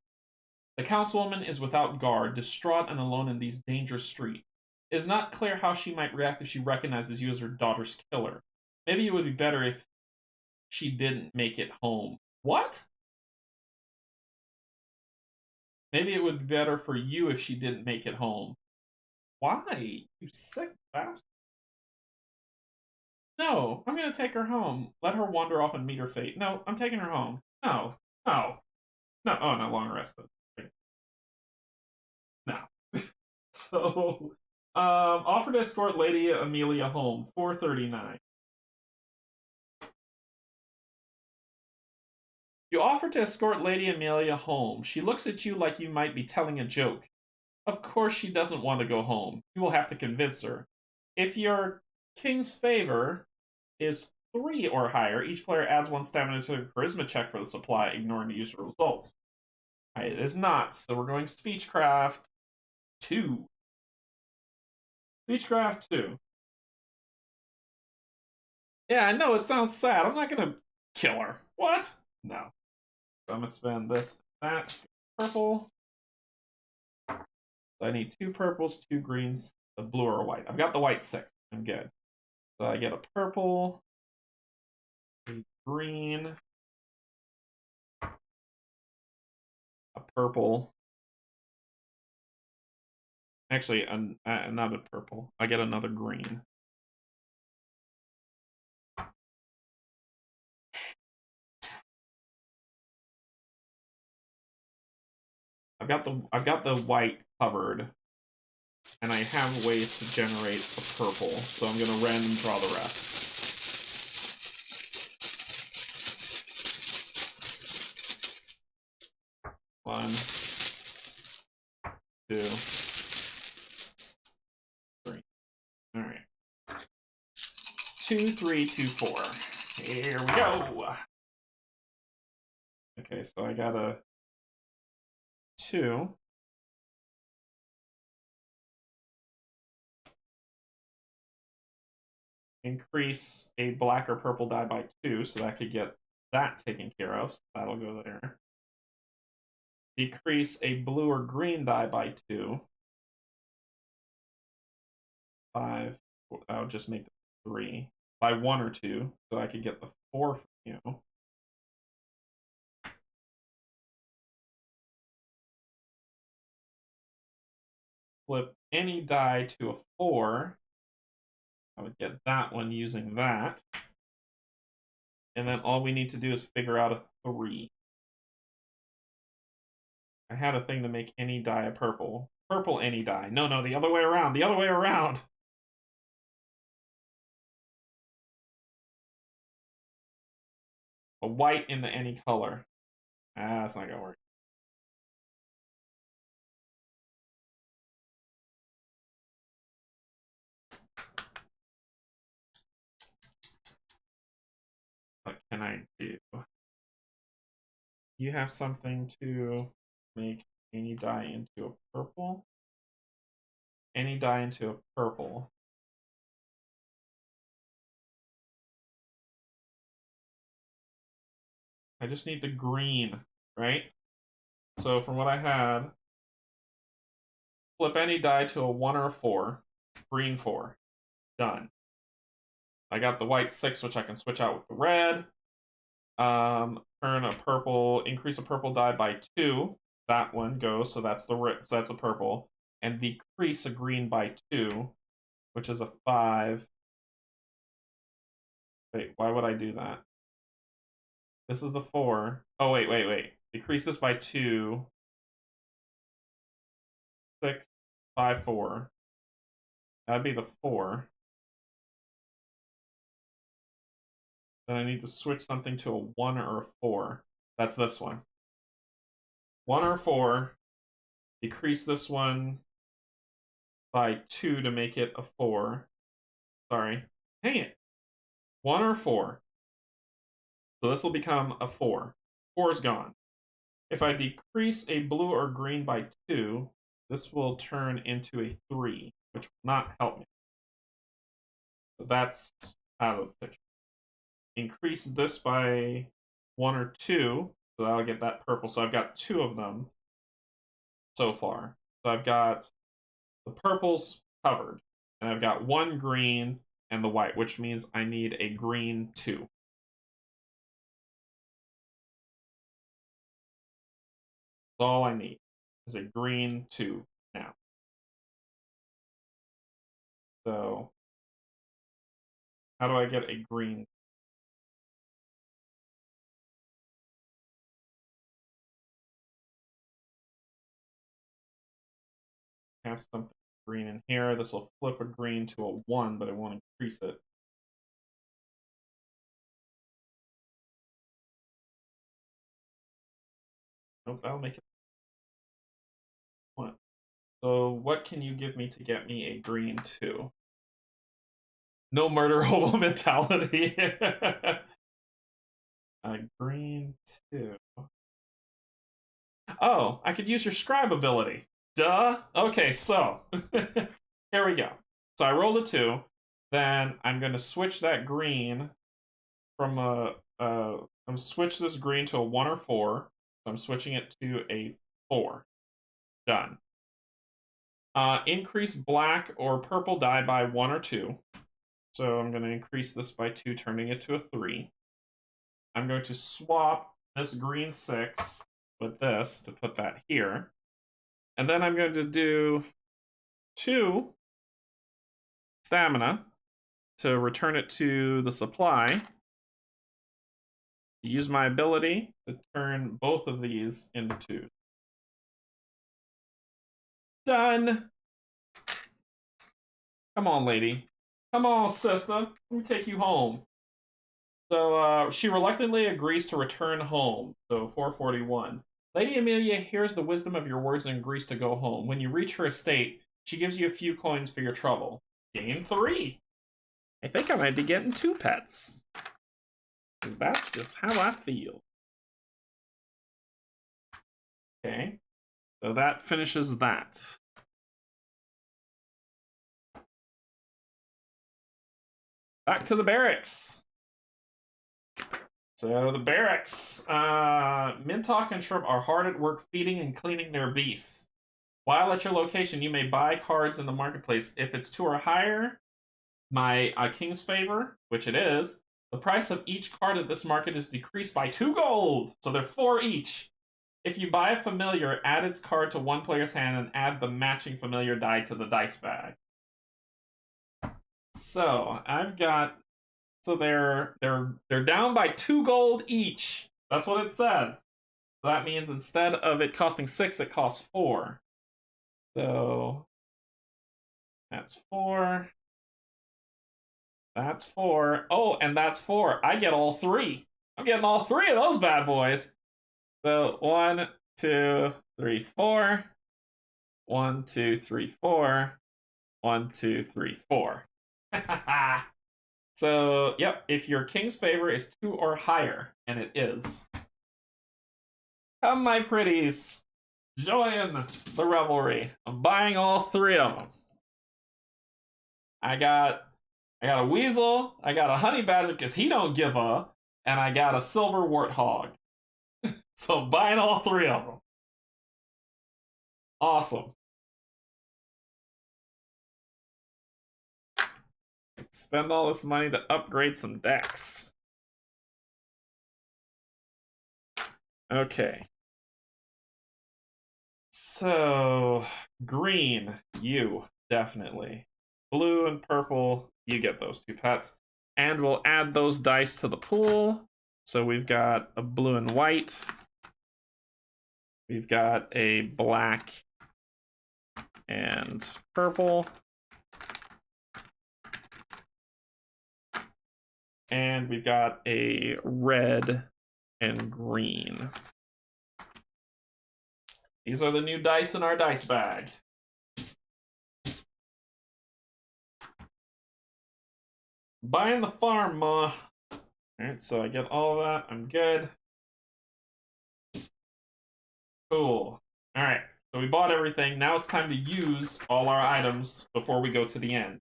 The councilwoman is without guard, distraught and alone in these dangerous streets. It is not clear how she might react if she recognizes you as her daughter's killer. Maybe it would be better if she didn't make it home. What? Maybe it would be better for you if she didn't make it home. Why? You sick bastard. No, I'm gonna take her home. Let her wander off and meet her fate. No, I'm taking her home. No. No. No. Oh, no, long rested. No. So, offer to escort Lady Amelia home. 439. You offer to escort Lady Amelia home. She looks at you like you might be telling a joke. Of course she doesn't want to go home. You will have to convince her. If your king's favor is 3 or higher, each player adds 1 stamina to their charisma check for the supply, ignoring the usual results. It is not, so we're going Speechcraft 2. Speechcraft 2. Yeah, I know, it sounds sad. I'm not gonna kill her. What? No. So I'm gonna spend this, that, purple. So I need 2 purples, 2 greens, a blue or a white. I've got the white 6. I'm good. So I get a purple, a green, a purple. Actually, another purple. I get another green. I've got the white covered, and I have ways to generate a purple, so I'm gonna random draw the rest. One, 2, 3. All right. 2, 3, 2, 4. Here we go. Okay, so I got a 2. Increase a black or purple die by 2, so that could get that taken care of. So that'll go there. Decrease a blue or green die by 2. 5. I'll just make the 3 by 1 or 2, so I could get the 4 from you. Flip any die to a 4. I would get that one using that. And then all we need to do is figure out a 3. I had a thing to make any die a purple. Purple any die. No, no, the other way around. The other way around. A white in the any color. That's not gonna work. What can I do? You have something to make any die into a purple? Any die into a purple. I just need the green, right? So from what I had, flip any die to a 1 or a 4. Green 4. Done. I got the white 6, which I can switch out with the red. Turn a purple, increase a purple die by 2. That one goes, so that's a purple. And decrease a green by 2, which is a 5. Wait, why would I do that? This is the 4. Oh, wait. Decrease this by 2. 6, 5, 4. That'd be the 4. Then I need to switch something to a 1 or a 4. That's this one. 1 or 4. Decrease this one by 2 to make it a 4. Sorry. Dang it. 1 or 4. So this will become a 4. 4 is gone. If I decrease a blue or green by 2, this will turn into a 3, which will not help me. So that's out of the picture. Increase this by 1 or 2, so I'll get that purple. So I've got 2 of them so far. So I've got the purples covered, and I've got 1 green and the white, which means I need a green 2. That's all I need is a green 2 now. So how do I get a green? Have something green in here. This will flip a green to a 1, but it won't increase it. Nope, that'll make it 1. So what can you give me to get me a green 2? No murder hobo mentality. A green 2. Oh, I could use your scribe ability. Duh. Okay, so here we go. So I rolled a 2. Then I'm going to switch that green from I'm switch this green to a 1 or 4. So I'm switching it to a 4. Done. Increase black or purple die by 1 or 2. So I'm going to increase this by 2, turning it to a 3. I'm going to swap this green 6 with this to put that here. And then I'm going to do 2 stamina to return it to the supply. Use my ability to turn both of these into 2. Done. Come on, lady. Come on, sister. Let me take you home. So she reluctantly agrees to return home. So 441. Lady Amelia hears the wisdom of your words and agrees to go home. When you reach her estate, she gives you a few coins for your trouble. Gain 3. I think I might be getting 2 pets. Because that's just how I feel. Okay. So that finishes that. Back to the barracks. So the barracks. Mintok and Shrimp are hard at work feeding and cleaning their beasts. While at your location, you may buy cards in the marketplace. If it's 2 or higher, my King's Favor, which it is, the price of each card at this market is decreased by 2 gold. So they're 4 each. If you buy a familiar, add its card to one player's hand and add the matching familiar die to the dice bag. So I've got, so they're down by 2 gold each. That's what it says. So that means instead of it costing 6, it costs 4. So that's 4. That's 4. Oh, and that's 4. I get all 3. I'm getting all 3 of those bad boys. So 1, 2, 3, 4. 1, 2, 3, 4. 1, 2, 3, 4. So, yep, if your King's Favor is 2 or higher, and it is. Come, my pretties. Join the revelry. I'm buying all 3 of them. I got a weasel, I got a honey badger because he don't give up, and I got a silver warthog. So I'm buying all 3 of them. Awesome. Spend all this money to upgrade some decks. Okay. So, green, you, definitely. Blue and purple, you get those 2 pets. And we'll add those dice to the pool. So we've got a blue and white. We've got a black and purple. And we've got a red and green. These are the new dice in our dice bag. Buying the farm, ma. Alright, so I get all of that. I'm good. Cool. Alright, so we bought everything. Now it's time to use all our items before we go to the end.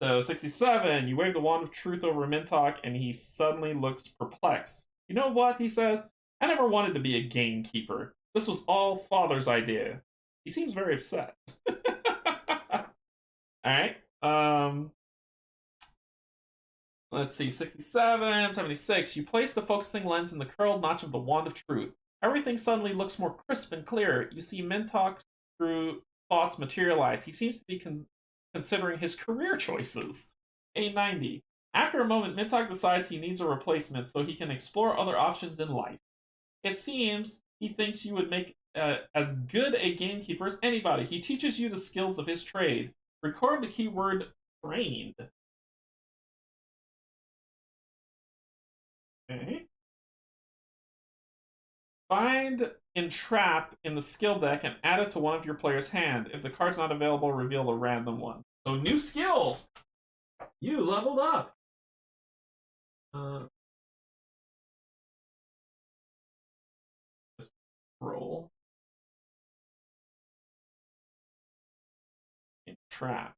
So 67, you wave the wand of truth over Mintok, and he suddenly looks perplexed. You know what, he says? I never wanted to be a gamekeeper. This was all Father's idea. He seems very upset. Alright. Let's see, 67, 76. You place the focusing lens in the curled notch of the wand of truth. Everything suddenly looks more crisp and clear. You see Mintok through thoughts materialize. He seems to be considering his career choices. A90. After a moment, Mintok decides he needs a replacement so he can explore other options in life. It seems he thinks you would make as good a gamekeeper as anybody. He teaches you the skills of his trade. Record the keyword trained. Okay. Find Entrap in the skill deck and add it to one of your player's hand. If the card's not available, reveal a random one. So, new skill! You leveled up! Just roll. Entrap.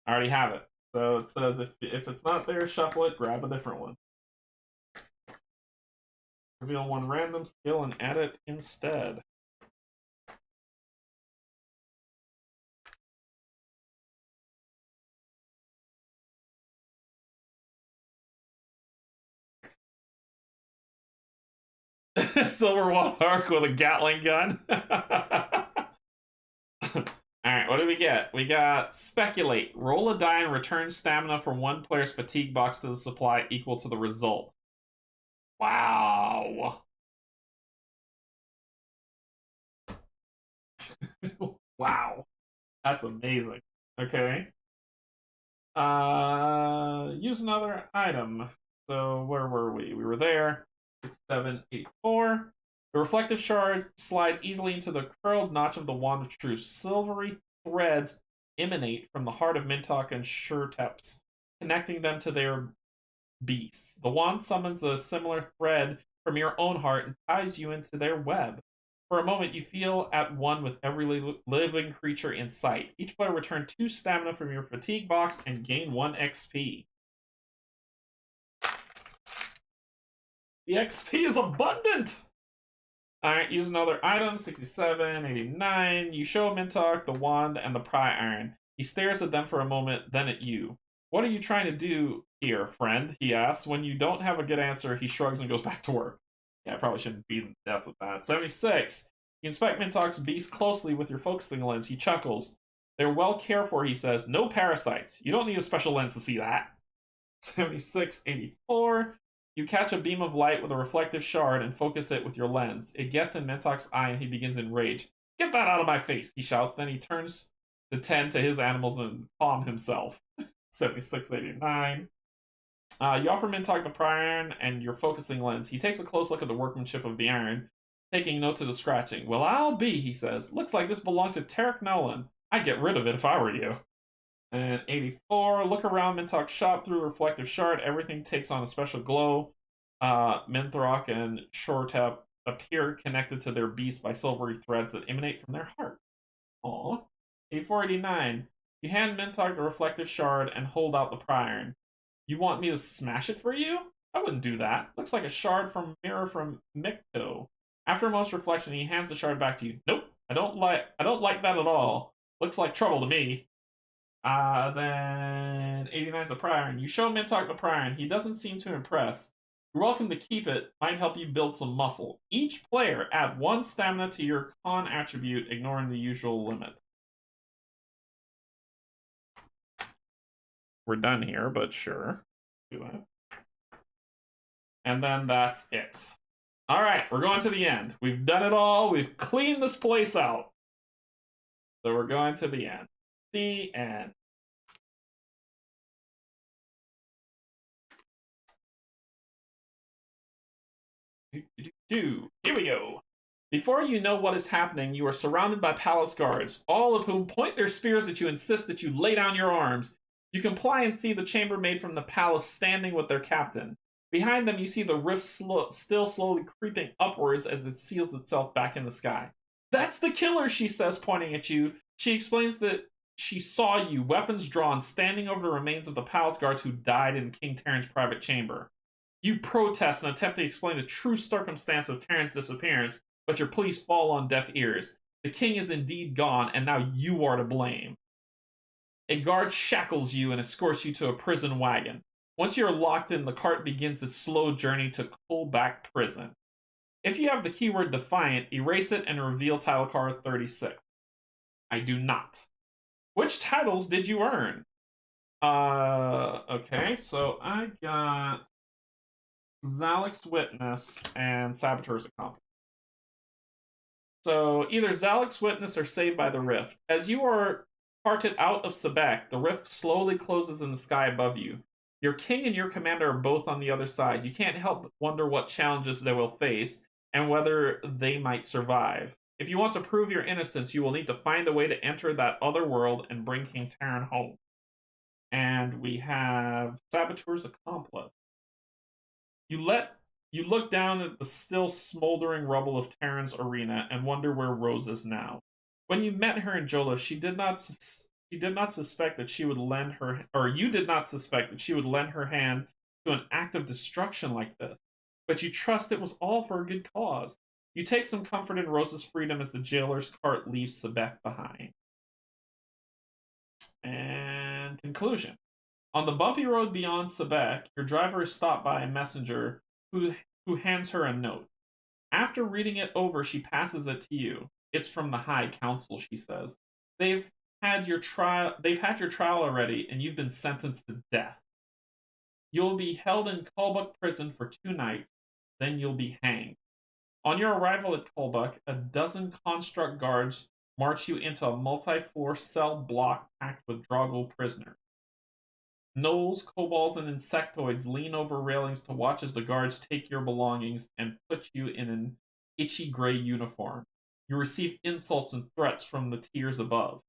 I already have it. So it says if it's not there, shuffle it, grab a different one. Reveal one random skill and add it instead. Silver Wand Arc with a Gatling gun. Alright, what do we get? We got Speculate. Roll a die and return stamina from one player's fatigue box to the supply equal to the result. Wow. Wow. That's amazing. Okay. Use another item. So where were we? We were there. 6784. The reflective shard slides easily into the curled notch of the wand of truth. Silvery threads emanate from the heart of Mintok and Shurteps, connecting them to their beasts. The wand summons a similar thread from your own heart and ties you into their web. For a moment, you feel at one with every living creature in sight. Each player return 2 stamina from your fatigue box and gain 1 XP. The XP is abundant! Alright, use another item, 67, 89. You show Mintok the wand and the pry iron. He stares at them for a moment, then at you. What are you trying to do here, friend? He asks. When you don't have a good answer, he shrugs and goes back to work. Yeah, I probably shouldn't beat him to death with that. 76. You inspect Mintok's beast closely with your focusing lens. He chuckles. They're well cared for, he says. No parasites. You don't need a special lens to see that. 76, 84. You catch a beam of light with a reflective shard and focus it with your lens. It gets in Mentok's eye and he begins in rage. Get that out of my face, he shouts. Then he turns to tend to his animals and calm himself. 76, 89. You offer Mintok the pry iron and your focusing lens. He takes a close look at the workmanship of the iron, taking note of the scratching. Well, I'll be, he says. Looks like this belonged to Tarek Nolan. I'd get rid of it if I were you. And 84, look around Mintok's shop through reflective shard. Everything takes on a special glow. Minthrock and Shortep appear connected to their beast by silvery threads that emanate from their heart. Aww. 84, 89. You hand Minthrock the reflective shard and hold out the pry iron. You want me to smash it for you? I wouldn't do that. Looks like a shard from mirror from Mikto. After a moment's reflection, he hands the shard back to you. Nope, I don't like that at all. Looks like trouble to me. Then 89 is a pry iron. You show Mintok the pry iron. He doesn't seem to impress. You're welcome to keep it. Might help you build some muscle. Each player add 1 stamina to your con attribute, ignoring the usual limit. We're done here, but sure. Do that. And then that's it. All right, we're going to the end. We've done it all. We've cleaned this place out. So we're going to the end. The end. Here we go. Before you know what is happening, you are surrounded by palace guards, all of whom point their spears at you and insist that you lay down your arms. You comply and see the chambermaid from the palace standing with their captain. Behind them, you see the rift still slowly creeping upwards as it seals itself back in the sky. That's the killer, she says, pointing at you. She explains that she saw you, weapons drawn, standing over the remains of the palace guards who died in King Terran's private chamber. You protest and attempt to explain the true circumstance of Terran's disappearance, but your pleas fall on deaf ears. The king is indeed gone, and now you are to blame. A guard shackles you and escorts you to a prison wagon. Once you are locked in, the cart begins its slow journey to Colback Prison. If you have the keyword Defiant, erase it and reveal title card 36. I do not. Which titles did you earn? Okay, so I got Zalek's Witness and Saboteur's Accomplice. So either Zalek's Witness or Saved by the Rift. As you are carted out of Sebek, the rift slowly closes in the sky above you. Your king and your commander are both on the other side. You can't help but wonder what challenges they will face and whether they might survive. If you want to prove your innocence, you will need to find a way to enter that other world and bring King Terran home. And we have Saboteur's Accomplice. You look down at the still smoldering rubble of Terran's arena and wonder where Rose is now. When you met her in Jola, she did not suspect that she would lend her, or you did not suspect that she would lend her hand to an act of destruction like this. But you trust it was all for a good cause. You take some comfort in Rose's freedom as the jailer's cart leaves Sebek behind. And conclusion. On the bumpy road beyond Sebek, your driver is stopped by a messenger who hands her a note. After reading it over, she passes it to you. It's from the High Council, she says. They've had your trial already, and you've been sentenced to death. You'll be held in Kulbuk prison for 2 nights, then you'll be hanged. On your arrival at Kulbuk, a dozen construct guards march you into a multi-floor cell block packed with Dragul prisoners. Gnolls, kobolds, and insectoids lean over railings to watch as the guards take your belongings and put you in an itchy gray uniform. You receive insults and threats from the tiers above.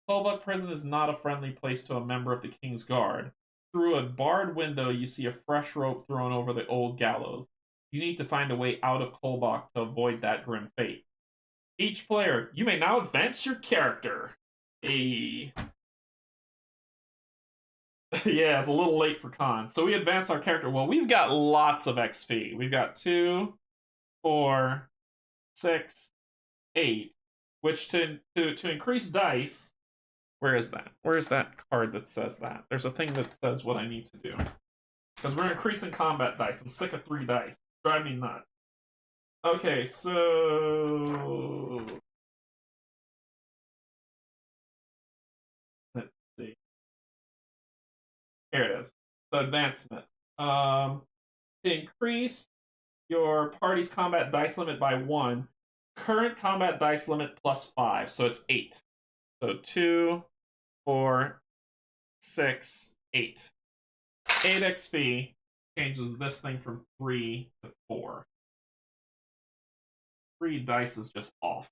Kulbuk prison is not a friendly place to a member of the King's Guard. Through a barred window, you see a fresh rope thrown over the old gallows. You need to find a way out of Kulbuk to avoid that grim fate. Each player, you may now advance your character. Yeah, it's a little late for cons. So we advance our character. Well, we've got lots of XP. We've got 2, 4, 6, 8. Which to increase dice. Where is that? Where is that card that says that? There's a thing that says what I need to do. Because we're increasing combat dice. I'm sick of 3 dice. Drive me nuts. Okay, so let's see. Here it is. So advancement. To increase your party's combat dice limit by 1, current combat dice limit plus 5, so it's 8. So 2, 4, 6, 8. 8 XP changes this thing from 3 to 4. 3 dice is just off.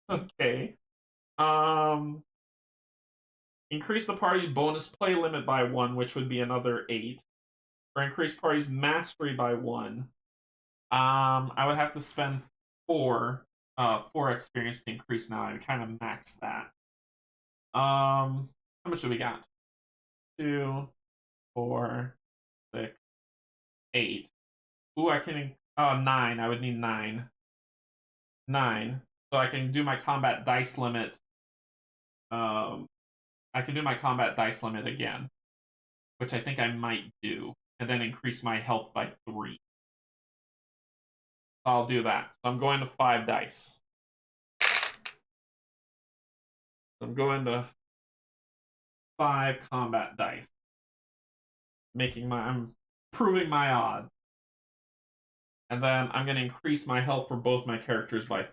Okay. Increase the party's bonus play limit by 1, which would be another 8. Or increase party's mastery by 1. I would have to spend 4 experience to increase now. I kind of maxed that. How much do we got? 2, 4, 6, 8. Ooh, I can 9. I would need 9. 9. So I can do my combat dice limit. I can do my combat dice limit again, which I think I might do, and then increase my health by 3. So I'll do that. So I'm going to 5 dice. So I'm going to 5 combat dice. I'm proving my odds. And then I'm going to increase my health for both my characters by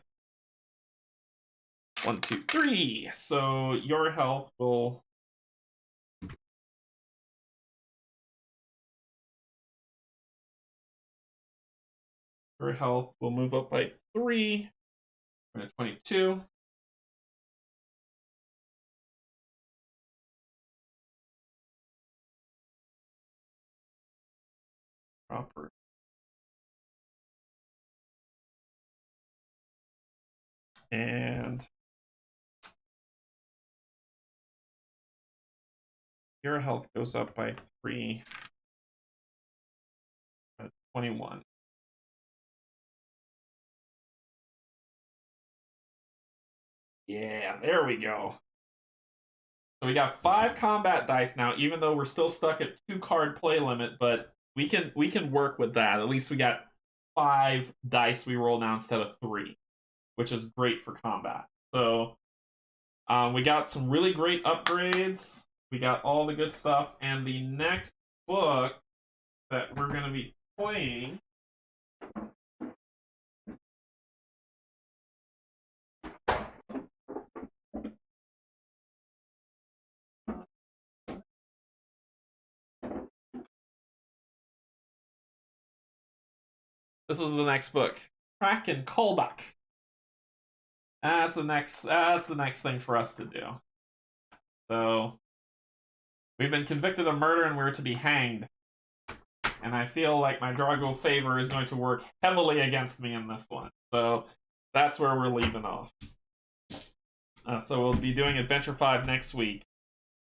1, 2, 3. So your health will... Your health will move up by 3. We're at 22. Proper. And your health goes up by 3. 21. Yeah, there we go. So we got 5 combat dice now, even though we're still stuck at 2 card play limit, but we can work with that. At least we got 5 dice we roll now instead of 3, which is great for combat. So we got some really great upgrades. We got all the good stuff, and the next book that we're going to be playing this is the next book. Kraken Kolbach. That's the next thing for us to do. So we've been convicted of murder and we're to be hanged. And I feel like my Dragul favor is going to work heavily against me in this one. So that's where we're leaving off. So we'll be doing Adventure 5 next week.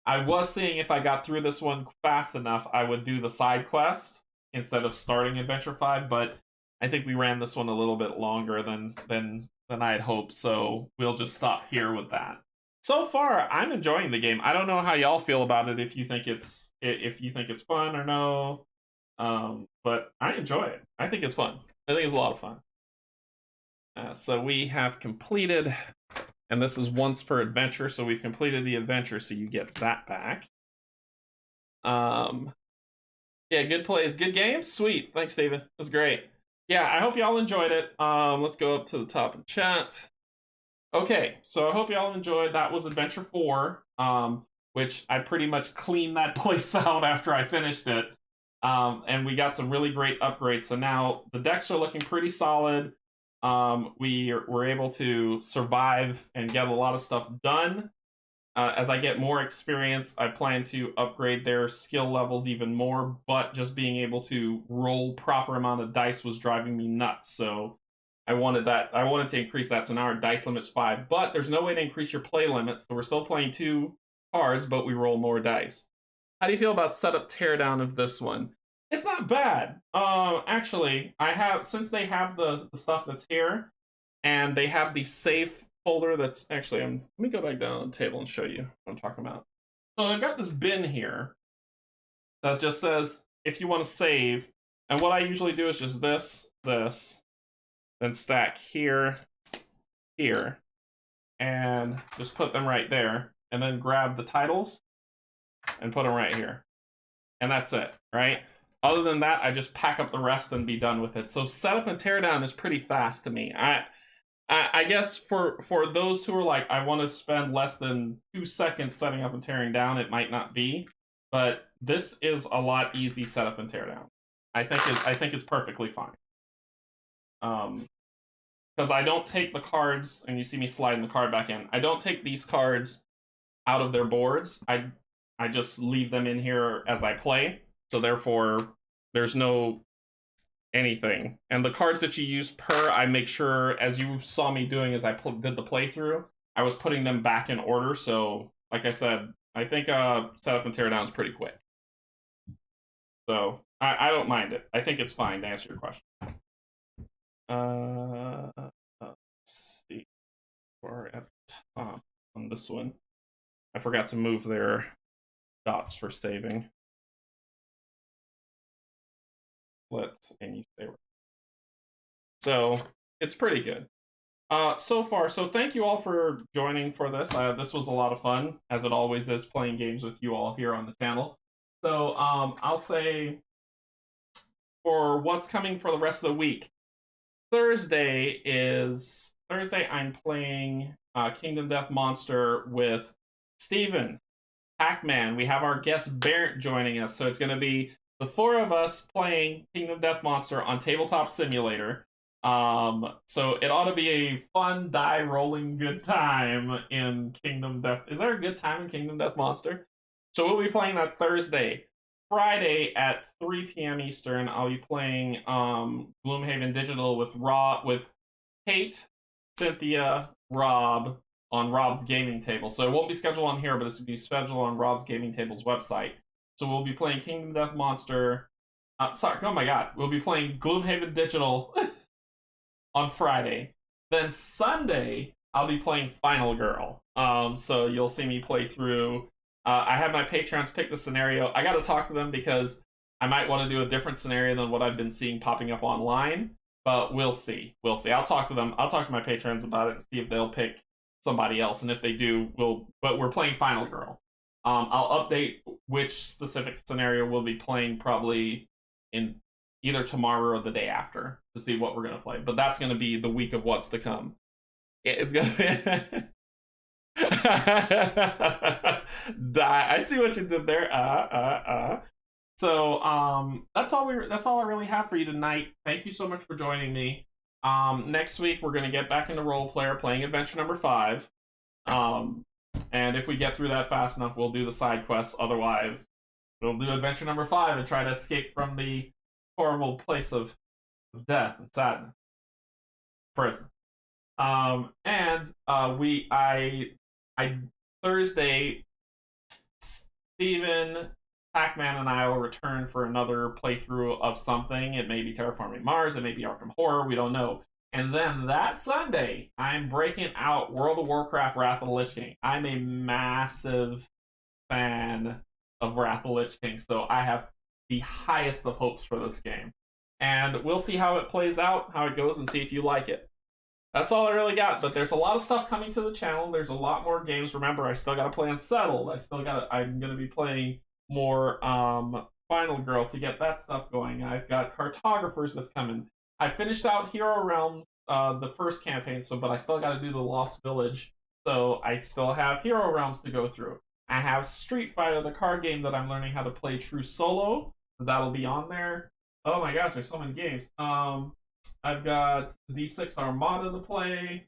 I was seeing if I got through this one fast enough, I would do the side quest instead of starting Adventure 5, but I think we ran this one a little bit longer than I had hoped, so we'll just stop here with that. So far, I'm enjoying the game. I don't know how y'all feel about it, if you think it's fun or no. But I enjoy it. I think it's fun. I think it's a lot of fun. So we have completed, and this is once per adventure, so we've completed the adventure, so you get that back. Yeah, good plays, good game. Sweet. Thanks, Steven. It was great. Yeah, I hope y'all enjoyed it. Let's go up to the top and chat. Okay, so I hope y'all enjoyed. That was Adventure 4, which I pretty much cleaned that place out after I finished it. And we got some really great upgrades. So now the decks are looking pretty solid. We were able to survive and get a lot of stuff done. As I get more experience, I plan to upgrade their skill levels even more, but just being able to roll proper amount of dice was driving me nuts. So I wanted to increase that. So now our dice limit's 5, but there's no way to increase your play limit. So we're still playing 2 cards, but we roll more dice. How do you feel about setup teardown of this one? It's not bad. Actually, since they have the stuff that's here, and they have the safe folder that's actually, let me go back down on the table and show you what I'm talking about. So I've got this bin here that just says if you want to save, and what I usually do is just this, then stack here, and just put them right there, and then grab the titles and put them right here. And that's it, right? Other than that, I just pack up the rest and be done with it. So setup and teardown is pretty fast to me. I guess for those who are like, I want to spend less than 2 seconds setting up and tearing down, it might not be. But this is a lot easy setup and teardown. I think it's perfectly fine. Because I don't take the cards, and you see me sliding the card back in. I don't take these cards out of their boards. I just leave them in here as I play. So therefore, there's no anything. And the cards that you use I make sure, as you saw me doing as I did the playthrough, I was putting them back in order. So, like I said, I think setup and teardown is pretty quick. So, I don't mind it. I think it's fine to answer your question. Let's see. We're at the top on this one. I forgot to move their dots for saving. And you stay. So it's pretty good so far. So thank you all for joining for this. This was a lot of fun, as it always is, playing games with you all here on the channel. So I'll say for what's coming for the rest of the week. Thursday, I'm playing Kingdom Death Monster with Steven, Pac-Man. We have our guest Barrett joining us, so it's going to be the four of us playing Kingdom Death Monster on Tabletop Simulator. So it ought to be a fun die rolling good time in Kingdom Death. Is there a good time in Kingdom Death Monster? So we'll be playing that Thursday. Friday at 3 p.m. Eastern, I'll be playing Gloomhaven Digital with Kate, Cynthia, Rob on Rob's gaming table. So it won't be scheduled on here, but it's to be scheduled on Rob's gaming table's website. So we'll be playing Kingdom Death Monster. Oh my god, we'll be playing Gloomhaven Digital on Friday. Then Sunday, I'll be playing Final Girl. So you'll see me play through. I have my patrons pick the scenario. I got to talk to them because I might want to do a different scenario than what I've been seeing popping up online. But we'll see. We'll see. I'll talk to them. I'll talk to my patrons about it and see if they'll pick somebody else. And if they do, but we're playing Final Girl. I'll update which specific scenario we'll be playing probably in either tomorrow or the day after to see what we're going to play. But that's going to be the week of what's to come. It's going to be... Die. I see what you did there. So that's all I really have for you tonight. Thank you so much for joining me. Next week we're gonna get back into role player, playing adventure number 5. And if we get through that fast enough, we'll do the side quests. Otherwise, we'll do adventure number 5 and try to escape from the horrible place of death and sadness, prison. Thursday, Steven, Pac-Man, and I will return for another playthrough of something. It may be Terraforming Mars, it may be Arkham Horror, we don't know. And then that Sunday, I'm breaking out World of Warcraft Wrath of the Lich King. I'm a massive fan of Wrath of the Lich King, so I have the highest of hopes for this game. And we'll see how it plays out, how it goes, and see if you like it. That's all I really got, but there's a lot of stuff coming to the channel. There's a lot more games. Remember, I still got to play Unsettled. I'm going to be playing more Final Girl to get that stuff going. I've got Cartographers that's coming. I finished out Hero Realms, the first campaign, but I still got to do the Lost Village, so I still have Hero Realms to go through. I have Street Fighter, the card game that I'm learning how to play true solo. That'll be on there. Oh my gosh, there's so many games. I've got D6 Armada to play.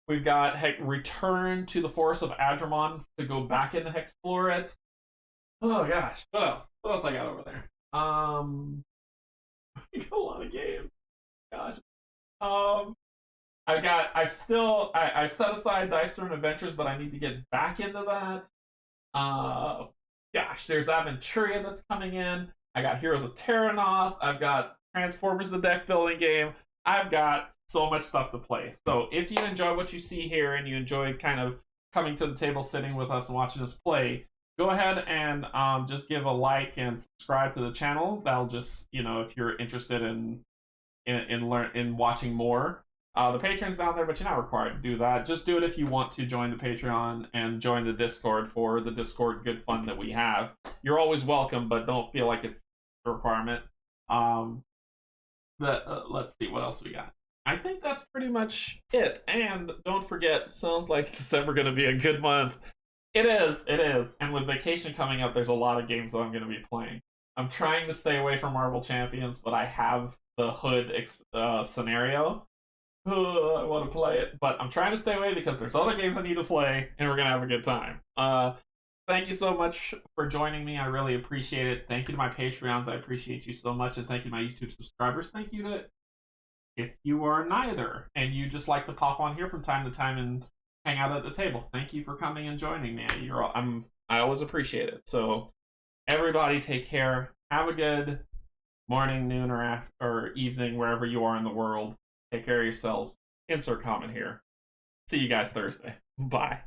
We've got Return to the Forest of Adramon to go back and explore it. Oh gosh, what else? What else I got over there? We got a lot of games. Gosh. I set aside Dice Throne Adventures, but I need to get back into that. Gosh, there's Aventuria that's coming in. I got Heroes of Terranoth. I've got Transformers, the deck building game. I've got so much stuff to play. So if you enjoy what you see here and you enjoy kind of coming to the table, sitting with us and watching us play, go ahead and just give a like and subscribe to the channel. That'll just, if you're interested in watching more. The Patreon's down there, but you're not required to do that. Just do it if you want to join the Patreon and join the Discord for the Discord good fun that we have. You're always welcome, but don't feel like it's a requirement. Let's see what else we got. I think that's pretty much it. And don't forget, sounds like December going to be a good month. It is. And with vacation coming up, there's a lot of games that I'm going to be playing. I'm trying to stay away from Marvel Champions, but I have the Hood scenario. I want to play it, but I'm trying to stay away because there's other games I need to play, and we're going to have a good time. Thank you so much for joining me. I really appreciate it. Thank you to my Patreons. I appreciate you so much. And thank you to my YouTube subscribers. Thank you to if you are neither and you just like to pop on here from time to time and hang out at the table. Thank you for coming and joining me. I always appreciate it. So everybody take care. Have a good morning, noon, or evening, wherever you are in the world. Take care of yourselves. Insert comment here. See you guys Thursday. Bye.